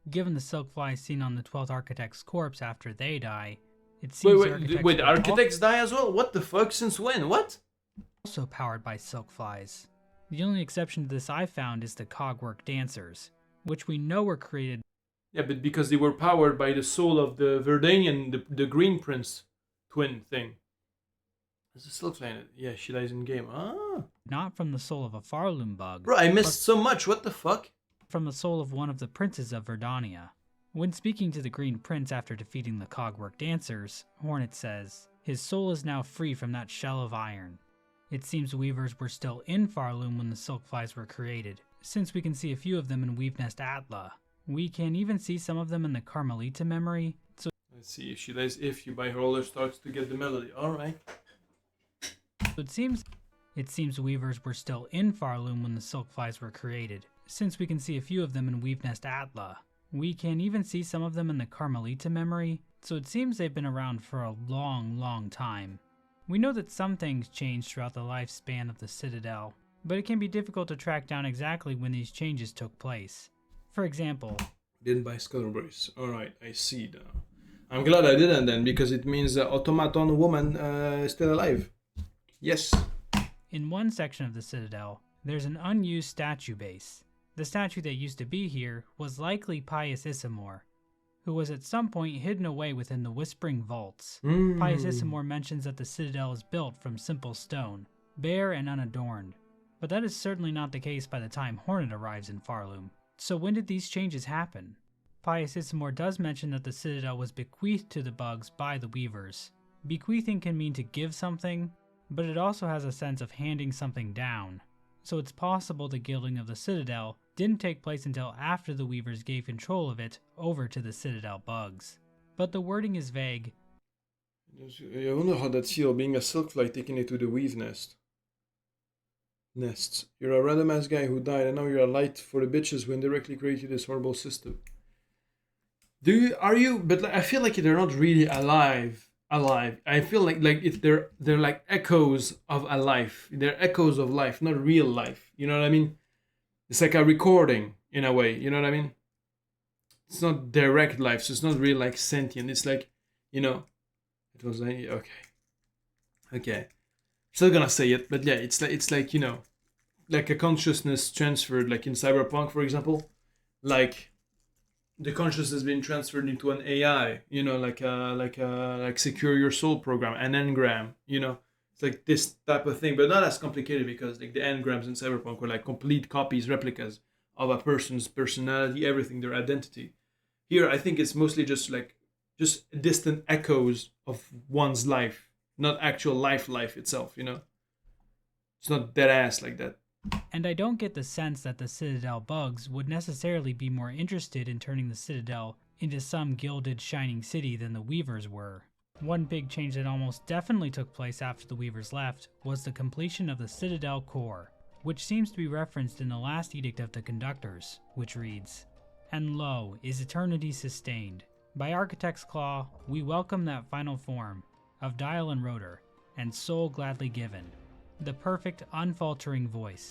Given the silk flies seen on the 12th Architect's corpse after they die, it seems wait, architects die as well? What the fuck? Since when? What? Also powered by silk flies. The only exception to this I found is the cogwork dancers, which we know were created. Yeah, but because they were powered by the soul of the Verdanian, the Green Prince twin thing. Is it still playing it? Yeah, she dies in game. Ah. Not from the soul of a Farloom bug. Bro, I missed so much. What the fuck? From the soul of one of the princes of Verdania. When speaking to the Green Prince after defeating the cogwork dancers, Hornet says, his soul is now free from that shell of iron. It seems weavers were still in Farloom when the silk flies were created, since we can see a few of them in Weave Nest Atla. We can even see some of them in the Carmelita memory. So let's see if she dies if you buy her older starts to get the melody. Alright. It seems weavers were still in Farloom when the silk flies were created, since we can see a few of them in Weave Nest Atla. We can even see some of them in the Carmelita memory, so it seems they've been around for a long time. We know that some things changed throughout the lifespan of the Citadel, but it can be difficult to track down exactly when these changes took place. For example, didn't buy Skull Brace. Alright, I see now. I'm glad I didn't then, because it means the automaton woman is still alive. Yes. In one section of the Citadel, there's an unused statue base. The statue that used to be here was likely Pius Issamore, who was at some point hidden away within the Whispering Vaults. Pius Issamore mentions that the Citadel is built from simple stone, bare and unadorned, but that is certainly not the case by the time Hornet arrives in Farloom. So when did these changes happen? Pius Issamore does mention that the Citadel was bequeathed to the bugs by the Weavers. Bequeathing can mean to give something, but it also has a sense of handing something down. So it's possible the gilding of the Citadel didn't take place until after the Weavers gave control of it over to the Citadel bugs. But the wording is vague. I wonder how that feels being a silk fly taken into the weave nests. You're a random ass guy who died and now you're a light for the bitches who indirectly created this horrible system. But I feel like they're not really alive. I feel like if they're like echoes of a life. They're echoes of life, not real life. You know what I mean? It's like a recording in a way. You know what I mean? It's not direct life, so it's not really like sentient. It's like, you know, it was like okay. Still gonna say it, but yeah, it's like you know, like a consciousness transferred, like in Cyberpunk, for example, like. The consciousness has been transferred into an AI, you know, like secure your soul program, an engram, you know, it's like this type of thing, but not as complicated because like the engrams in Cyberpunk were like complete copies, replicas of a person's personality, everything, their identity. Here, I think it's mostly just distant echoes of one's life, not actual life itself, you know. It's not dead ass like that. And I don't get the sense that the Citadel bugs would necessarily be more interested in turning the Citadel into some gilded, shining city than the Weavers were. One big change that almost definitely took place after the Weavers left was the completion of the Citadel core, which seems to be referenced in the last edict of the conductors, which reads, "And lo, is eternity sustained. By Architect's Claw, we welcome that final form of dial and rotor, and soul gladly given. The perfect, unfaltering voice."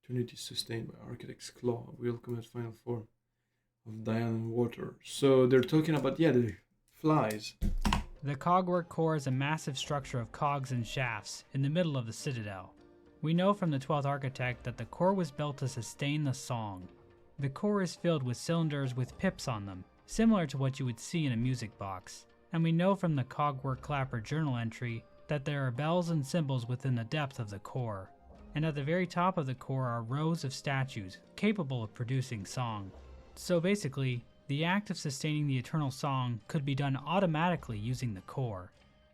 Eternity sustained by Architect's Claw. Welcome at final form of dial and water. So they're talking about, the flies. The cogwork core is a massive structure of cogs and shafts in the middle of the Citadel. We know from the 12th architect that the core was built to sustain the song. The core is filled with cylinders with pips on them, similar to what you would see in a music box. And we know from the Cogwork Clapper journal entry that there are bells and cymbals within the depth of the core. And at the very top of the core are rows of statues capable of producing song. So basically, the act of sustaining the eternal song could be done automatically using the core.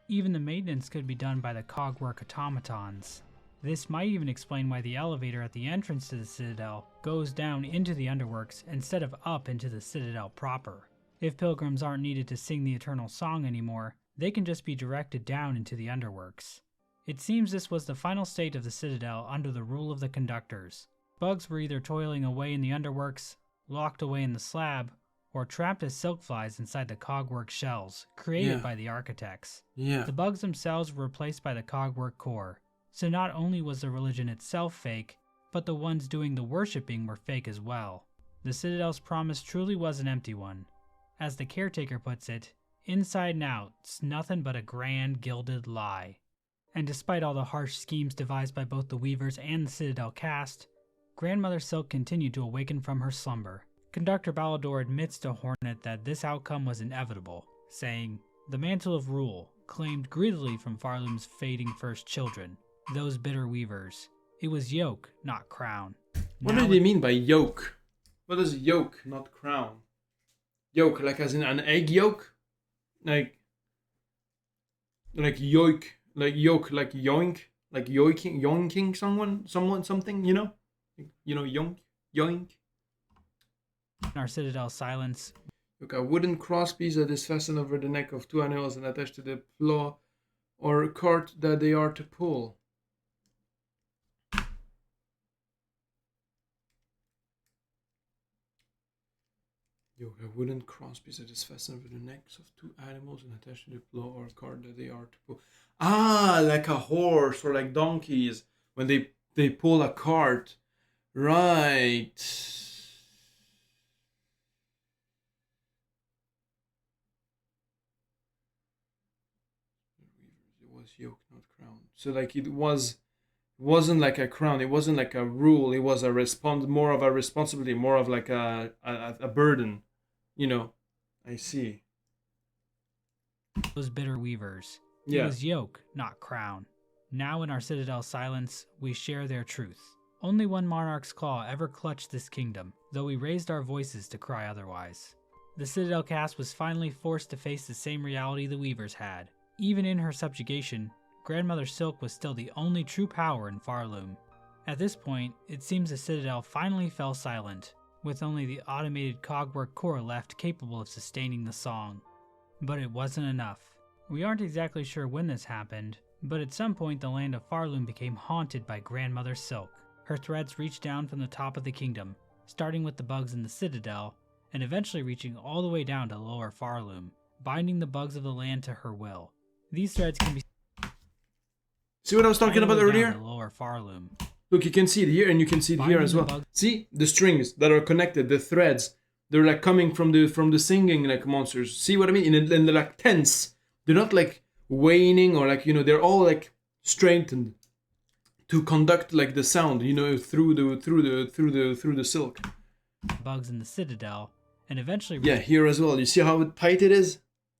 Even the maintenance could be done by the Cogwork automatons. This might even explain why the elevator at the entrance to the Citadel goes down into the underworks instead of up into the Citadel proper. If pilgrims aren't needed to sing the eternal song anymore, they can just be directed down into the underworks. It seems this was the final state of the Citadel under the rule of the conductors. Bugs were either toiling away in the underworks, locked away in the slab, or trapped as silk flies inside the Cogwork shells created by the architects. The bugs themselves were replaced by the Cogwork core. So not only was the religion itself fake, but the ones doing the worshipping were fake as well. The Citadel's promise truly was an empty one. As the caretaker puts it, inside and out, it's nothing but a grand gilded lie. And despite all the harsh schemes devised by both the Weavers and the Citadel cast, Grandmother Silk continued to awaken from her slumber. Conductor Balador admits to Hornet that this outcome was inevitable, saying, "The mantle of rule, claimed greedily from Farloom's fading first children, those bitter weavers. It was yoke, not crown." What do they mean by yoke? What is yoke, not crown? Yoke, like as in an egg yolk? Like yoik, like yoke, like yoink, like yoinking someone, something, you know? Yoink, yoink. In our Citadel silence, Look, a wooden crosspiece that is fastened over the neck of two animals and attached to the plough or cart that they are to pull. A wooden crosspiece that is fastened over the necks of two animals and attached to the plough or cart that they are to pull. Ah, like a horse or like donkeys when they pull a cart. Right. It was yoke, not crown. So like it wasn't like a crown. It wasn't like a rule. It was more of a responsibility, more of like a burden. You know, I see. those bitter weavers. Yeah. It was yoke, not crown. Now in our Citadel silence, we share their truth. Only one monarch's claw ever clutched this kingdom, though we raised our voices to cry otherwise. The Citadel cast was finally forced to face the same reality the Weavers had. Even in her subjugation, Grandmother Silk was still the only true power in Farloom. At this point, it seems the Citadel finally fell silent, with only the automated Cogwork core left capable of sustaining the song. But it wasn't enough. We aren't exactly sure when this happened, but at some point the land of Farloom became haunted by Grandmother Silk. Her threads reached down from the top of the kingdom, starting with the bugs in the Citadel, and eventually reaching all the way down to lower Farloom, binding the bugs of the land to her will. These threads can be See what I was talking about earlier? Lower Farloom. Look, you can see it here and you can see it here as well. See the strings that are connected, the threads. They're like coming from the singing like monsters. See what I mean? And they're like tense. They're not like waning or like, they're all like strengthened to conduct like the sound, through the silk. Bugs in the Citadel, and eventually here as well. You see how tight it is?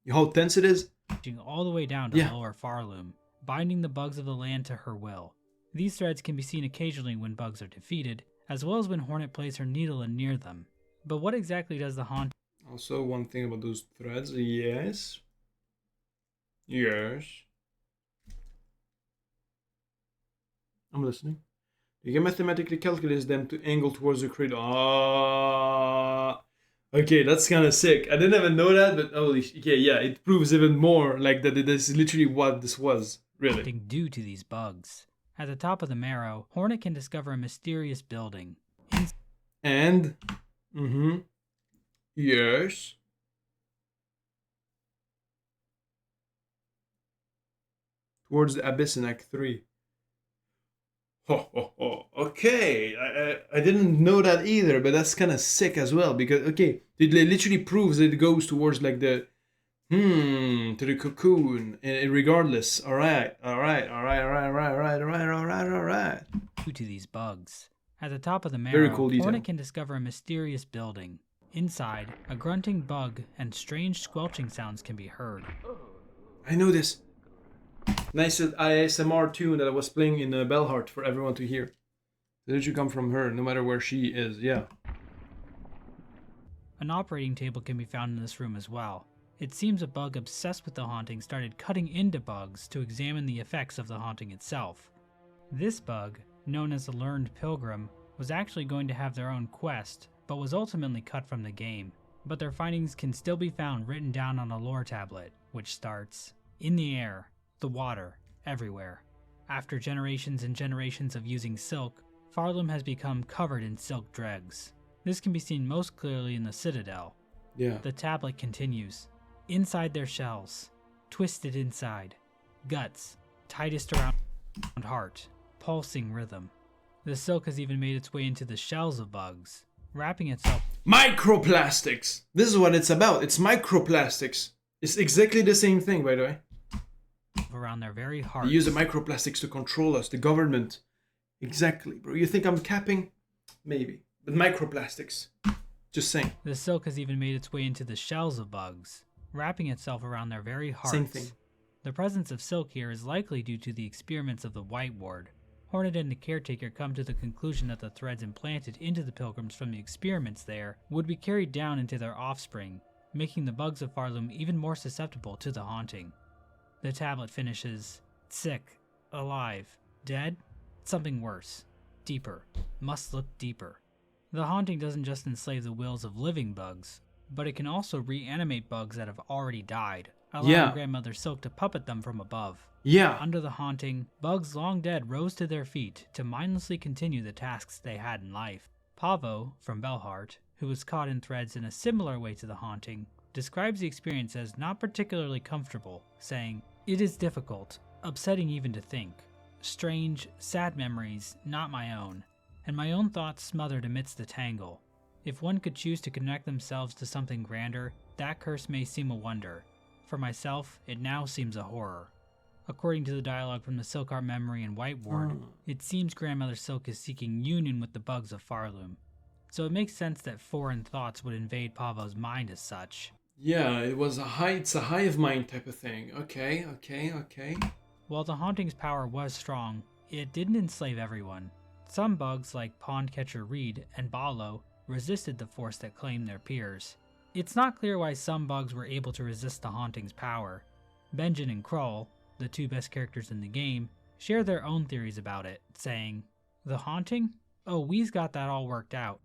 How tense it is? Reaching all the way down to lower Farloom, binding the bugs of the land to her will. These threads can be seen occasionally when bugs are defeated, as well as when Hornet plays her needle in near them. But what exactly does the haunt? Also, one thing about those threads, yes. I'm listening. You can mathematically calculate them to angle towards the cradle. Okay, that's kind of sick. I didn't even know that, but holy it proves even more like that it is literally what this was, really. Due to these bugs. At the top of the marrow, Hornet can discover a mysterious building. And, yes. Towards the abyss in Act 3. Okay, I didn't know that either, but that's kind of sick as well, because, it literally proves that it goes towards, like, the To the cocoon. Regardless. Alright. Due to these bugs. At the top of the Very marrow, cool detail. Hornet can discover a mysterious building. Inside, a grunting bug and strange squelching sounds can be heard. I know this. Nice ASMR tune that I was playing in Bellheart for everyone to hear. That should come from her, no matter where she is, yeah. An operating table can be found in this room as well. It seems a bug obsessed with the haunting started cutting into bugs to examine the effects of the haunting itself. This bug, known as the Learned Pilgrim, was actually going to have their own quest, but was ultimately cut from the game. But their findings can still be found written down on a lore tablet, which starts, "In the air, the water, everywhere. After generations and generations of using silk, Farlum has become covered in silk dregs. This can be seen most clearly in the Citadel." Yeah. The tablet continues. "Inside their shells, twisted inside, guts, tightest around heart, pulsing rhythm. The silk has even made its way into the shells of bugs, wrapping itself Microplastics! This is what it's about. It's microplastics. It's exactly the same thing, by the way. around their very hearts." They use the microplastics to control us, the government. Exactly, bro. You think I'm capping? Maybe. But microplastics. Just saying. The silk has even made its way into the shells of bugs, wrapping itself around their very hearts. Same thing. The presence of silk here is likely due to the experiments of the White Ward. Hornet and the Caretaker come to the conclusion that the threads implanted into the pilgrims from the experiments there would be carried down into their offspring, making the bugs of Farlum even more susceptible to the haunting. The tablet finishes, "Sick, alive, dead? Something worse. Deeper. Must look deeper." The haunting doesn't just enslave the wills of living bugs, but it can also reanimate bugs that have already died, allowing Grandmother Silk to puppet them from above. Yeah. Under the haunting, bugs long dead rose to their feet to mindlessly continue the tasks they had in life. Pavo, from Bellheart, who was caught in threads in a similar way to the haunting, describes the experience as not particularly comfortable, saying, "It is difficult, upsetting even to think. Strange, sad memories, not my own, and my own thoughts smothered amidst the tangle. If one could choose to connect themselves to something grander, that curse may seem a wonder. For myself, it now seems a horror." According to the dialogue from the Silk Art Memory and White Ward, it seems Grandmother Silk is seeking union with the bugs of Farlum. So it makes sense that foreign thoughts would invade Pavo's mind as such. Yeah, it's a hive mind type of thing. Okay. While the haunting's power was strong, it didn't enslave everyone. Some bugs like Pondcatcher Reed and Balo resisted the force that claimed their peers. It's not clear why some bugs were able to resist the haunting's power. Benjen and Krull, the two best characters in the game, share their own theories about it, saying, "The haunting? Oh, we's got that all worked out.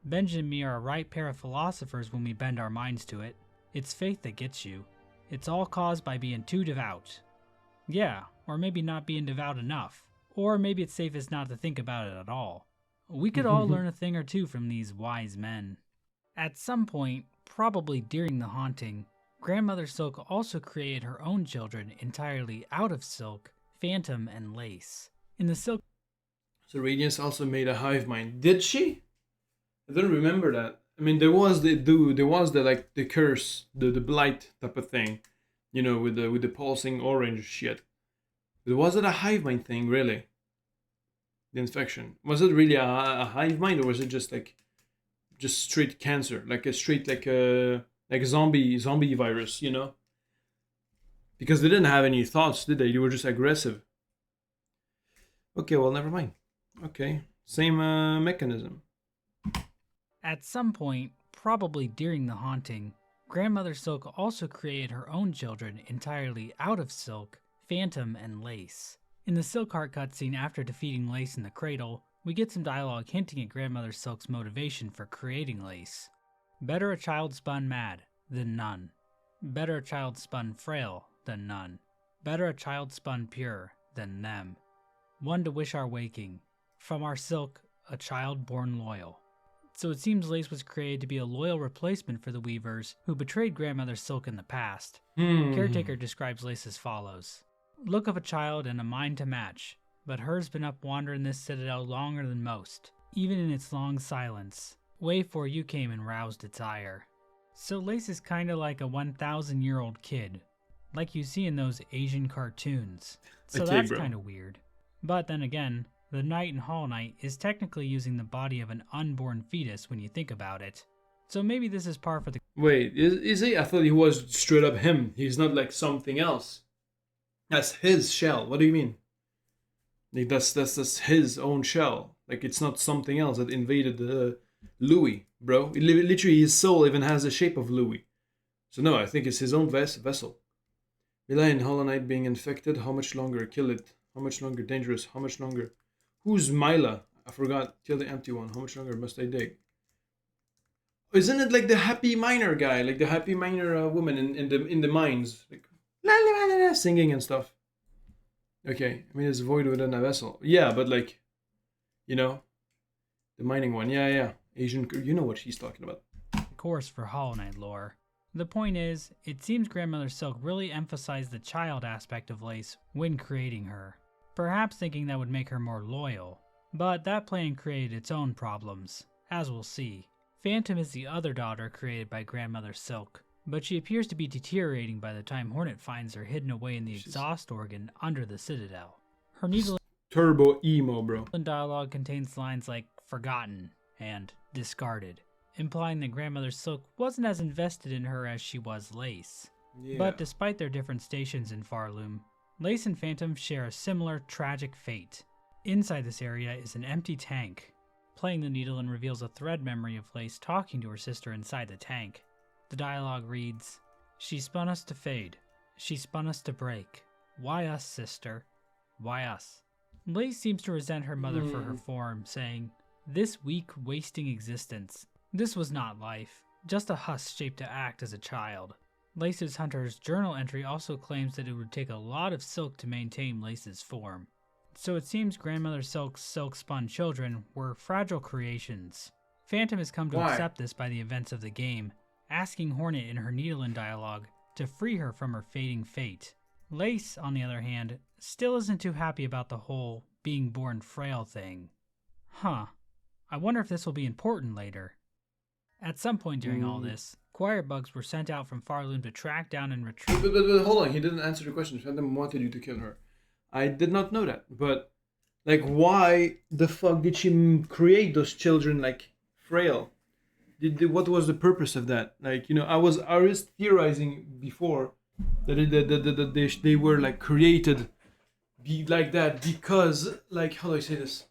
Benjen and me are a right pair of philosophers when we bend our minds to it. It's faith that gets you. It's all caused by being too devout." Yeah, or maybe not being devout enough. Or maybe it's safest not to think about it at all. We could all learn a thing or two from these wise men. At some point, probably during the haunting, Grandmother Silk also created her own children entirely out of silk, phantom, and lace. In the silk, So Radiance also made a hive mind. Did she? I don't remember that. I mean, there was the curse, the blight type of thing, you know, with the pulsing orange shit. But was it a hive mind thing, really? The infection, was it really a hive mind, or was it just straight cancer, like a straight like zombie virus, you know? Because they didn't have any thoughts, did they? They were just aggressive. Okay, well, never mind. Okay, same mechanism. At some point, probably during the haunting, Grandmother Silk also created her own children entirely out of silk, phantom, and lace. In the Silkheart cutscene after defeating Lace in the cradle, we get some dialogue hinting at Grandmother Silk's motivation for creating Lace. "Better a child spun mad than none. Better a child spun frail than none. Better a child spun pure than them. One to wish our waking. From our silk, a child born loyal." So it seems Lace was created to be a loyal replacement for the Weavers who betrayed Grandmother Silk in the past. Caretaker describes Lace as follows. "Look of a child and a mind to match, but her's been up wandering this citadel longer than most, even in its long silence. Way 'fore you came and roused its ire." So Lace is kind of like a 1,000-year-old kid, like you see in those Asian cartoons. So Okay, that's bro. kind of weird. But then again, the Knight in Hollow Knight is technically using the body of an unborn fetus when you think about it. So maybe this is par for the Wait, is he? I thought he was straight up him. He's not like something else. That's his shell. What do you mean? Like that's his own shell. Like it's not something else that invaded Louis, bro. Literally, his soul even has the shape of Louis. So no, I think it's his own vessel. Mila in Hollow Knight being infected. How much longer? Kill it. How much longer? Dangerous. How much longer? Who's Mila? I forgot. Kill the empty one. How much longer must I dig? Isn't it like the happy miner guy, like the happy miner woman in the mines, like la, la, la, la, singing and stuff? Okay, I mean it's void within a vessel. Yeah, but like, you know, the mining one. Yeah, yeah. Asian. You know what she's talking about. course for Hollow Knight lore. The point is, it seems Grandmother Silk really emphasized the child aspect of Lace when creating her, perhaps thinking that would make her more loyal. But that plan created its own problems, as we'll see. Phantom is the other daughter created by Grandmother Silk, but she appears to be deteriorating by the time Hornet finds her hidden away in the exhaust organ under the Citadel. Her needle Turbo emo, bro. and dialogue contains lines like forgotten and discarded, implying that Grandmother Silk wasn't as invested in her as she was Lace. Yeah. But despite their different stations in Farloom, Lace and Phantom share a similar tragic fate. Inside this area is an empty tank. Playing the needle and reveals a thread memory of Lace talking to her sister inside the tank. The dialogue reads, "She spun us to fade. She spun us to break. Why us, sister? Why us?" Lace seems to resent her mother for her form, saying, "This weak, wasting existence. This was not life, just a husk shaped to act as a child." Lace's Hunter's journal entry also claims that it would take a lot of silk to maintain Lace's form. So it seems Grandmother Silk's silk-spun children were fragile creations. Phantom has come to Why? accept this by the events of the game, asking Hornet in her Needle-In dialogue to free her from her fading fate. Lace, on the other hand, still isn't too happy about the whole being born frail thing. Huh. I wonder if this will be important later. At some point during all this, choir bugs were sent out from Farloom to track down and retrieve. But hold on, he didn't answer the question. Phantom wanted you to kill her. I did not know that. But like, why the fuck did she create those children like frail? What was the purpose of that? Like, you know, I was theorizing before that they were like created be like that because, like, how do I say this?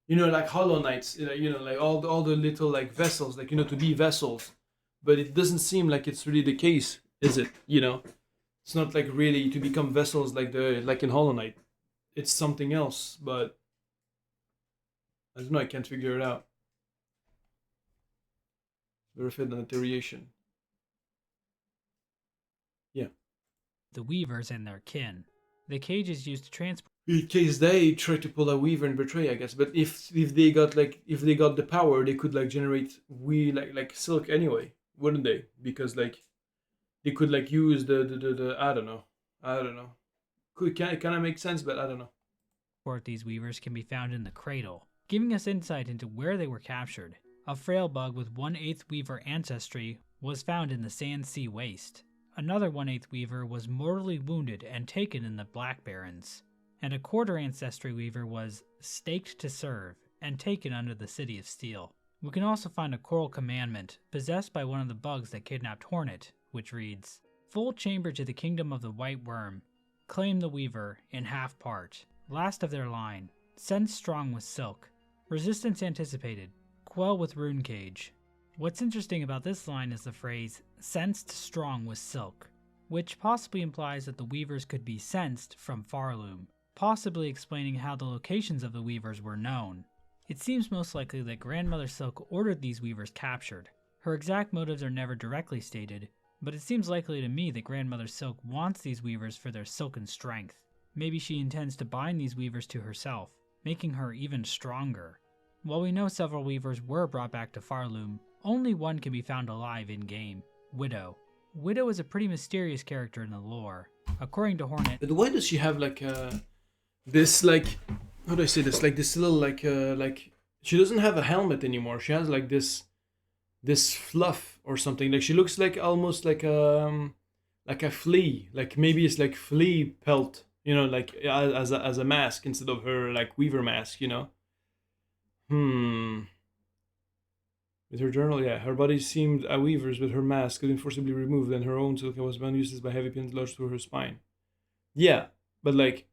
You know, like Hollow Knights, you know, like all the little like vessels, like, you know, to be vessels. But it doesn't seem like it's really the case, is it? You know, it's not like really to become vessels like in Hollow Knight. It's something else, but I don't know. I can't figure it out. Verified deterioration. Yeah. the weavers and their kin. The cage is used to transport In case they try to pull a weaver and betray, I guess. But if they got the power, they could like generate like silk anyway, wouldn't they? Because like they could like use the I don't know. Could kind of make sense, but I don't know. these weavers can be found in the cradle, giving us insight into where they were captured. A frail bug with 1/8 weaver ancestry was found in the Sand Sea Waste. Another 1/8 weaver was mortally wounded and taken in the Black Barrens. And a 1/4 ancestry weaver was staked to serve and taken under the City of Steel. We can also find a coral commandment possessed by one of the bugs that kidnapped Hornet, which reads, "Full chamber to the kingdom of the white worm. Claim the weaver in half part. Last of their line. Sense strong with silk. Resistance anticipated. Quell with rune cage." What's interesting about this line is the phrase, "sensed strong with silk," which possibly implies that the weavers could be sensed from Farloom, possibly explaining how the locations of the weavers were known. It seems most likely that Grandmother Silk ordered these weavers captured. Her exact motives are never directly stated, but it seems likely to me that Grandmother Silk wants these weavers for their silken strength. Maybe she intends to bind these weavers to herself, making her even stronger. While we know several weavers were brought back to Farloom, only one can be found alive in-game, Widow. Widow is a pretty mysterious character in the lore. According to Hornet, But why does she have like this like how do I say this, like this little like she doesn't have a helmet anymore. She has like this this fluff or something. Like she looks like almost like a flea. Like maybe it's like flea pelt, you know, like as a mask instead of her like weaver mask, you know. With her journal, yeah, her body seemed a weaver's, with her mask could forcibly removed, and her own silk was bound useless by heavy pins lodged through her spine. Yeah, but like.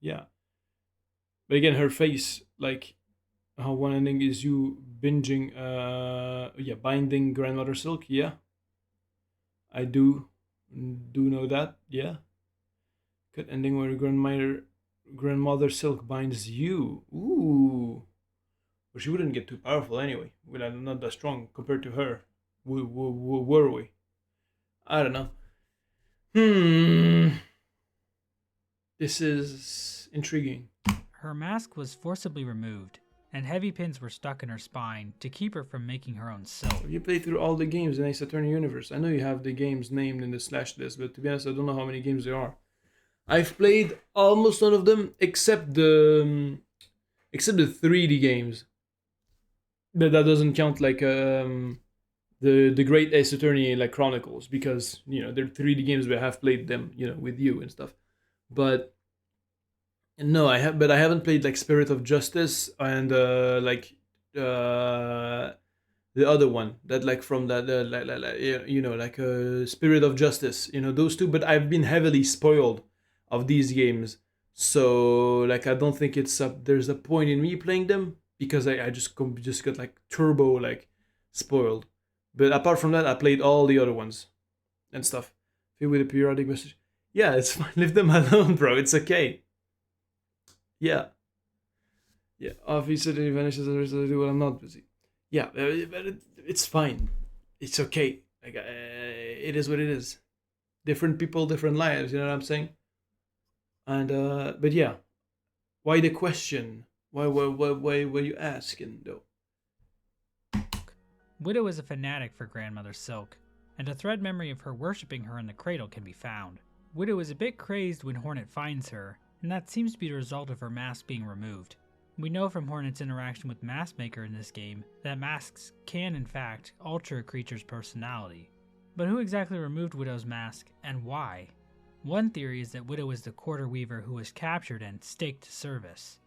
Yeah. But again, her face, like, how one ending is you binging, binding grandmother silk. Yeah, I do know that. Yeah, cut ending where grandmother silk binds you. Ooh, but she wouldn't get too powerful anyway. Well, I'm not that strong compared to her. Were we? I don't know. This is intriguing. Her mask was forcibly removed, and heavy pins were stuck in her spine to keep her from making her own silk. You played through all the games in Ace Attorney universe. I know you have the games named in the slash list, but to be honest, I don't know how many games there are. I've played almost none of them except the 3D games. But that doesn't count like the Great Ace Attorney like Chronicles, because you know they're 3D games, but I have played them, you know, with you and stuff. But no, I haven't played like Spirit of Justice and the other one that like from that Spirit of Justice, you know, those two. But I've been heavily spoiled of these games, so like I don't think there's a point in me playing them, because I just got like turbo like spoiled. But apart from that, I played all the other ones and stuff. With a periodic message, yeah, it's fine. Leave them alone, bro. It's okay. Yeah. Obviously, it vanishes as a result of when I'm not busy. Yeah, but it's fine. It's okay. Like it is what it is. Different people, different lives. You know what I'm saying? And but yeah, why the question? Why were you asking though? Widow is a fanatic for Grandmother Silk, and a thread memory of her worshipping her in the cradle can be found. Widow is a bit crazed when Hornet finds her, and that seems to be the result of her mask being removed. We know from Hornet's interaction with Maskmaker in this game that masks can in fact alter a creature's personality. But who exactly removed Widow's mask, and why? One theory is that Widow is the quarter weaver who was captured and staked to service.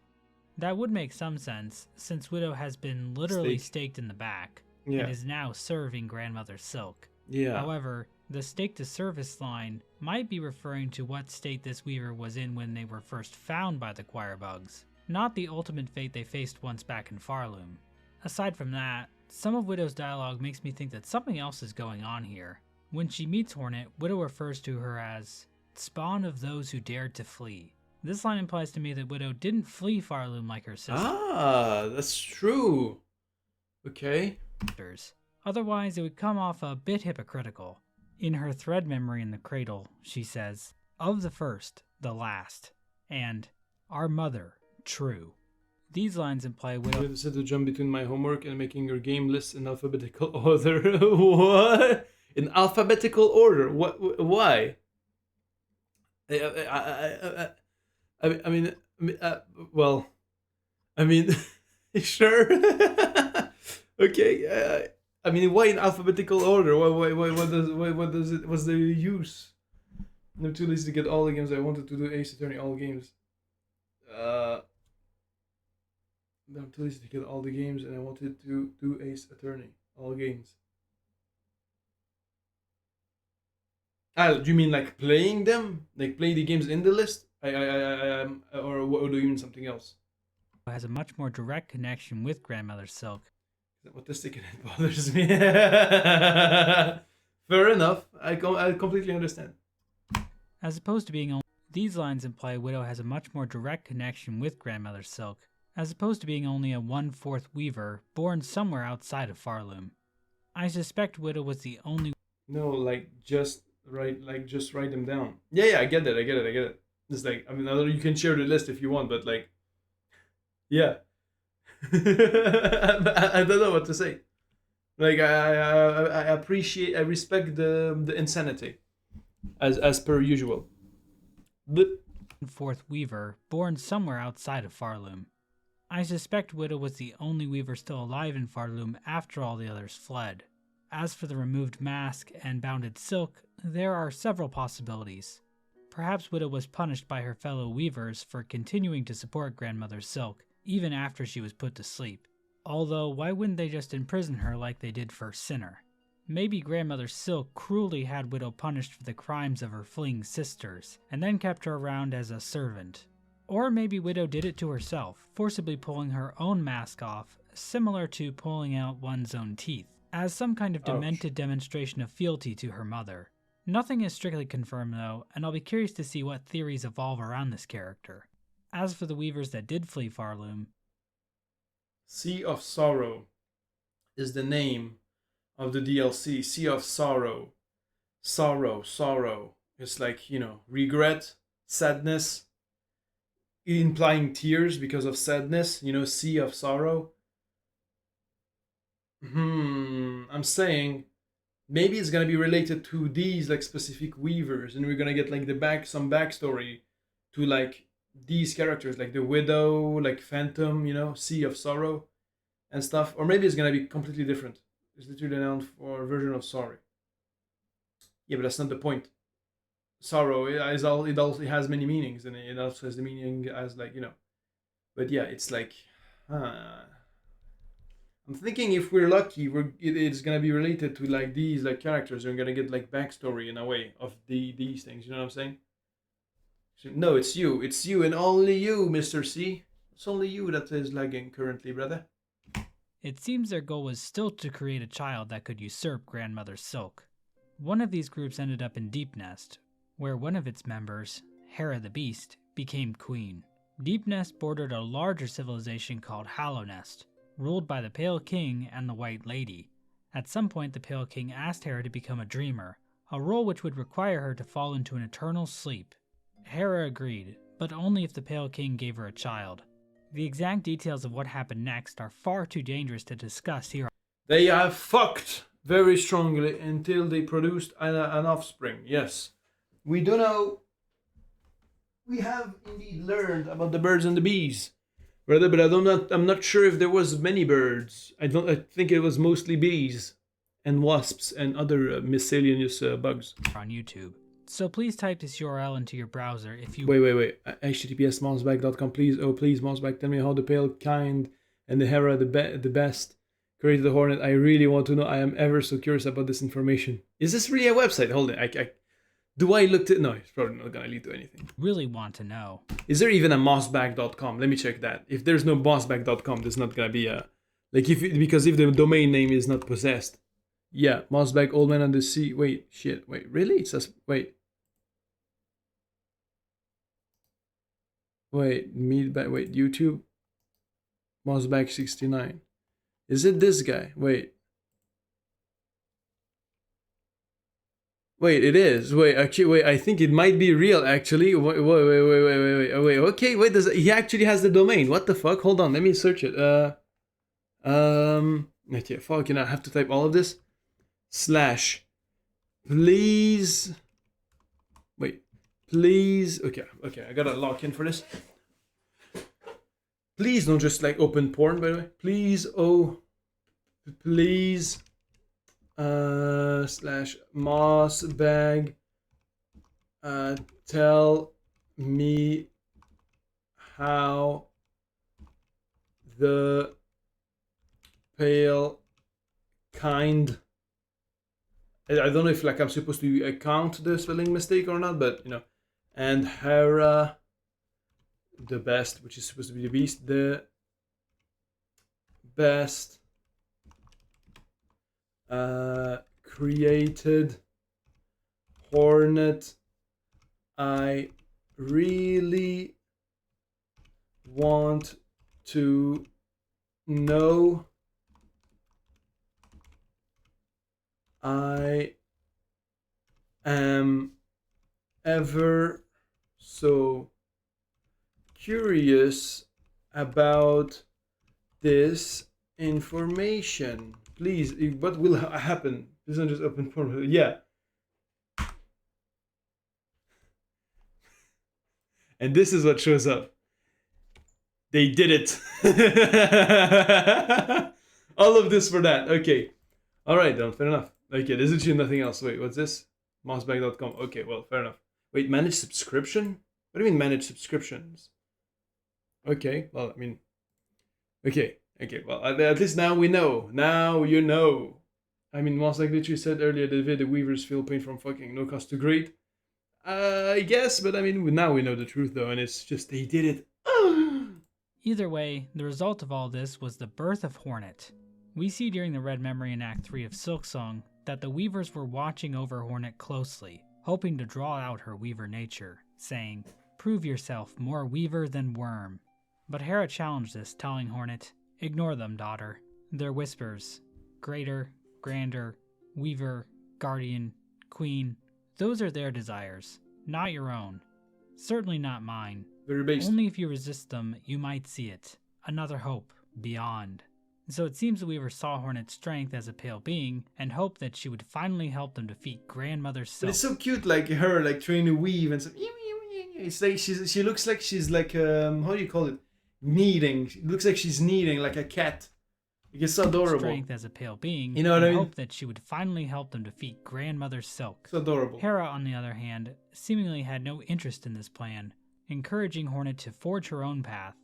That would make some sense, since Widow has been literally staked in the back, and is now serving Grandmother Silk. Yeah. However, the stake to service line might be referring to what state this weaver was in when they were first found by the choir bugs, not the ultimate fate they faced once back in Farloom. Aside from that, some of Widow's dialogue makes me think that something else is going on here. When she meets Hornet, Widow refers to her as spawn of those who dared to flee. This line implies to me that Widow didn't flee Farloom like her sister. Ah, that's true. Okay. Otherwise, it would come off a bit hypocritical. In her thread memory in the cradle, she says, "Of the first, the last," and "Our mother, true." These lines imply Widow... You decided to jump between my homework and making your game list in alphabetical order. What? In alphabetical order? What? Why? I mean, sure. Okay. I mean, why in alphabetical order? What does it? What's the use? I'm too lazy to get all the games. I wanted to do Ace Attorney all games. I'm too lazy to get all the games, and I wanted to do Ace Attorney all games. Do you mean like playing them? Like play the games in the list? Or do you mean something else? Has a much more direct connection with Grandmother Silk. What the stick in it bothers me. Fair enough. I completely understand. As opposed to being only... These lines imply Widow has a much more direct connection with Grandmother Silk, as opposed to being only a 1/4 weaver born somewhere outside of Farloom. I suspect Widow was the only... No, just write them down. Yeah, I get it. It's like, I mean, you can share the list if you want, but like, yeah. I don't know what to say. Like I respect the insanity, as per usual. But fourth weaver born somewhere outside of Farloom. I suspect Widow was the only weaver still alive in Farloom after all the others fled. As for the removed mask and bounded silk, there are several possibilities. Perhaps Widow was punished by her fellow weavers for continuing to support Grandmother Silk, even after she was put to sleep. Although, why wouldn't they just imprison her like they did for Sinner? Maybe Grandmother Silk cruelly had Widow punished for the crimes of her fleeing sisters, and then kept her around as a servant. Or maybe Widow did it to herself, forcibly pulling her own mask off, similar to pulling out one's own teeth, as some kind of demented demonstration of fealty to her mother. Nothing is strictly confirmed though, and I'll be curious to see what theories evolve around this character. As for the weavers that did flee Farloom, Sea of Sorrow is the name of the DLC. Sea of Sorrow. Sorrow. It's like, you know, regret, sadness, implying tears because of sadness, you know, Sea of Sorrow. I'm saying maybe it's gonna be related to these like specific weavers, and we're gonna get like some backstory to like these characters, like the Widow, like Phantom, you know, Sea of Sorrow and stuff. Or maybe it's gonna be completely different. It's literally a noun for a version of sorry. Yeah, but that's not the point. Sorrow it has many meanings, and it also has the meaning as like, you know. But yeah, it's like, I'm thinking if we're lucky, it's gonna be related to like these like characters. We're gonna get like backstory in a way of these things. You know what I'm saying? So, no, it's you, and only you, Mr. C. It's only you that is lagging currently, brother. it seems their goal was still to create a child that could usurp Grandmother Silk. One of these groups ended up in Deep Nest, where one of its members, Hera the Beast, became queen. Deep Nest bordered a larger civilization called Hollow Nest, ruled by the Pale King and the White Lady. At some point, the Pale King asked Hera to become a dreamer, a role which would require her to fall into an eternal sleep. Hera agreed, but only if the Pale King gave her a child. The exact details of what happened next are far too dangerous to discuss here. They have fucked very strongly until they produced an offspring. Yes, we do know. We have indeed learned about the birds and the bees, brother. But I'm not sure if there was many birds. I think it was mostly bees, and wasps and other miscellaneous bugs. On YouTube. So please type this URL into your browser if you Wait. HTTPS mossbag.com, please. Oh, please, Mossbag, tell me how the Pale Kind and the Hera, the best, created the Hornet. I really want to know. I am ever so curious about this information. Is this really a website? Hold it. Do I look at... No, it's probably not going to lead to anything. really want to know. Is there even a mossbag.com? Let me check that. If there's no mossbag.com, there's not going to be a... Because if the domain name is not possessed. Yeah, Mossbag, Old Man on the Sea. Wait, really? It says... Wait, YouTube? Mossbag69. Is it this guy? Wait, it is. I think it might be real, actually. Wait. Okay, he actually has the domain. What the fuck? Hold on, let me search it. Okay, fucking, I have to type all of this. / Please. Wait. Please. Okay, I gotta lock in for this. Please don't just like open porn, by the way. Please, please. / mossbag. Tell me how the Pale Kind. I don't know if like I'm supposed to count the spelling mistake or not, but you know. And Hera, the best, which is supposed to be the beast, the best created Hornet. I really want to know. I am ever so curious about this information. Please, what will happen? This is just open porn. Yeah. And this is what shows up. They did it. All of this for that. Okay. All right, then. Fair enough. Okay, there's literally nothing else. Wait, what's this? mossbag.com. Okay, well, fair enough. Wait, manage subscription? What do you mean manage subscriptions? Okay, well, I mean... Okay, well, at least now we know. Now you know. I mean, mossbag literally said earlier that the weavers feel pain from fucking no cost to great. I guess, but I mean, now we know the truth, though, and it's just, they did it. Either way, the result of all this was the birth of Hornet. We see during the Red Memory in Act 3 of Silksong that the Weavers were watching over Hornet closely, hoping to draw out her Weaver nature, saying, "Prove yourself more Weaver than Worm." But Hera challenged this, telling Hornet, "Ignore them, daughter. They're whispers. Greater, grander, Weaver, Guardian, Queen. Those are their desires, not your own. Certainly not mine. Very based. Only if you resist them, you might see it. Another hope, beyond." So it seems the Weaver saw Hornet's strength as a pale being, and hoped that she would finally help them defeat Grandmother Silk. But it's so cute, like her, like trying to weave and stuff. It's like she looks like she's like how do you call it? Kneading. It looks like she's kneading like a cat. It's so adorable. Strength as a pale being, you know what I mean? Hoped that she would finally help them defeat Grandmother Silk. So adorable. Hera, on the other hand, seemingly had no interest in this plan, encouraging Hornet to forge her own path.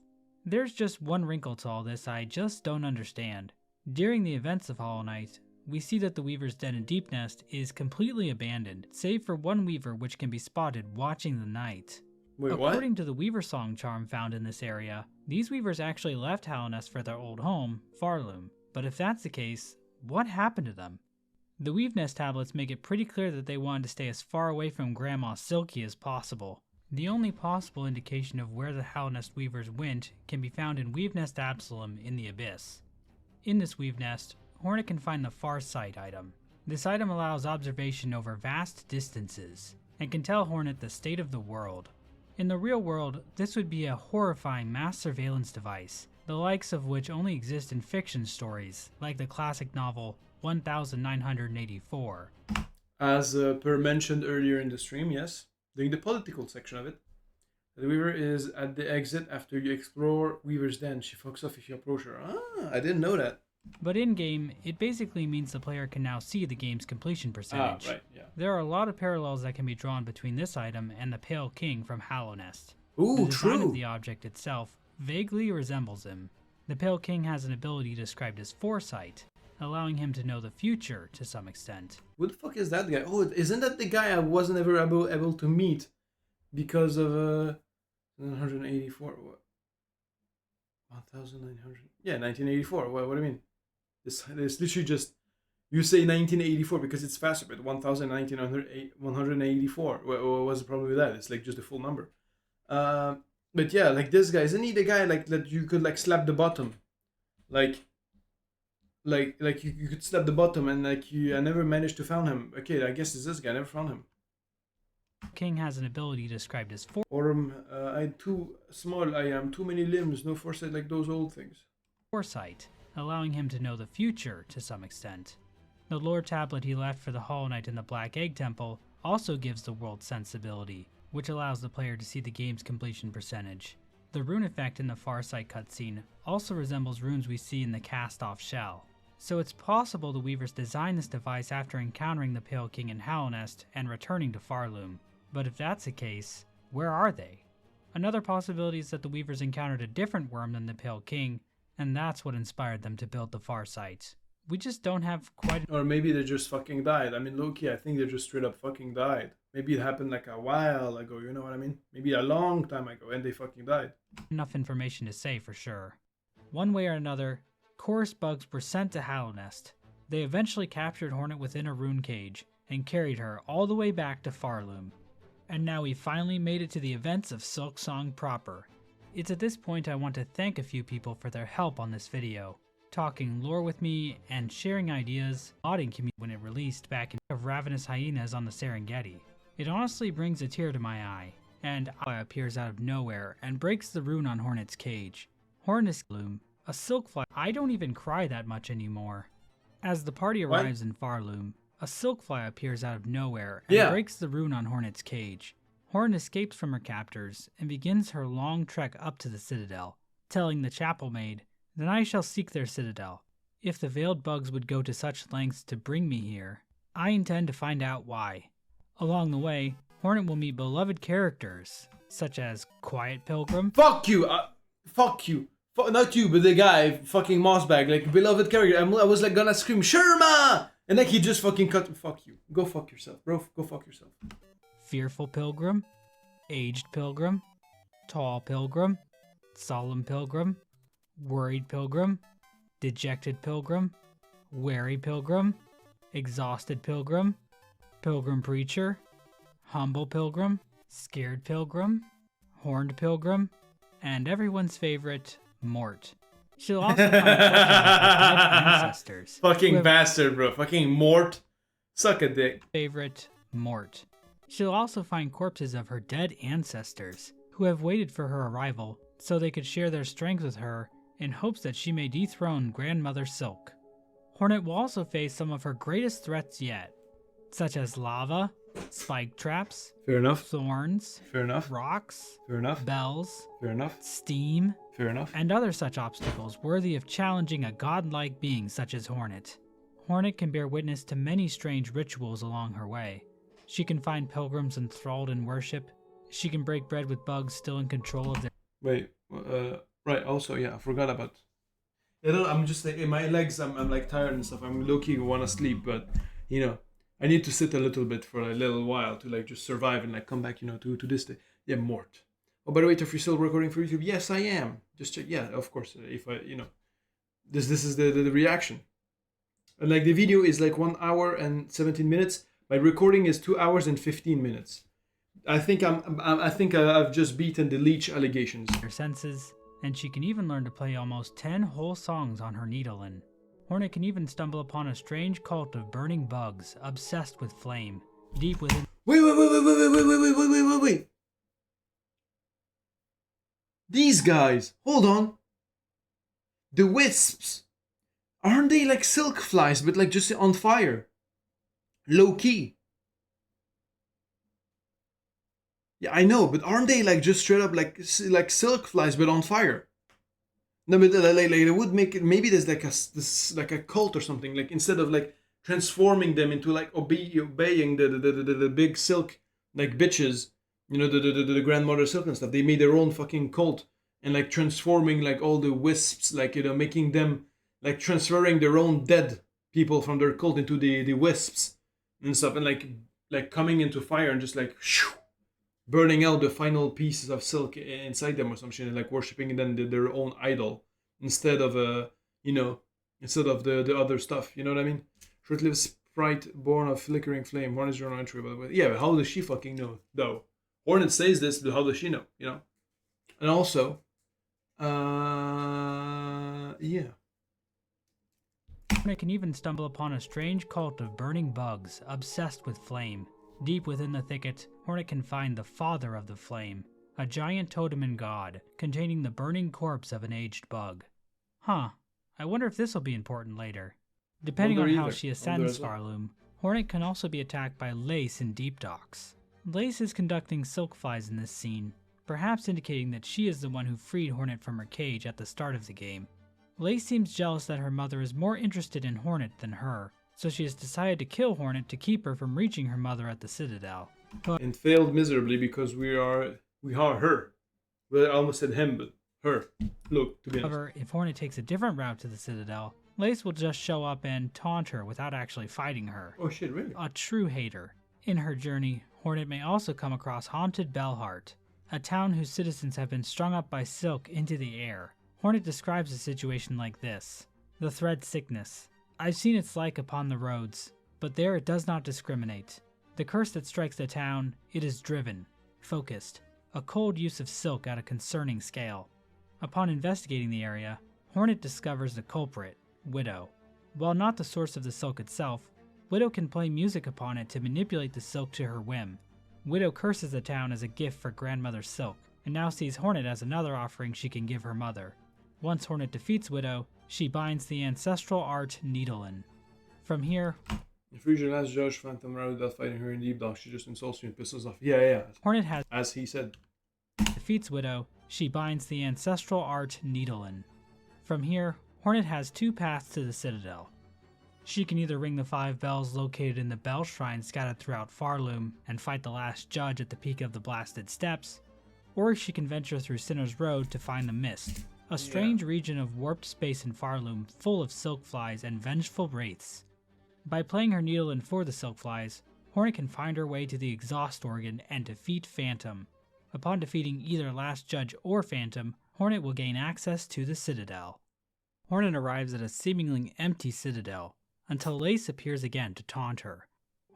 There's just one wrinkle to all this I just don't understand. During the events of Hollow Knight, we see that the Weaver's den in Deep Nest is completely abandoned, save for one Weaver which can be spotted watching the night. Wait, According what? to the Weaver Song charm found in this area, these Weavers actually left Hollow Nest for their old home, Farloom. But if that's the case, what happened to them? The Weave Nest tablets make it pretty clear that they wanted to stay as far away from Grandma Silky as possible. The only possible indication of where the Hollow Nest Weavers went can be found in Weave Nest Absalom in the Abyss. In this Weave Nest, Hornet can find the Far Sight item. This item allows observation over vast distances, and can tell Hornet the state of the world. In the real world, this would be a horrifying mass surveillance device, the likes of which only exist in fiction stories, like the classic novel 1984. As per mentioned earlier in the stream, yes, during the political section of it, the Weaver is at the exit after you explore Weaver's den. She fucks off if you approach her. Ah, I didn't know that. But in-game, it basically means the player can now see the game's completion percentage. Ah, right, yeah. There are a lot of parallels that can be drawn between this item and the Pale King from Hollow Nest. Ooh, the design true. of the object itself vaguely resembles him. The Pale King has an ability described as foresight, allowing him to know the future to some extent. Who the fuck is that guy? Oh, isn't that the guy I wasn't ever able to meet because of 184? What? 1900? Yeah, 1984. What do you mean? It's literally just, you say 1984 because it's faster, but 184. What was the problem with that? It's like just a full number. But yeah, like this guy, isn't he the guy like that you could like slap the bottom, like you could slap the bottom and like I never managed to find him. Okay, I guess it's this guy. I never found him. King has an ability described as I'm too small. I am too many limbs. No foresight like those old things. foresight, allowing him to know the future to some extent. The lore tablet he left for the Hollow Knight in the Black Egg Temple also gives the world sensibility, which allows the player to see the game's completion percentage. The rune effect in the Farsight cutscene also resembles runes we see in the cast-off shell. So it's possible the Weavers designed this device after encountering the Pale King in Hollow Nest and returning to Farloom. But if that's the case, where are they? Another possibility is that the Weavers encountered a different worm than the Pale King, and that's what inspired them to build the Farsight. We just don't have quite... Or maybe they just fucking died. I mean, low-key, I think they just straight up fucking died. Maybe it happened like a while ago, you know what I mean? Maybe a long time ago, and they fucking died. enough information to say for sure. One way or another, Chorus bugs were sent to Hollow Nest. They eventually captured Hornet within a rune cage, and carried her all the way back to Farloom. And now we finally made it to the events of Silksong proper. It's at this point I want to thank a few people for their help on this video, talking lore with me and sharing ideas, modding community when it released back in of Ravenous Hyenas on the Serengeti. It honestly brings a tear to my eye, and Aya appears out of nowhere and breaks the rune on Hornet's cage. Hornet's Loom, a silkfly. I don't even cry that much anymore. As the party arrives in Farloom, a silkfly appears out of nowhere and breaks the rune on Hornet's cage. Hornet escapes from her captors and begins her long trek up to the citadel, telling the chapel maid, "Then I shall seek their citadel. If the veiled bugs would go to such lengths to bring me here, I intend to find out why." Along the way, Hornet will meet beloved characters, such as Quiet Pilgrim. Fuck you! Fuck you! Not you, but the guy, fucking mossbag, like beloved character. I was like gonna scream, Sherma! And like he just fucking cut. Fuck you. Go fuck yourself, bro. Go fuck yourself. Fearful Pilgrim, Aged Pilgrim, Tall Pilgrim, Solemn Pilgrim, Worried Pilgrim, Dejected Pilgrim, Wary Pilgrim, Exhausted Pilgrim, Pilgrim Preacher, Humble Pilgrim, Scared Pilgrim, Horned Pilgrim, and everyone's favorite, Mort. She'll also find dead ancestors. Fucking bastard, bro. Fucking Mort. Suck a dick. Favorite, Mort. She'll also find corpses of her dead ancestors, who have waited for her arrival so they could share their strength with her in hopes that she may dethrone Grandmother Silk. Hornet will also face some of her greatest threats yet, such as lava, spike traps, Fair enough. thorns, Fair enough. rocks, Fair enough. bells, Fair enough. steam, Fair enough. and other such obstacles worthy of challenging a godlike being such as Hornet. Hornet can bear witness to many strange rituals along her way. She can find pilgrims enthralled in worship. She can break bread with bugs still in control of their... Wait. Right. Also, yeah, I forgot about. I'm just like in my legs. I'm like tired and stuff. I'm low key want to sleep, but you know, I need to sit a little bit for a little while to like just survive and like come back, you know, to this day. Yeah, Mort. Oh, by the way, if you're still recording for YouTube, yes, I am. Just check. Yeah, of course. If I, you know, this is the reaction. And like the video is like 1 hour and 17 minutes. My recording is 2 hours and 15 minutes. I think I've just beaten the leech allegations. Her senses, and she can even learn to play almost 10 whole songs on her needlein. Hornet can even stumble upon a strange cult of burning bugs obsessed with flame, deep within... Wait. These guys, hold on. The wisps, aren't they like silk flies, but like just on fire? Low key. Yeah, I know, but aren't they like just straight up like silk flies, but on fire? No, but like it would make it. Maybe there's like a cult or something. Like instead of like transforming them into like obeying the big silk like bitches, you know, the grandmother silk and stuff. They made their own fucking cult and like transforming like all the wisps, like, you know, making them like transferring their own dead people from their cult into the wisps and stuff, and like coming into fire and just like shoo, burning out the final pieces of silk inside them or some shit, and like worshipping then their own idol instead of the other stuff. You know what I mean? Short-lived sprite born of flickering flame. Hornet's journal entry, by the way. Yeah, but how does she fucking know though? Hornet says this, but how does she know? You know? And also, yeah. Hornet can even stumble upon a strange cult of burning bugs obsessed with flame. Deep within the thicket, Hornet can find the father of the flame, a giant totem and god, containing the burning corpse of an aged bug. Huh, I wonder if this will be important later. Depending on how she ascends Farloom, Hornet can also be attacked by Lace in Deep Docks. Lace is conducting silk flies in this scene, perhaps indicating that she is the one who freed Hornet from her cage at the start of the game. Lace seems jealous that her mother is more interested in Hornet than her, so she has decided to kill Hornet to keep her from reaching her mother at the Citadel. And failed miserably because we are her. Well, I almost said him, but her. Look, to be honest. However, if Hornet takes a different route to the Citadel, Lace will just show up and taunt her without actually fighting her. Oh shit, really? A true hater. In her journey, Hornet may also come across Haunted Bellheart, a town whose citizens have been strung up by silk into the air. Hornet describes a situation like this. The thread sickness. I've seen its like upon the roads, but there it does not discriminate. The curse that strikes the town, it is driven, focused, a cold use of silk at a concerning scale. Upon investigating the area, Hornet discovers the culprit, Widow. While not the source of the silk itself, Widow can play music upon it to manipulate the silk to her whim. Widow curses the town as a gift for Grandmother Silk, and now sees Hornet as another offering she can give her mother. Once Hornet defeats Widow, she binds the ancestral art needlein. From here, If Frasier last judge Phantom rather without fighting her in Deep Dog, she just insults you and pisses off. Yeah. Hornet has As he said. defeats Widow. She binds the ancestral art Needlin. From here, Hornet has two paths to the Citadel. She can either ring the 5 bells located in the bell shrine scattered throughout Farloom and fight the last judge at the peak of the Blasted Steps, or she can venture through Sinner's Road to find the Mist, a strange region of warped space in Farloom full of silk flies and vengeful wraiths. By playing her Needlin for the silk flies, Hornet can find her way to the exhaust organ and defeat Phantom. Upon defeating either Last Judge or Phantom, Hornet will gain access to the Citadel. Hornet arrives at a seemingly empty Citadel, until Lace appears again to taunt her.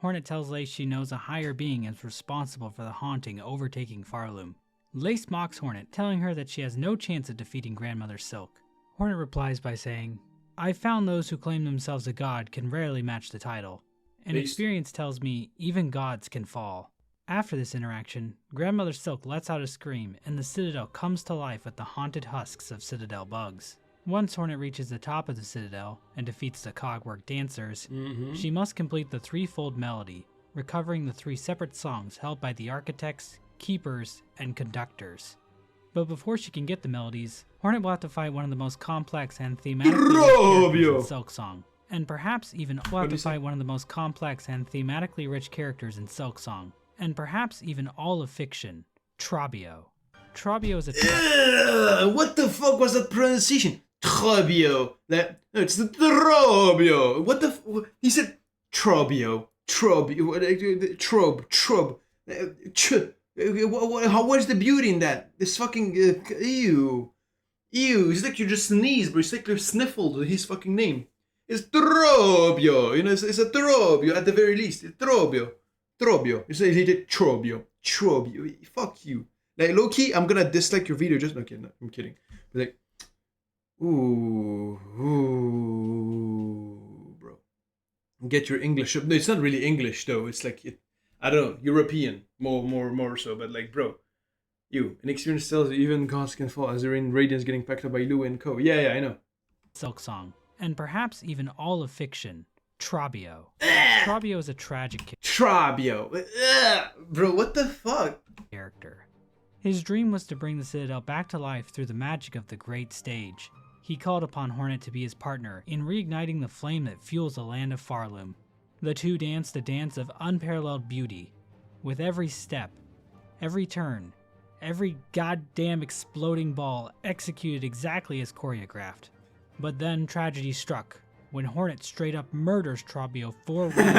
Hornet tells Lace she knows a higher being is responsible for the haunting overtaking Farloom. Lace mocks Hornet, telling her that she has no chance of defeating Grandmother Silk. Hornet replies by saying, "I found those who claim themselves a god can rarely match the title, and experience tells me even gods can fall." After this interaction, Grandmother Silk lets out a scream, and the Citadel comes to life with the haunted husks of Citadel bugs. Once Hornet reaches the top of the Citadel and defeats the Cogwork dancers, she must complete the threefold melody, recovering the 3 separate songs held by the architects, keepers, and conductors. But before she can get the melodies, Hornet will have to fight one of the most complex and thematically rich characters in Silksong. And perhaps even will have to fight one of the most complex and thematically rich characters in Silksong. And perhaps even all of fiction, Trabio. Trabio is a What the fuck was that pronunciation? Trabio. No, it's the Trabio. What the he said Trabio. Where's the beauty in that? This fucking ew. It's like you just sneezed, but it's like you sniffled his fucking name. It's Trobio. You know, it's a Trobio at the very least. It's Trobio. You say Trobio. Fuck you. Like, low key, I'm gonna dislike your video. Just okay, no, I'm kidding. But like, ooh, bro. Get your English up. No, it's not really English though. It's like I don't know, European, more so. But like, bro, an experience tells you even gods can fall. As they're in Radiance getting packed up by Lou and Co. Yeah, I know. Silksong, and perhaps even all of fiction, Trabio. Trabio is a tragic Trabio. Bro, what the fuck? Character. His dream was to bring the Citadel back to life through the magic of the Great Stage. He called upon Hornet to be his partner in reigniting the flame that fuels the land of Farloom. The two danced a dance of unparalleled beauty, with every step, every turn, every goddamn exploding ball executed exactly as choreographed. But then tragedy struck, when Hornet straight up murders Trabio for real.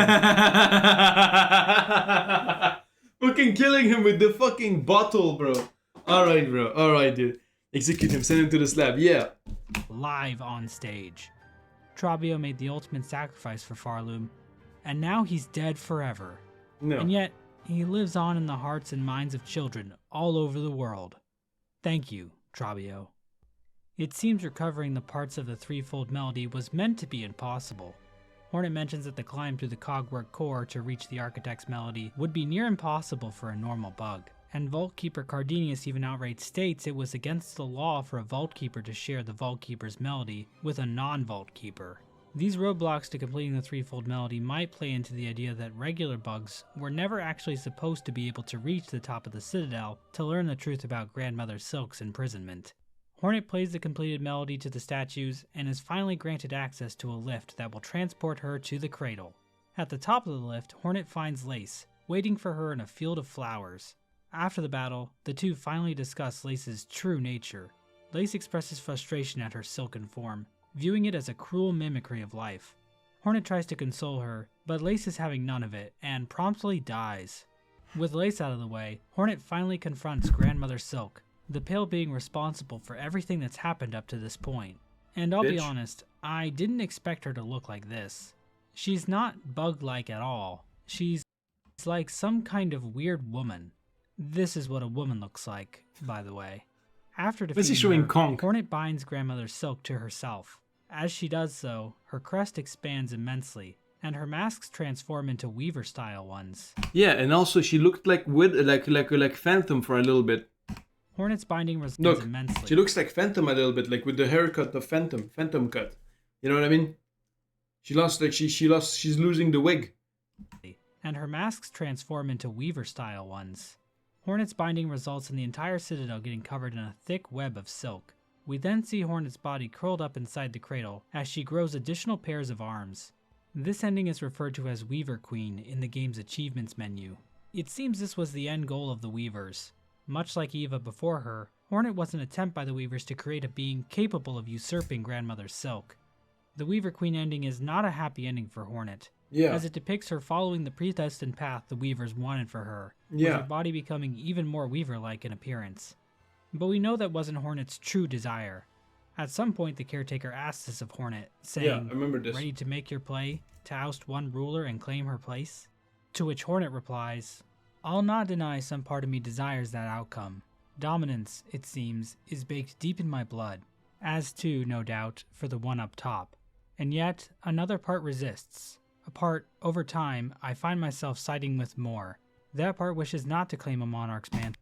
Fucking killing him with the fucking bottle, bro. Alright, bro. Alright, dude. Execute him. Send him to the slab. Yeah. Live on stage. Trabio made the ultimate sacrifice for Farloom, and now he's dead forever. No. And yet, he lives on in the hearts and minds of children all over the world. Thank you, Trabio. It seems recovering the parts of the threefold melody was meant to be impossible. Hornet mentions that the climb through the Cogwork core to reach the Architect's melody would be near impossible for a normal bug, and Vault Keeper Cardenius even outright states it was against the law for a Vault Keeper to share the Vault Keeper's melody with a non-Vault Keeper. These roadblocks to completing the threefold melody might play into the idea that regular bugs were never actually supposed to be able to reach the top of the Citadel to learn the truth about Grandmother Silk's imprisonment. Hornet plays the completed melody to the statues and is finally granted access to a lift that will transport her to the cradle. At the top of the lift, Hornet finds Lace, waiting for her in a field of flowers. After the battle, the two finally discuss Lace's true nature. Lace expresses frustration at her silken form, viewing it as a cruel mimicry of life. Hornet tries to console her, but Lace is having none of it and promptly dies. With Lace out of the way, Hornet finally confronts Grandmother Silk, the pale being responsible for everything that's happened up to this point. And I'll be honest, I didn't expect her to look like this. She's not bug-like at all. She's like some kind of weird woman. This is what a woman looks like, by the way. After defeating her, Hornet binds Grandmother Silk to herself. As she does so, her crest expands immensely, and her masks transform into Weaver-style ones. Yeah, and also she looked like Phantom for a little bit. Hornet's binding responds immensely. She looks like Phantom a little bit, like with the haircut of Phantom cut. You know what I mean? She lost, like, she's losing the wig. And her masks transform into Weaver-style ones. Hornet's binding results in the entire citadel getting covered in a thick web of silk. We then see Hornet's body curled up inside the cradle as she grows additional pairs of arms. This ending is referred to as Weaver Queen in the game's achievements menu. It seems this was the end goal of the Weavers. Much like Eva before her, Hornet was an attempt by the Weavers to create a being capable of usurping Grandmother Silk. The Weaver Queen ending is not a happy ending for Hornet, as it depicts her following the predestined path the Weavers wanted for her, with her body becoming even more Weaver-like in appearance. But we know that wasn't Hornet's true desire. At some point the caretaker asks this of Hornet, saying, I remember this. "Ready to make your play, to oust one ruler and claim her place?" To which Hornet replies, "I'll not deny some part of me desires that outcome. Dominance, it seems, is baked deep in my blood, as too, no doubt, for the one up top. And yet, another part resists. A part, over time, I find myself siding with more. That part wishes not to claim a monarch's mantle."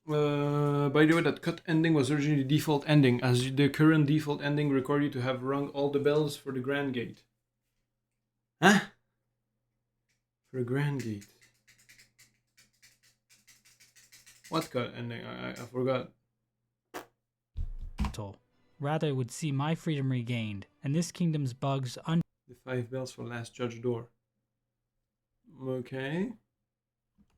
By the way, that cut ending was originally the default ending, as the current default ending required you to have rung all the bells for the Grand Gate. Huh? For the Grand Gate. What cut ending? I forgot. Rather, it would see my freedom regained, and this kingdom's bugs The 5 bells for Last Judge Door. Okay.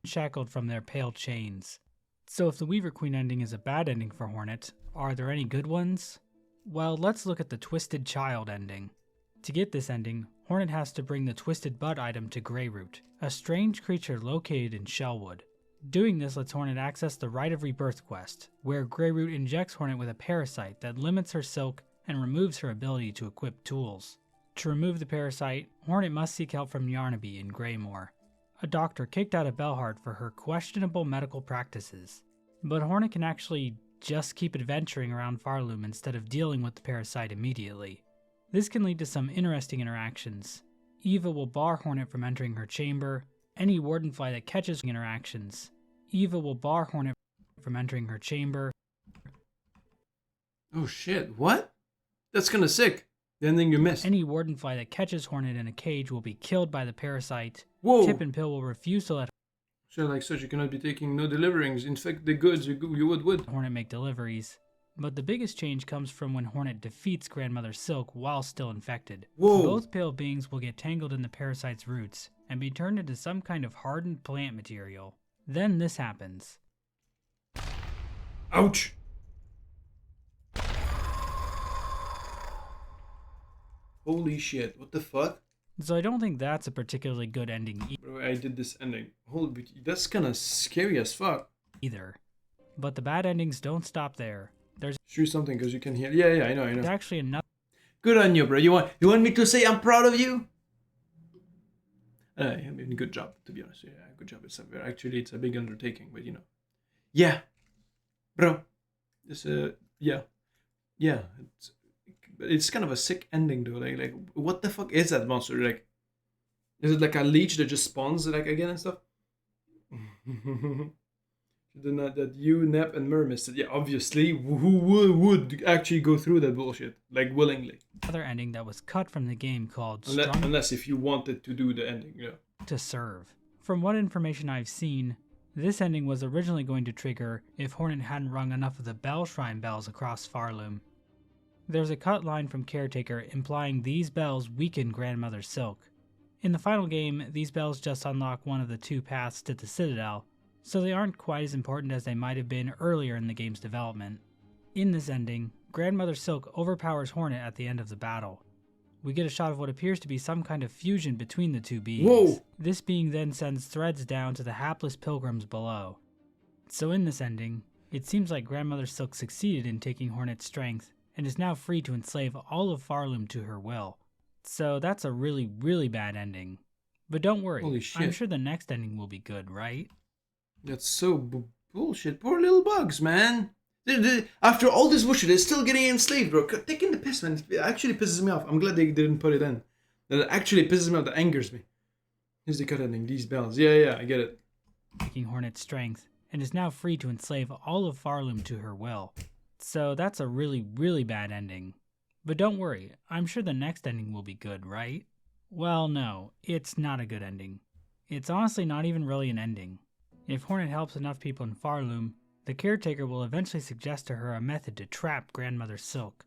unshackled from their pale chains. So if the Weaver Queen ending is a bad ending for Hornet, are there any good ones? Well, let's look at the Twisted Child ending. To get this ending, Hornet has to bring the Twisted Bud item to Greyroot, a strange creature located in Shellwood. Doing this lets Hornet access the Rite of Rebirth quest, where Greyroot injects Hornet with a parasite that limits her silk and removes her ability to equip tools. To remove the parasite, Hornet must seek help from Yarnaby in Greymoor, a doctor kicked out of Belhard for her questionable medical practices. But Hornet can actually just keep adventuring around Farloom instead of dealing with the parasite immediately. This can lead to some interesting interactions. Eva will bar Hornet from entering her chamber. Any wardenfly that catches interactions. Eva will bar Hornet from entering her chamber. Oh shit, what? That's kinda sick. The ending you missed. Any wardenfly that catches Hornet in a cage will be killed by the parasite. Whoa! Tip and Pill will refuse to let So like such, you cannot be taking no deliverings. Infect the goods you would. Hornet make deliveries. But the biggest change comes from when Hornet defeats Grandmother Silk while still infected. Whoa! Both pale beings will get tangled in the parasite's roots and be turned into some kind of hardened plant material. Then this happens. Ouch! Holy shit, what the fuck? So I don't think that's a particularly good ending Bro, I did this ending. Holy, that's kinda scary as fuck. either. But the bad endings don't stop there. There's Shoot something, because you can hear. Yeah, I know. actually another Good on you, bro. You want me to say I'm proud of you? I mean, good job, to be honest. Yeah, good job. It's a big undertaking, but you know. Yeah, bro. Yeah. It's kind of a sick ending though. Like what the fuck is that monster? Like, is it like a leech that just spawns like again and stuff? That you, Nep, and Mer missed it. Yeah, obviously. Who would actually go through that bullshit? Like, willingly. other ending that was cut from the game called Unless if you wanted to do the ending, yeah. to Serve. From what information I've seen, this ending was originally going to trigger if Hornet hadn't rung enough of the Bell Shrine bells across Farloom. There's a cut line from Caretaker implying these bells weaken Grandmother Silk. In the final game, these bells just unlock one of the 2 paths to the Citadel, so they aren't quite as important as they might have been earlier in the game's development. In this ending, Grandmother Silk overpowers Hornet at the end of the battle. We get a shot of what appears to be some kind of fusion between the 2 beings. Whoa! This being then sends threads down to the hapless pilgrims below. So in this ending, it seems like Grandmother Silk succeeded in taking Hornet's strength, and is now free to enslave all of Farloom to her will. So that's a really, really bad ending. But don't worry, Holy shit. I'm sure the next ending will be good, right? That's so bullshit. Poor little bugs, man. After all this bullshit, they're still getting enslaved, bro. Taking the piss, man. It actually pisses me off. I'm glad they didn't put it in. That actually pisses me off. That angers me. Here's the cut ending. These bells. Yeah, I get it. Taking Hornet's strength, and is now free to enslave all of Farloom to her will. So that's a really, really bad ending. But don't worry, I'm sure the next ending will be good, right? Well, no, it's not a good ending. It's honestly not even really an ending. If Hornet helps enough people in Farloom, the caretaker will eventually suggest to her a method to trap Grandmother Silk.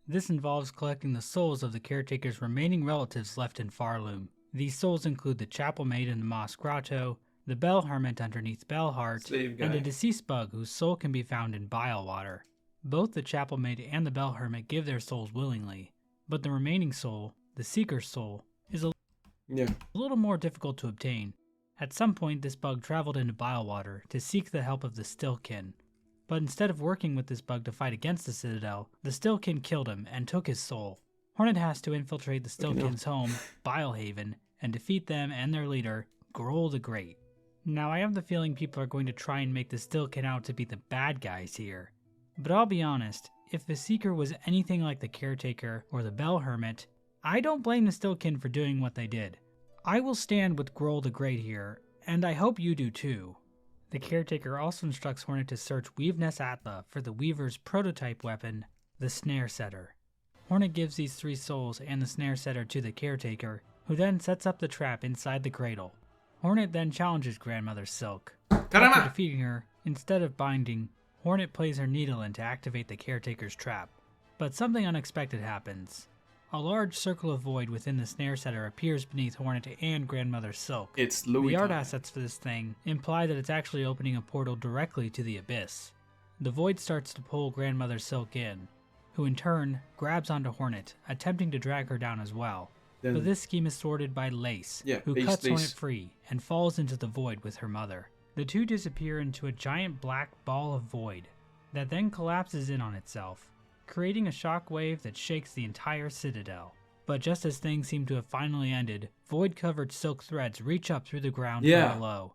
This involves collecting the souls of the caretaker's remaining relatives left in Farloom. These souls include the chapel maid in the Moss Grotto, the bell hermit underneath Bellheart, and a deceased bug whose soul can be found in bile water. Both the chapel maid and the bell hermit give their souls willingly, but the remaining soul, the seeker's soul, is a little more difficult to obtain. At some point, this bug traveled into bile water to seek the help of the Stillkin. But instead of working with this bug to fight against the Citadel, the Stillkin killed him and took his soul. Hornet has to infiltrate the Stillkin's home, Bilehaven, and defeat them and their leader, Grohl the Great. Now, I have the feeling people are going to try and make the Stillkin out to be the bad guys here. But I'll be honest, if the Seeker was anything like the Caretaker or the Bell Hermit, I don't blame the Stillkin for doing what they did. I will stand with Grohl the Great here, and I hope you do too. The Caretaker also instructs Hornet to search Weaveness Atla for the Weaver's prototype weapon, the Snare Setter. Hornet gives these 3 souls and the Snare Setter to the Caretaker, who then sets up the trap inside the cradle. Hornet then challenges Grandmother Silk. After defeating her, instead of binding, Hornet plays her needle in to activate the Caretaker's trap. But something unexpected happens. A large circle of void within the Snare Setter appears beneath Hornet and Grandmother Silk. It's Louis. The art assets for this thing imply that it's actually opening a portal directly to the Abyss. The void starts to pull Grandmother Silk in, who in turn grabs onto Hornet, attempting to drag her down as well. But this scheme is thwarted by Lace, who cuts Hornet free and falls into the void with her mother. The two disappear into a giant black ball of void that then collapses in on itself, creating a shockwave that shakes the entire Citadel. But just as things seem to have finally ended, void-covered silk threads reach up through the ground from below.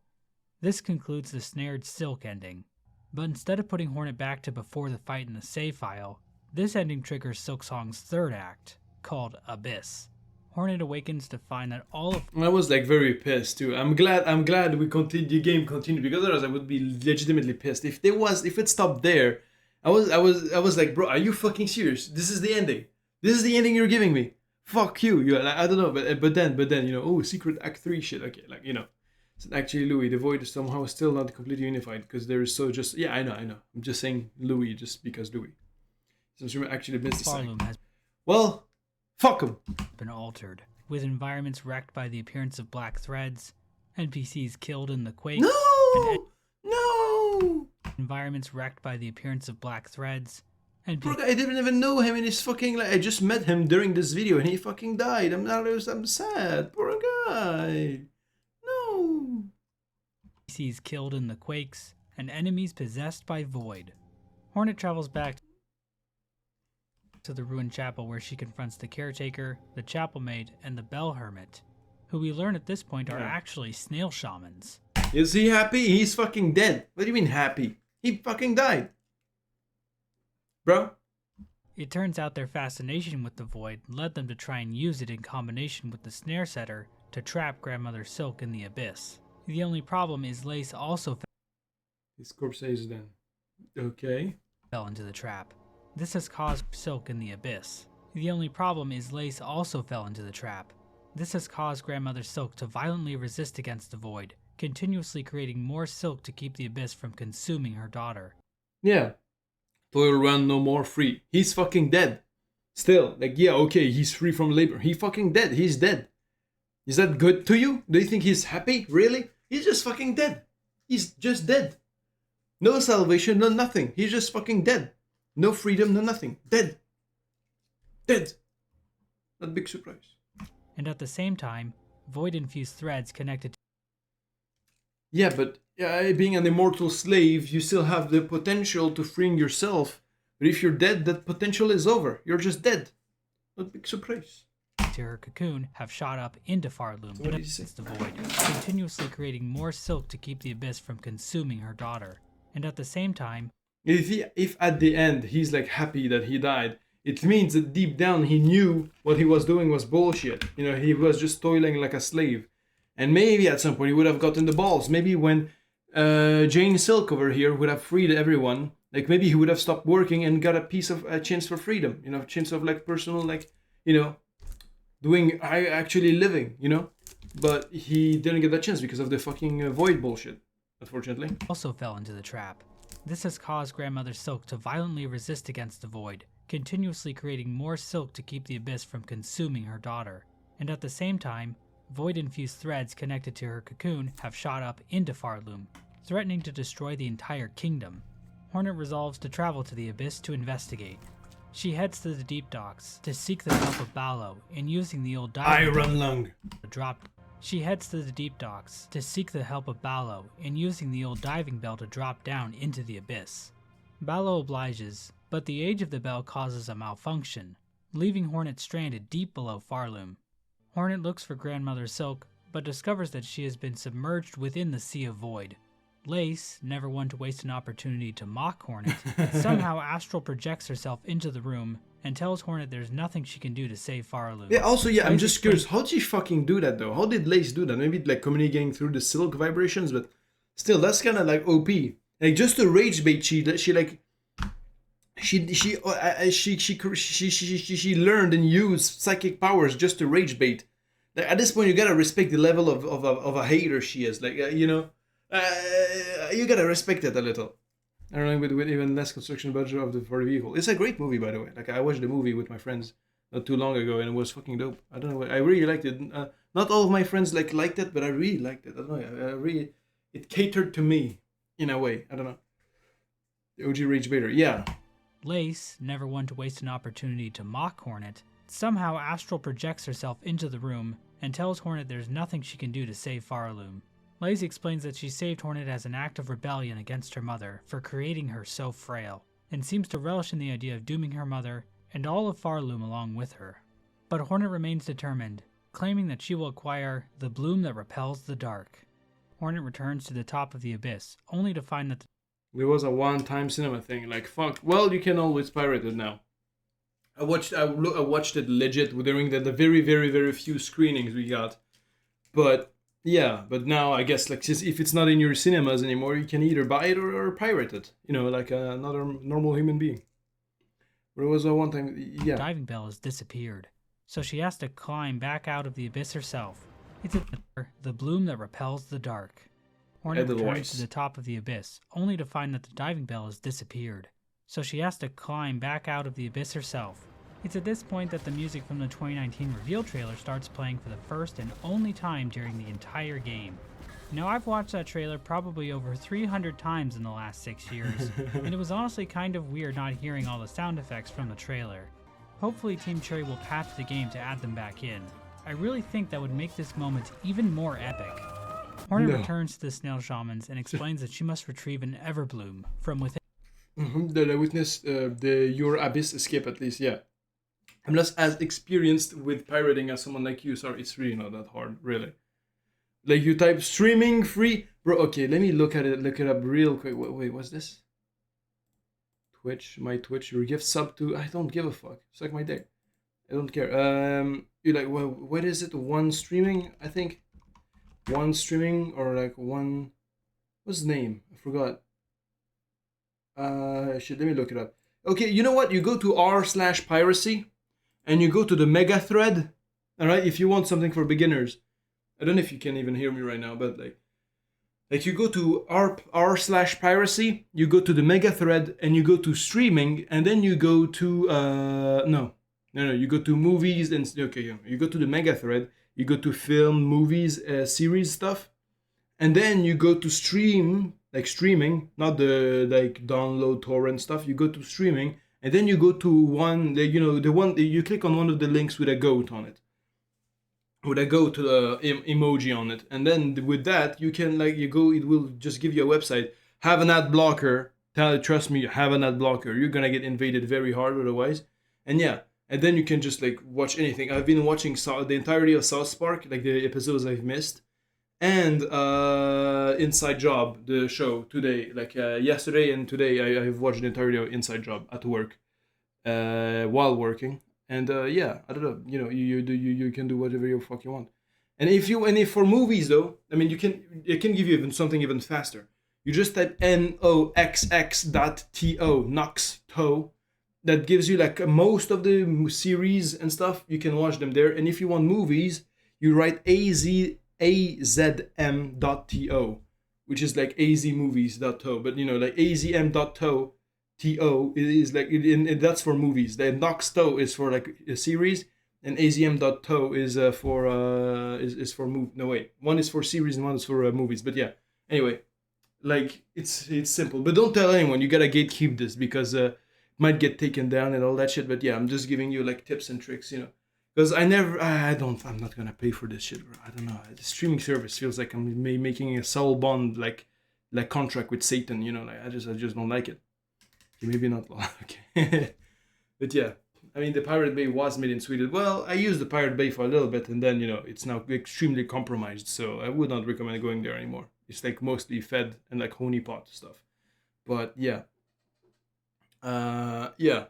This concludes the snared Silk ending. But instead of putting Hornet back to before the fight in the save file, this ending triggers Silksong's 3rd act, called Abyss. Hornet awakens to find that all of... I was like very pissed too. I'm glad we continued, the game continued, because otherwise I would be legitimately pissed. If it stopped there, I was like, bro, are you fucking serious? This is the ending. This is the ending you're giving me. Fuck you. You like, I don't know, but then you know, oh, secret act 3 shit. Okay, like, you know, it's actually Louis. The void is somehow still not completely unified because there is so just I know. I'm just saying Louis just because Louis. Since we're actually missed the sign. Well, fuck him. Been altered, with environments wrecked by the appearance of black threads, NPCs killed in the quake. No. Environments wrecked by the appearance of black threads. And Bro, I didn't even know him, and he's fucking like, I just met him during this video and he fucking died. I'm sad. Poor guy. No. NPCs killed in the quakes and enemies possessed by void. Hornet travels back to the ruined chapel where she confronts the Caretaker, the chapel maid, and the bell hermit, who we learn at this point are actually snail shamans. Is he happy? He's fucking dead. What do you mean happy? He fucking died. Bro? It turns out their fascination with the void led them to try and use it in combination with the Snare Setter to trap Grandmother Silk in the Abyss. The only problem is Lace also His corpse says then. Okay. fell into the trap. This has caused Silk in the Abyss. The only problem is Lace also fell into the trap. This has caused Grandmother Silk to violently resist against the void, continuously creating more silk to keep the Abyss from consuming her daughter. Yeah. Toil run no more free. He's fucking dead. Still, like, yeah, okay, he's free from labor. He fucking dead. He's dead. Is that good to you? Do you think he's happy? Really? He's just fucking dead. He's just dead. No salvation, no nothing. He's just fucking dead. No freedom, no nothing. Dead. Dead. Not a big surprise. And at the same time, void-infused threads connected to Yeah, but being an immortal slave, you still have the potential to freeing yourself. But if you're dead, that potential is over. You're just dead. Not a big surprise. her cocoon have shot up into Farloom against the void, continuously creating more silk to keep the Abyss from consuming her daughter. And at the same time, if at the end he's like happy that he died, it means that deep down he knew what he was doing was bullshit. You know, he was just toiling like a slave. And maybe at some point he would have gotten the balls. Maybe when Jane Silk over here would have freed everyone, Like maybe he would have stopped working and got a chance for freedom, you know, a chance of like personal, like, you know, doing actually living, you know. But he didn't get that chance because of the fucking void bullshit, unfortunately. Also fell into the trap. This has caused Grandmother Silk to violently resist against the void, continuously creating more silk to keep the abyss from consuming her daughter. And at the same time, void-infused threads connected to her cocoon have shot up into Farloom, threatening to destroy the entire kingdom. Hornet resolves to travel to the abyss to investigate. She heads to the deep docks to seek the help of Ballo in using the old diving Iron Lung. She heads to the deep docks to seek the help of Ballo in using the old diving bell to drop down into the abyss. Ballo obliges, but the age of the bell causes a malfunction, leaving Hornet stranded deep below Farloom. Hornet looks for Grandmother Silk, but discovers that she has been submerged within the Sea of Void. Lace, never one to waste an opportunity to mock Hornet, somehow astral projects herself into the room and tells Hornet there's nothing she can do to save Farloom. Yeah, also, yeah, I'm Lace just curious, how did she fucking do that though? How did Lace do that? Maybe like communicating through the silk vibrations, but still, that's kind of like OP. Like just a rage bait, she learned and used psychic powers just to rage bait. Like at this point, you gotta respect the level of a hater she is. Like you know, you gotta respect it a little. I don't know, with even less construction budget for the vehicle. It's a great movie, by the way. Like I watched the movie with my friends not too long ago, and it was fucking dope. I don't know, I really liked it. Not all of my friends liked it, but I really liked it. I don't know, it catered to me in a way. I don't know. The OG Rage Baiter, yeah. Lace, never one to waste an opportunity to mock Hornet, somehow astral projects herself into the room and tells Hornet there's nothing she can do to save Farloom. Lace explains that she saved Hornet as an act of rebellion against her mother for creating her so frail, and seems to relish in the idea of dooming her mother and all of Farloom along with her. But Hornet remains determined, claiming that she will acquire the bloom that repels the dark. Hornet returns to the top of the abyss, only to find that It was a one-time cinema thing. Like fuck. Well, you can always pirate it now. I watched it legit during the very, very, very few screenings we got, but. Yeah, but now I guess like if it's not in your cinemas anymore, you can either buy it or pirate it. You know, like another normal human being. But it was a one time, yeah. The diving bell has disappeared, so she has to climb back out of the abyss herself. It's the bloom that repels the dark. Hornet returns to the top of the abyss, only to find that the diving bell has disappeared. So she has to climb back out of the abyss herself. It's at this point that the music from the 2019 reveal trailer starts playing for the first and only time during the entire game. Now, I've watched that trailer probably over 300 times in the last 6 years, and it was honestly kind of weird not hearing all the sound effects from the trailer. Hopefully Team Cherry will patch the game to add them back in. I really think that would make this moment even more epic. Hornet returns to the Snail Shamans and explains that she must retrieve an Everbloom from within. The witness your abyss escape at least, yeah. I'm not as experienced with pirating as someone like you. Sorry, it's really not that hard, really. Like you type streaming free, bro. Okay, let me look it up real quick. Wait, what's this? Twitch, my Twitch. Your gift sub to. I don't give a fuck. Suck my dick. I don't care. You like what is it? One streaming, I think. One streaming or like one. What's the name? I forgot. Shit. Let me look it up. Okay, you know what? You go to r/piracy. And you go to the mega thread, all right? If you want something for beginners, I don't know if you can even hear me right now, but like you go to r/piracy, you go to the mega thread, and you go to streaming, and then you go to no, you go to movies and okay, yeah, you go to the mega thread, you go to film, movies, series stuff, and then you go to stream, like streaming, not the like download torrent stuff. You go to streaming. And then you go to one, you know, the one, you click on one of the links with a goat on it. With a goat emoji on it. And then with that, you can, like, it will just give you a website. Have an ad blocker. Trust me, have an ad blocker. You're going to get invaded very hard otherwise. And yeah, and then you can just, like, watch anything. I've been watching the entirety of South Park, like the episodes I've missed. And Inside Job, the show today, like yesterday and today, I've watched the entirety of Inside Job at work, while working, and yeah, I don't know, you know, you can do whatever you fuck you want, and if for movies though, I mean, it can give you even something even faster. You just type noxx.to, nox to. That gives you like most of the series and stuff. You can watch them there. And if you want movies, you write azm.to, which is like azmovies.to. But you know, like azm.to, is like, that's for movies. The nox to is for like a series, and azm.to is for move. No wait, one is for series and one is for movies. But yeah, anyway, like it's simple. But don't tell anyone. You gotta gatekeep this because might get taken down and all that shit. But yeah, I'm just giving you like tips and tricks, you know. Because I'm not gonna pay for this shit, bro. I don't know. The streaming service feels like I'm making a soul bond like contract with Satan, you know. Like I just don't like it. Okay, maybe not. Okay, but yeah, I mean the Pirate Bay was made in Sweden. Well, I used the Pirate Bay for a little bit, and then you know it's now extremely compromised. So I would not recommend going there anymore. It's like mostly fed and like honeypot stuff. But yeah, yeah.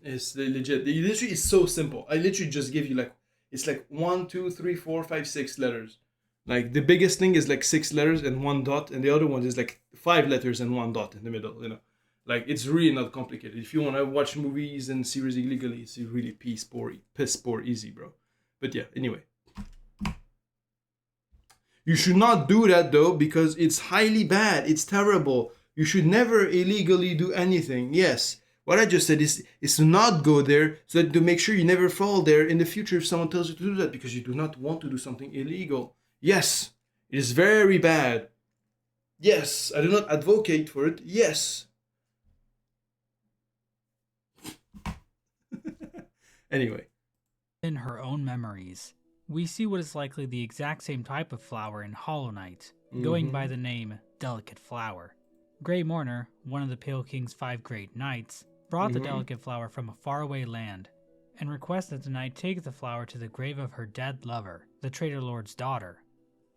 It's legit. It literally is so simple. I literally just give you like, it's like 1, 2, 3, 4, 5, 6 letters. Like the biggest thing is like 6 letters and 1 dot, and the other one is like 5 letters and 1 dot in the middle. You know, like it's really not complicated. If you want to watch movies and series illegally, it's really piss poor easy, bro. But yeah, anyway. You should not do that though, because it's highly bad. It's terrible. You should never illegally do anything. Yes. What I just said is to not go there, so that to make sure you never fall there in the future if someone tells you to do that, because you do not want to do something illegal. Yes, it is very bad. Yes, I do not advocate for it. Yes. Anyway. In her own memories, we see what is likely the exact same type of flower in Hollow Knight, going by the name Delicate Flower. Grey Mourner, one of the Pale King's 5 great knights, brought the delicate flower from a faraway land, and requests that the knight take the flower to the grave of her dead lover, the Traitor Lord's daughter.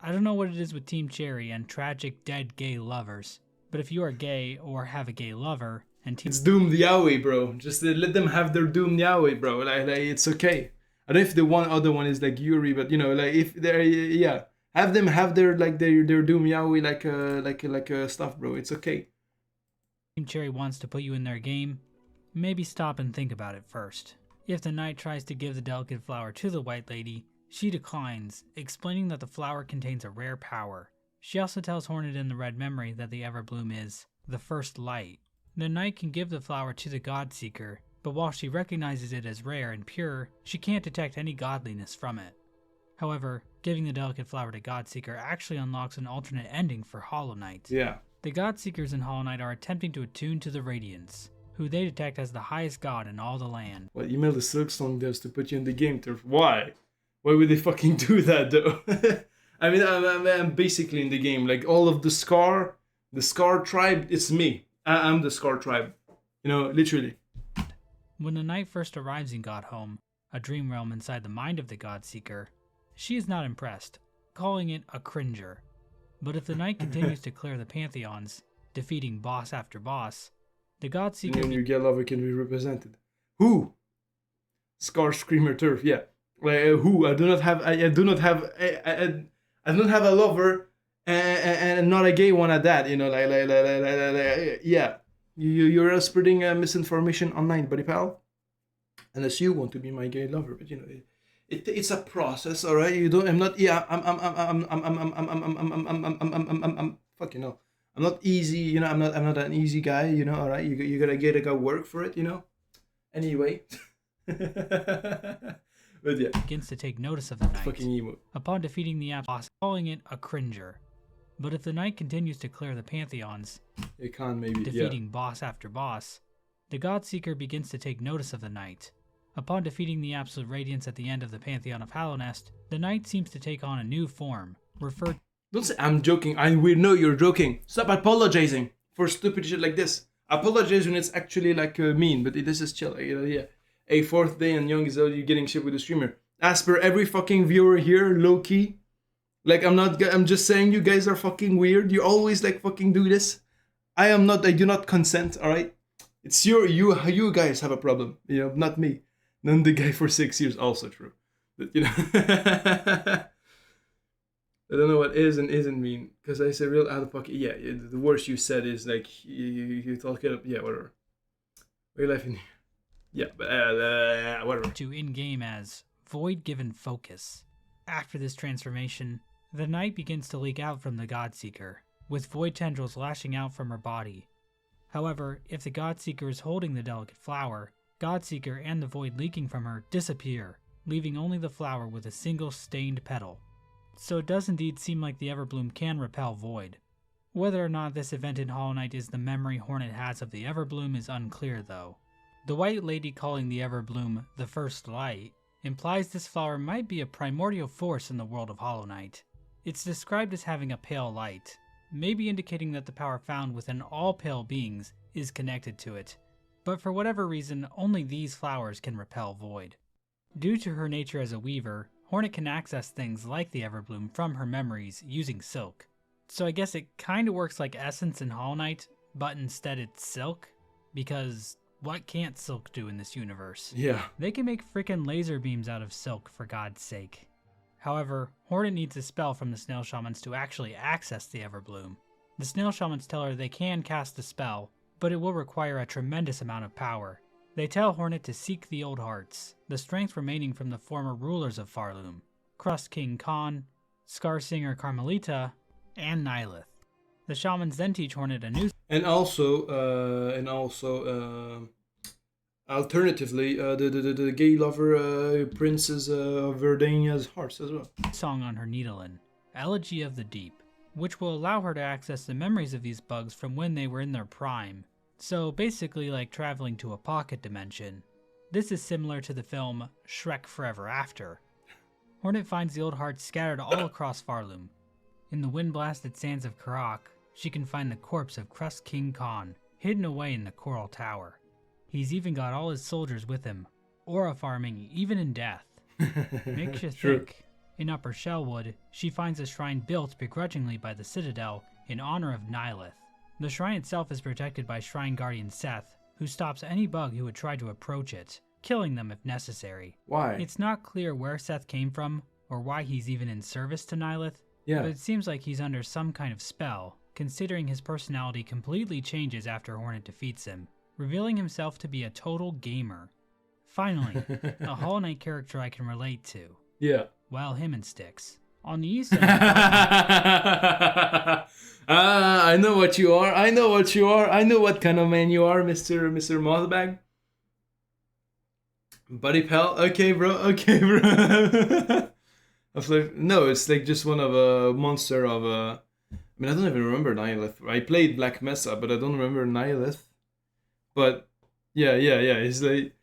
I don't know what it is with Team Cherry and tragic dead gay lovers, but if you are gay or have a gay lover, and it's doomed yaoi, bro. Just let them have their doomed yaoi, bro. Like it's okay. I don't know if the other one is like Yuri, but you know, like if they're, yeah, have them have their doom yaoi like stuff, bro. It's okay. Team Cherry wants to put you in their game. Maybe stop and think about it first. If the knight tries to give the delicate flower to the White Lady, she declines, explaining that the flower contains a rare power. She also tells Hornet in the Red Memory that the Everbloom is the first light. The knight can give the flower to the Godseeker, but while she recognizes it as rare and pure, she can't detect any godliness from it. However, giving the delicate flower to Godseeker actually unlocks an alternate ending for Hollow Knight. Yeah. The Godseekers in Hollow Knight are attempting to attune to the Radiance, who they detect as the highest god in all the land. Well, email the SILKSONG devs to put you in the game, Turf. Why? Why would they fucking do that, though? I mean, I'm basically in the game. Like, all of the Scar tribe, it's me. I'm the Scar tribe. You know, literally. When the knight first arrives in Godhome, a dream realm inside the mind of the Godseeker, she is not impressed, calling it a cringer. But if the knight continues to clear the pantheons, defeating boss after boss, the Godseeker... And your gay lover can be represented. Who? Scar Screamer Turf, yeah. Who? I do not have a lover and not a gay one at that, you know, yeah. You're spreading misinformation online, buddy pal. Unless you want to be my gay lover, but you know, it's a process, all right. You don't. I'm not. Yeah. I'm. Fuck you know. I'm not easy. You know. I'm not an easy guy. You know. All right. You gotta go work for it. You know. Anyway. But yeah. Begins to take notice of the knight. Fucking emo. Upon defeating the boss, calling it a cringer. But if the knight continues to clear the pantheons, it can maybe defeating boss after boss, the Godseeker begins to take notice of the knight. Upon defeating the Absolute Radiance at the end of the Pantheon of Hallownest, the knight seems to take on a new form, referred... Don't say I'm joking. We know you're joking. Stop apologizing for stupid shit like this. Apologize when it's actually like mean, but this is chill. You know, yeah. A fourth day and young is out, you getting shit with the streamer. As per every fucking viewer here, low key. Like I'm just saying you guys are fucking weird. You always like fucking do this. I do not consent, alright? It's you guys have a problem, you know, not me. None the guy for 6 years, also true. But, you know. I don't know what is and isn't mean because I say real out of pocket. Yeah, the worst you said is like you talk it up. Yeah, whatever. Real life in yeah, but whatever. To in-game as Void Given Focus. After this transformation, the night begins to leak out from the Godseeker, with void tendrils lashing out from her body. However, if the Godseeker is holding the delicate flower, Godseeker and the void leaking from her disappear, leaving only the flower with a single stained petal. So it does indeed seem like the Everbloom can repel void. Whether or not this event in Hollow Knight is the memory Hornet has of the Everbloom is unclear though. The White Lady calling the Everbloom the First Light implies this flower might be a primordial force in the world of Hollow Knight. It's described as having a pale light, maybe indicating that the power found within all pale beings is connected to it, but for whatever reason only these flowers can repel void. Due to her nature as a weaver, Hornet can access things like the Everbloom from her memories using silk. So I guess it kinda works like Essence in Hollow Knight, but instead it's silk, because what can't silk do in this universe? Yeah. They can make frickin' laser beams out of silk, for God's sake. However, Hornet needs a spell from the Snail Shamans to actually access the Everbloom. The Snail Shamans tell her they can cast a spell, but it will require a tremendous amount of power. They tell Hornet to seek the Old Hearts, the strength remaining from the former rulers of Farloom, Crust King Khan, Scarsinger Carmelita, and Nihilith. The Shamans then teach Hornet a new And also, alternatively, the gay lover Princess of Verdania's hearts as well. song on her Needlin, Elegy of the Deep, which will allow her to access the memories of these bugs from when they were in their prime. So basically like traveling to a pocket dimension. This is similar to the film Shrek Forever After. Hornet finds the old hearts scattered all across Farloom. In the wind-blasted sands of Karak, she can find the corpse of Crust King Khan, hidden away in the Coral Tower. He's even got all his soldiers with him, aura farming even in death. Makes you True. think. In Upper Shellwood, she finds a shrine built begrudgingly by the Citadel in honor of Nihilith. The shrine itself is protected by Shrine Guardian Seth, who stops any bug who would try to approach it, killing them if necessary. Why? It's not clear where Seth came from, or why he's even in service to Nihilith, Yeah. but it seems like he's under some kind of spell, considering his personality completely changes after Hornet defeats him, revealing himself to be a total gamer. Finally, a Hollow Knight character I can relate to. Yeah. Well, him and Styx. On the east side of the I know what you are. I know what you are. I know what kind of man you are, Mr. Mossbag. Buddy pal. Okay, bro. Okay, bro. I was like, no, it's like just one of a monster of a. I mean, I don't even remember Nihilith. I played Black Mesa, but I don't remember Nihilith. But yeah. He's like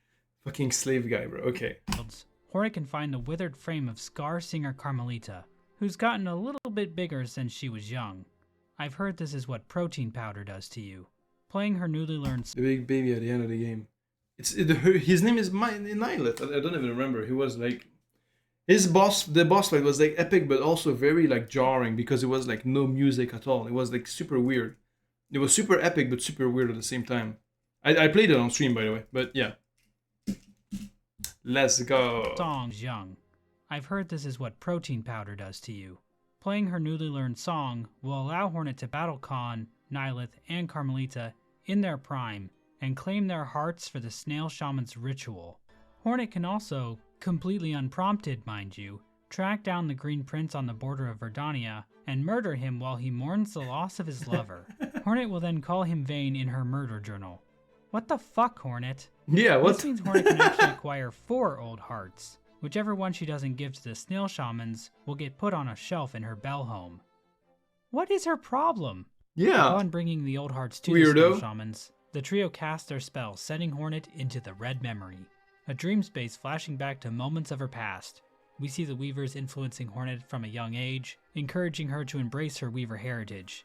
fucking slave guy, bro. Okay. fields, Hornet can find the withered frame of Scar Singer Carmelita, who's gotten a little bit bigger since she was young. I've heard this is what protein powder does to you. Playing her newly learned The big baby at the end of the game. His name is Nihilith. I don't even remember. He was like the boss fight was like epic, but also very like jarring because it was like no music at all. It was like super weird. It was super epic but super weird at the same time. I played it on stream by the way, but yeah. Let's go. songs young. I've heard this is what protein powder does to you. Playing her newly learned song will allow Hornet to battle Khan, Nihilith, and Carmelita in their prime and claim their hearts for the Snail Shaman's ritual. Hornet can also, completely unprompted mind you, track down the Green Prince on the border of Verdania and murder him while he mourns the loss of his lover. Hornet will then call him Vane in her murder journal. What the fuck, Hornet? Yeah, what? This means Hornet can actually acquire 4 old hearts. Whichever one she doesn't give to the Snail Shamans will get put on a shelf in her bell home. What is her problem? Yeah. Upon bringing the old hearts to the Weirdo. Snail Shamans, the trio cast their spell, sending Hornet into the Red Memory, a dream space flashing back to moments of her past. We see the Weavers influencing Hornet from a young age, encouraging her to embrace her Weaver heritage.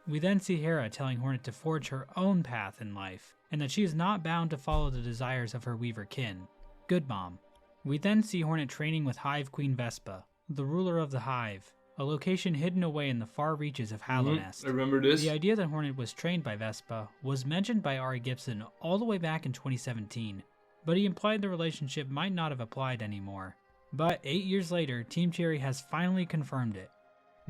We then see Hera telling Hornet to forge her own path in life, and that she is not bound to follow the desires of her Weaver kin. Good mom. We then see Hornet training with Hive Queen Vespa, the ruler of the Hive, a location hidden away in the far reaches of Hallownest. I remember this. The idea that Hornet was trained by Vespa was mentioned by Ari Gibson all the way back in 2017, but he implied the relationship might not have applied anymore. But 8 years later, Team Cherry has finally confirmed it.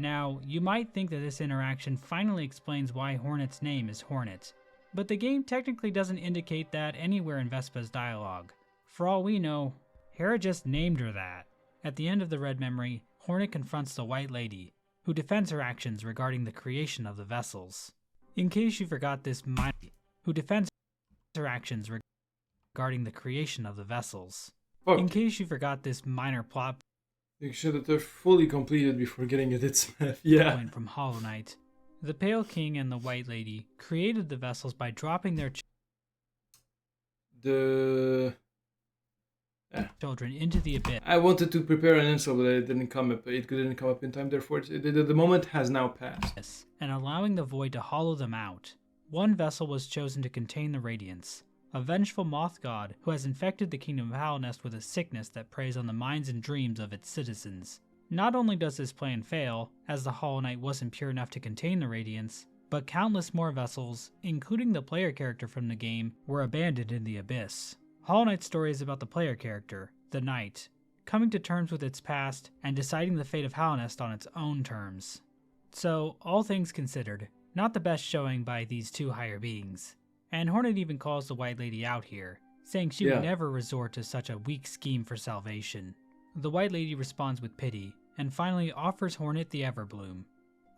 Now, you might think that this interaction finally explains why Hornet's name is Hornet, but the game technically doesn't indicate that anywhere in Vespa's dialogue. For all we know, Hera just named her that. At the end of the Red Memory, Hornet confronts the White Lady, who defends her actions regarding the creation of the vessels. In case you forgot this who defends her actions regarding the creation of the vessels. Fuck. In case you forgot this minor plot Make sure that they're fully completed before getting it. It's yeah. point from Hollow Knight, the Pale King and the White Lady created the vessels by dropping their children into the abyss. I wanted to prepare an answer, but it didn't come up. It didn't come up in time. Therefore, the moment has now passed. And allowing the void to hollow them out. One vessel was chosen to contain the radiance, a vengeful moth god who has infected the kingdom of Hallownest with a sickness that preys on the minds and dreams of its citizens. Not only does this plan fail, as the Hollow Knight wasn't pure enough to contain the radiance, but countless more vessels, including the player character from the game, were abandoned in the abyss. Hollow Knight's story is about the player character, the Knight, coming to terms with its past and deciding the fate of Hallownest on its own terms. So, all things considered, not the best showing by these two higher beings. And Hornet even calls the White Lady out here, saying she would never resort to such a weak scheme for salvation. The White Lady responds with pity, and finally offers Hornet the Everbloom.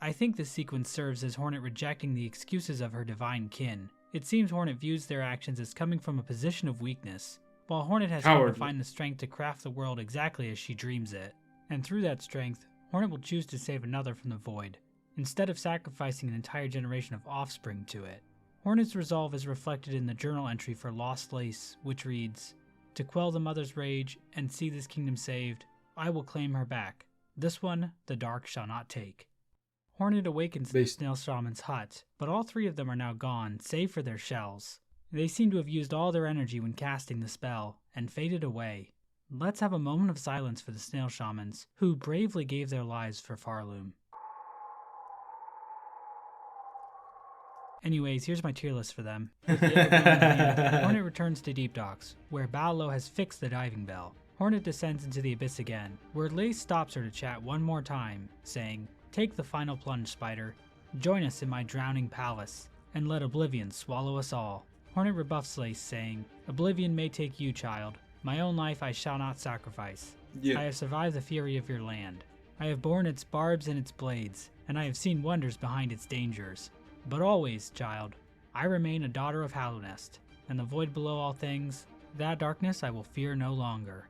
I think this sequence serves as Hornet rejecting the excuses of her divine kin. It seems Hornet views their actions as coming from a position of weakness, while Hornet has come to find the strength to craft the world exactly as she dreams it. And through that strength, Hornet will choose to save another from the void, instead of sacrificing an entire generation of offspring to it. Hornet's resolve is reflected in the journal entry for Lost Lace, which reads, "To quell the mother's rage and see this kingdom saved, I will claim her back. This one the dark shall not take." Hornet awakens the Snail Shaman's hut, but all three of them are now gone, save for their shells. They seem to have used all their energy when casting the spell, and faded away. Let's have a moment of silence for the Snail Shamans, who bravely gave their lives for Farloom. Anyways, here's my tier list for them. Hornet returns to Deep Docks, where Ballo has fixed the diving bell. Hornet descends into the abyss again, where Lace stops her to chat one more time, saying, "Take the final plunge, Spider. Join us in my drowning palace, and let oblivion swallow us all." Hornet rebuffs Lace, saying, "Oblivion may take you, child. My own life I shall not sacrifice. I have survived the fury of your land. I have borne its barbs and its blades, and I have seen wonders behind its dangers. But always, child, I remain a daughter of Hallownest, and the void below all things, that darkness I will fear no longer."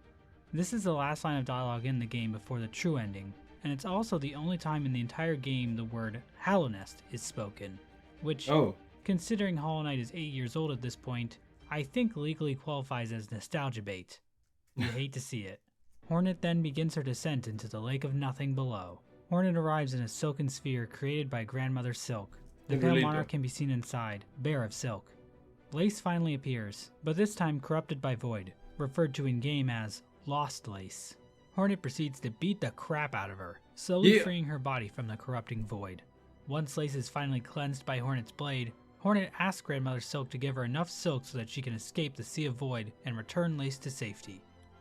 This is the last line of dialogue in the game before the true ending, and it's also the only time in the entire game the word Hallownest is spoken, which, considering Hollow Knight is 8 years old at this point, I think legally qualifies as nostalgia bait. You hate to see it. Hornet then begins her descent into the lake of nothing below. Hornet arrives in a silken sphere created by Grandmother Silk. The Pale Monarch can be seen inside, bare of silk. Lace finally appears, but this time corrupted by Void, referred to in-game as Lost Lace. Hornet proceeds to beat the crap out of her, slowly freeing her body from the corrupting Void. Once Lace is finally cleansed by Hornet's blade, Hornet asks Grandmother Silk to give her enough silk so that she can escape the Sea of Void and return Lace to safety.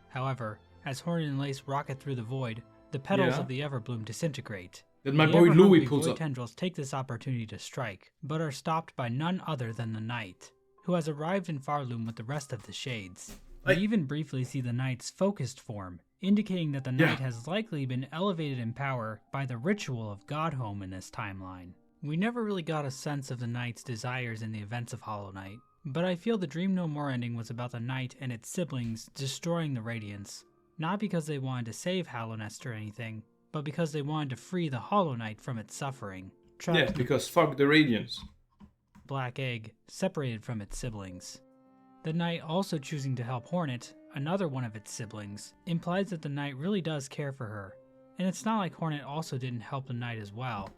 However, as Hornet and Lace rocket through the Void, the petals of the Everbloom disintegrate. Then my boy Louis pulls Void up. tendrils take this opportunity to strike, but are stopped by none other than the Knight, who has arrived in Farloom with the rest of the Shades. We even briefly see the Knight's focused form, indicating that the Knight has likely been elevated in power by the ritual of Godhome in this timeline. We never really got a sense of the Knight's desires in the events of Hollow Knight, but I feel the Dream No More ending was about the Knight and its siblings destroying the Radiance, not because they wanted to save Hallownest or anything, but because they wanted to free the Hollow Knight from its suffering. Because fuck the Radiance. Black Egg, separated from its siblings. The Knight also choosing to help Hornet, another one of its siblings, implies that the Knight really does care for her, and it's not like Hornet also didn't help the Knight as well.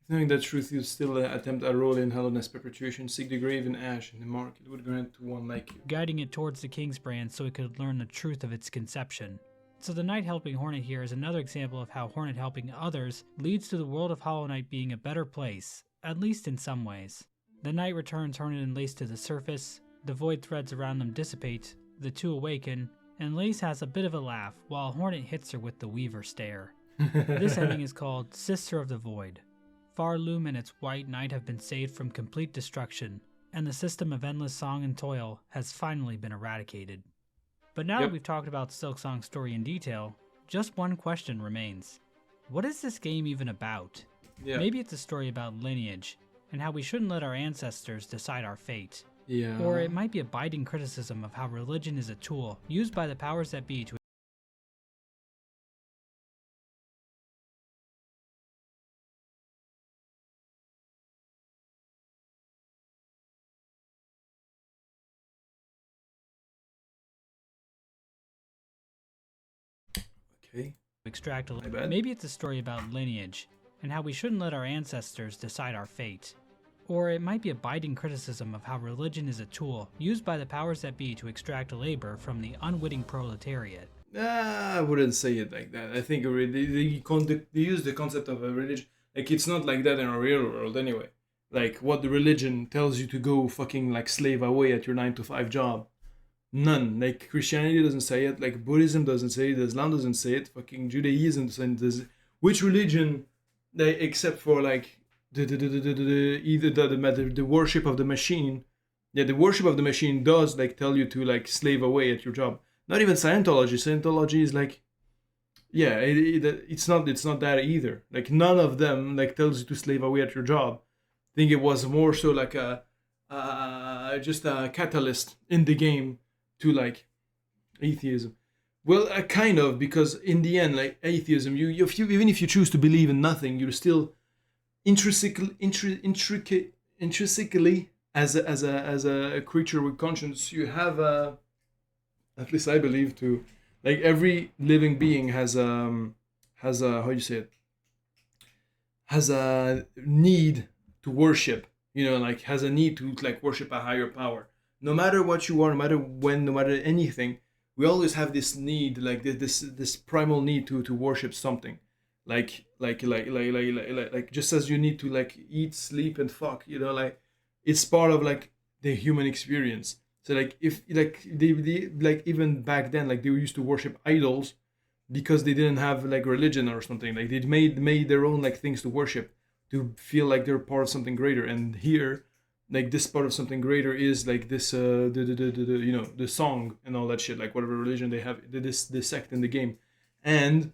Knowing that truth, you still attempt a role in Hallownest perpetuation, seek the grave in ash in the mark, it would grant to one like you. Guiding it towards the King's brand so it could learn the truth of its conception. So the Knight helping Hornet here is another example of how Hornet helping others leads to the world of Hollow Knight being a better place, at least in some ways. The Knight returns Hornet and Lace to the surface, the void threads around them dissipate, the two awaken, and Lace has a bit of a laugh while Hornet hits her with the Weaver stare. This ending is called Sister of the Void. Farloom and its White Knight have been saved from complete destruction, and the system of endless song and toil has finally been eradicated. But now that we've talked about Silksong's story in detail, just one question remains. What is this game even about? Yeah. Maybe it's a story about lineage, and how we shouldn't let our ancestors decide our fate. Yeah. Or it might be a biting criticism of how religion is a tool used by the powers that be to Okay. extract My bad. Maybe it's a story about lineage, and how we shouldn't let our ancestors decide our fate. Or it might be a biting criticism of how religion is a tool used by the powers that be to extract labor from the unwitting proletariat. I wouldn't say it like that. I think they use the concept of a religion. Like, it's not like that in a real world anyway. Like, what the religion tells you to go fucking, like, slave away at your 9 to 5 job. None. Like, Christianity doesn't say it. Like, Buddhism doesn't say it. Islam doesn't say it. Fucking Judaism doesn't say it. Which religion, except for, like, the worship of the machine. Yeah, the worship of the machine does, like, tell you to, like, slave away at your job. Not even Scientology. Scientology is like, yeah, it's not that either. Like, none of them, like, tells you to slave away at your job. I think it was more so like just a catalyst in the game to, like, atheism. Well, kind of, because in the end, like, atheism, even if you choose to believe in nothing, you're still intrinsically as a creature with conscience. You have a, at least I believe, to, like, every living being has a how you say it, has a need to worship, like, has a need to, like, worship a higher power. No matter what you are, no matter when, no matter anything, we always have this need, like, this primal need to worship something. Like just as you need to, like, eat, sleep, and fuck, like, it's part of, like, the human experience. So, like, if, like, they like, even back then, like, they used to worship idols because they didn't have, like, religion or something. Like, they made their own, like, things to worship, to feel like they're part of something greater. And here, like, this part of something greater is, like, this the song and all that shit, like, whatever religion they have, this sect in the game. And,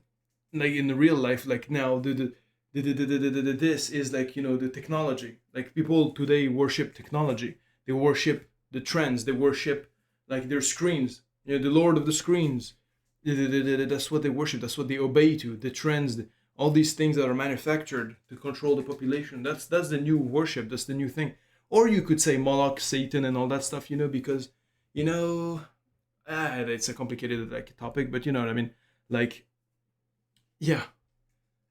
like, in the real life, like, now this is, like, the technology. Like, people today worship technology. They worship the trends. They worship, like, their screens. The Lord of the Screens. That's what they worship. That's what they obey to. The trends, all these things that are manufactured to control the population. That's the new worship. That's the new thing. Or you could say Moloch, Satan, and all that stuff. Because, it's a complicated, like, topic, but you know what I mean. Like, yeah.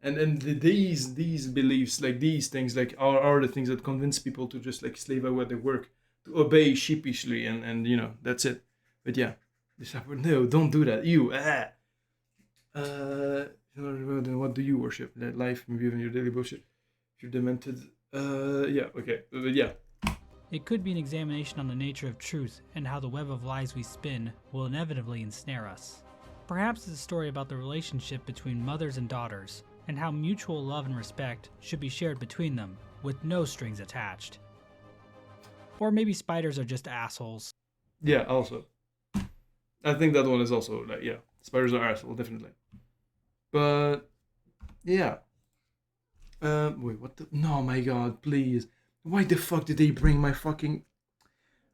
And these beliefs, like, these things, like, are the things that convince people to just, like, slave away their work, to obey sheepishly, and that's it. But yeah, no, don't do that. What do you worship? Life, maybe even your daily bullshit. If you're demented, yeah, okay, but yeah. It could be an examination on the nature of truth and how the web of lies we spin will inevitably ensnare us. Perhaps it's a story about the relationship between mothers and daughters, and how mutual love and respect should be shared between them, with no strings attached. Or maybe spiders are just assholes. Yeah, also. I think that one is also, like, yeah, spiders are assholes, definitely. But, yeah. Wait, what the? No, my god, please. Why the fuck did they bring my fucking...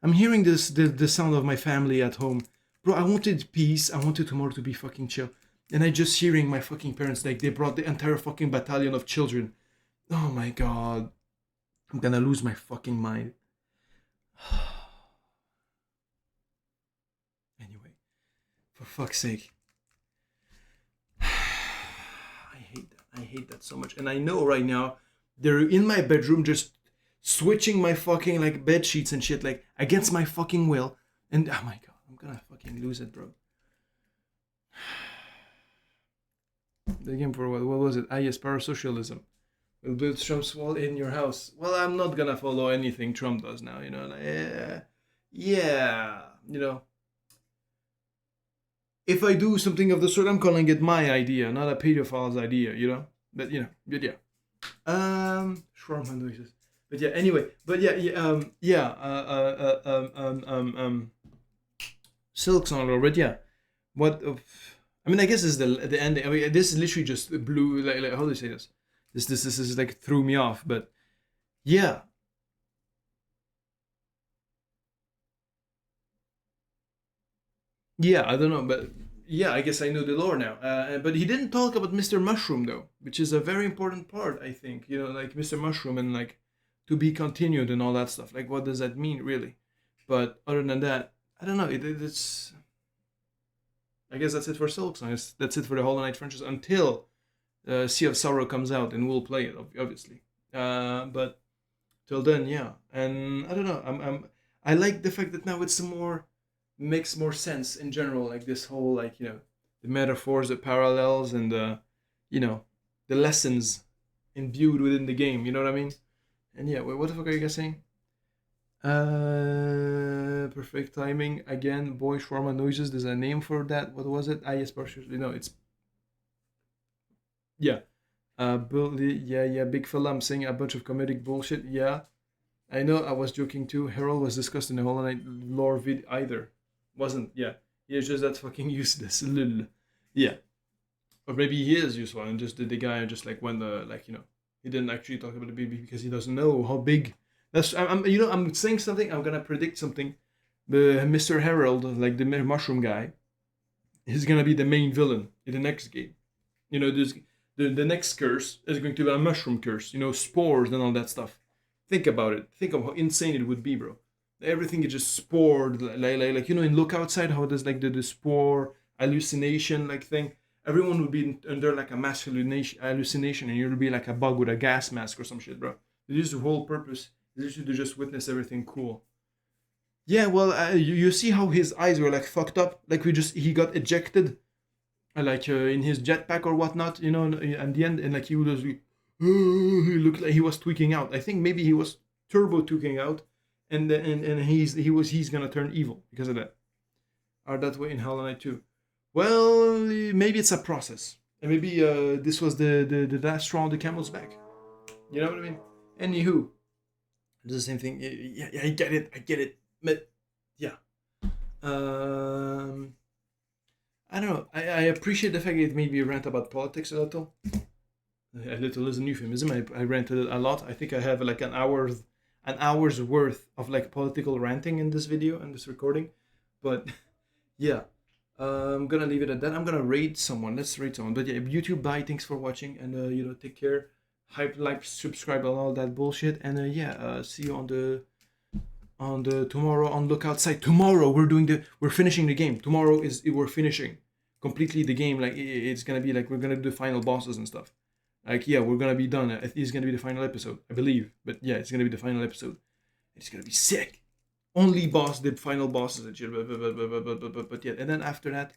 I'm hearing the sound of my family at home. Bro, I wanted peace. I wanted tomorrow to be fucking chill. And I just hearing my fucking parents, like, they brought the entire fucking battalion of children. Oh my god. I'm gonna lose my fucking mind. Anyway, for fuck's sake. I hate that so much. And I know right now, they're in my bedroom just switching my fucking, like, bed sheets and shit, like, against my fucking will. And, oh my god, I'm gonna fucking lose it, bro. The game for what was it? Yes, parasocialism. We'll build Trump's wall in your house. Well, I'm not gonna follow anything Trump does now, like, yeah, if I do something of the sort, I'm calling it my idea, not a pedophile's idea, you know. But you know, but yeah. Shawarma noises. But yeah, anyway, but SILKSONG LORE. But yeah, what? I mean, I guess this is the ending. I mean, this is literally just blue. Like how do you say this? This is like threw me off. But yeah. Yeah, I don't know, but yeah, I guess I know the lore now. But he didn't talk about Mr. Mushroom though, which is a very important part, I think. You know, like Mr. Mushroom and like to be continued and all that stuff. Like, what does that mean, really? But other than that, I don't know. It's. I guess that's it for SILKSONG. That's it for the Hollow Knight franchise until Sea of Sorrow comes out, and we'll play it, obviously. But till then, yeah. And I don't know. I like the fact that now it's more makes more sense in general, like this whole, like, you know, the metaphors, the parallels, and the, you know, the lessons imbued within the game, you know what I mean? And yeah, wait, what the fuck are you guys saying? Perfect timing again. Boy, shawarma noises, there's a name for that. What was it? Yes, partially. No, it's yeah. Yeah, big fella, I'm saying a bunch of comedic bullshit. Yeah, I know, I was joking too. Harold was discussed in the Hollow Knight lore vid either. Wasn't, yeah. He's just that fucking useless. Lol. Yeah. Or maybe he is useful and just the guy just like when the, like, you know, he didn't actually talk about the baby because he doesn't know how big. That's, I'm you know, I'm saying something, I'm gonna predict something. Mr. Harold, like the mushroom guy, he's gonna be the main villain in the next game. You know, there's the next curse is going to be a mushroom curse, you know, spores and all that stuff. Think about it. Think of how insane it would be, bro. Everything is just spored, like you know, in Look Outside, how there's like the spore hallucination like thing. Everyone would be under like a mass hallucination, and you'll be like a bug with a gas mask or some shit, bro. This is the whole purpose. Is to just witness everything cool. Yeah, well, you see how his eyes were like fucked up, like he got ejected, like in his jetpack or whatnot, you know, and the end, and like he was, he looked like he was tweaking out. I think maybe he was turbo tweaking out, and he's gonna turn evil because of that. Are that way in Hollow Knight too? Well, maybe it's a process, and maybe this was the last straw on the camel's back. You know what I mean? Anywho, it's the same thing. Yeah, I get it. But yeah, I don't know. I appreciate the fact that it made me rant about politics a little. A little is an euphemism. I ranted a lot. I think I have like an hour's worth of like political ranting in this video and this recording. But yeah, I'm gonna leave it at that. I'm gonna rate someone. Let's rate someone. But yeah, YouTube, bye. Thanks for watching, and you know, take care. Hype, like, subscribe, and all that bullshit. And see you on the tomorrow on Look Outside. Tomorrow we're finishing the game. Tomorrow we're finishing completely the game. Like it's gonna be like we're gonna do the final bosses and stuff. Like, yeah, we're gonna be done. It's gonna be the final episode, I believe. But yeah, it's gonna be the final episode. It's gonna be sick. Only boss did final bosses and shit. But yeah, and then after that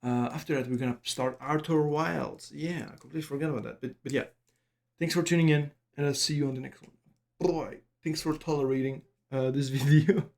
we're gonna start Outer Wilds. Yeah, I completely forgot about that. But yeah, thanks for tuning in, and I'll see you on the next one. Bye. Thanks for tolerating this video.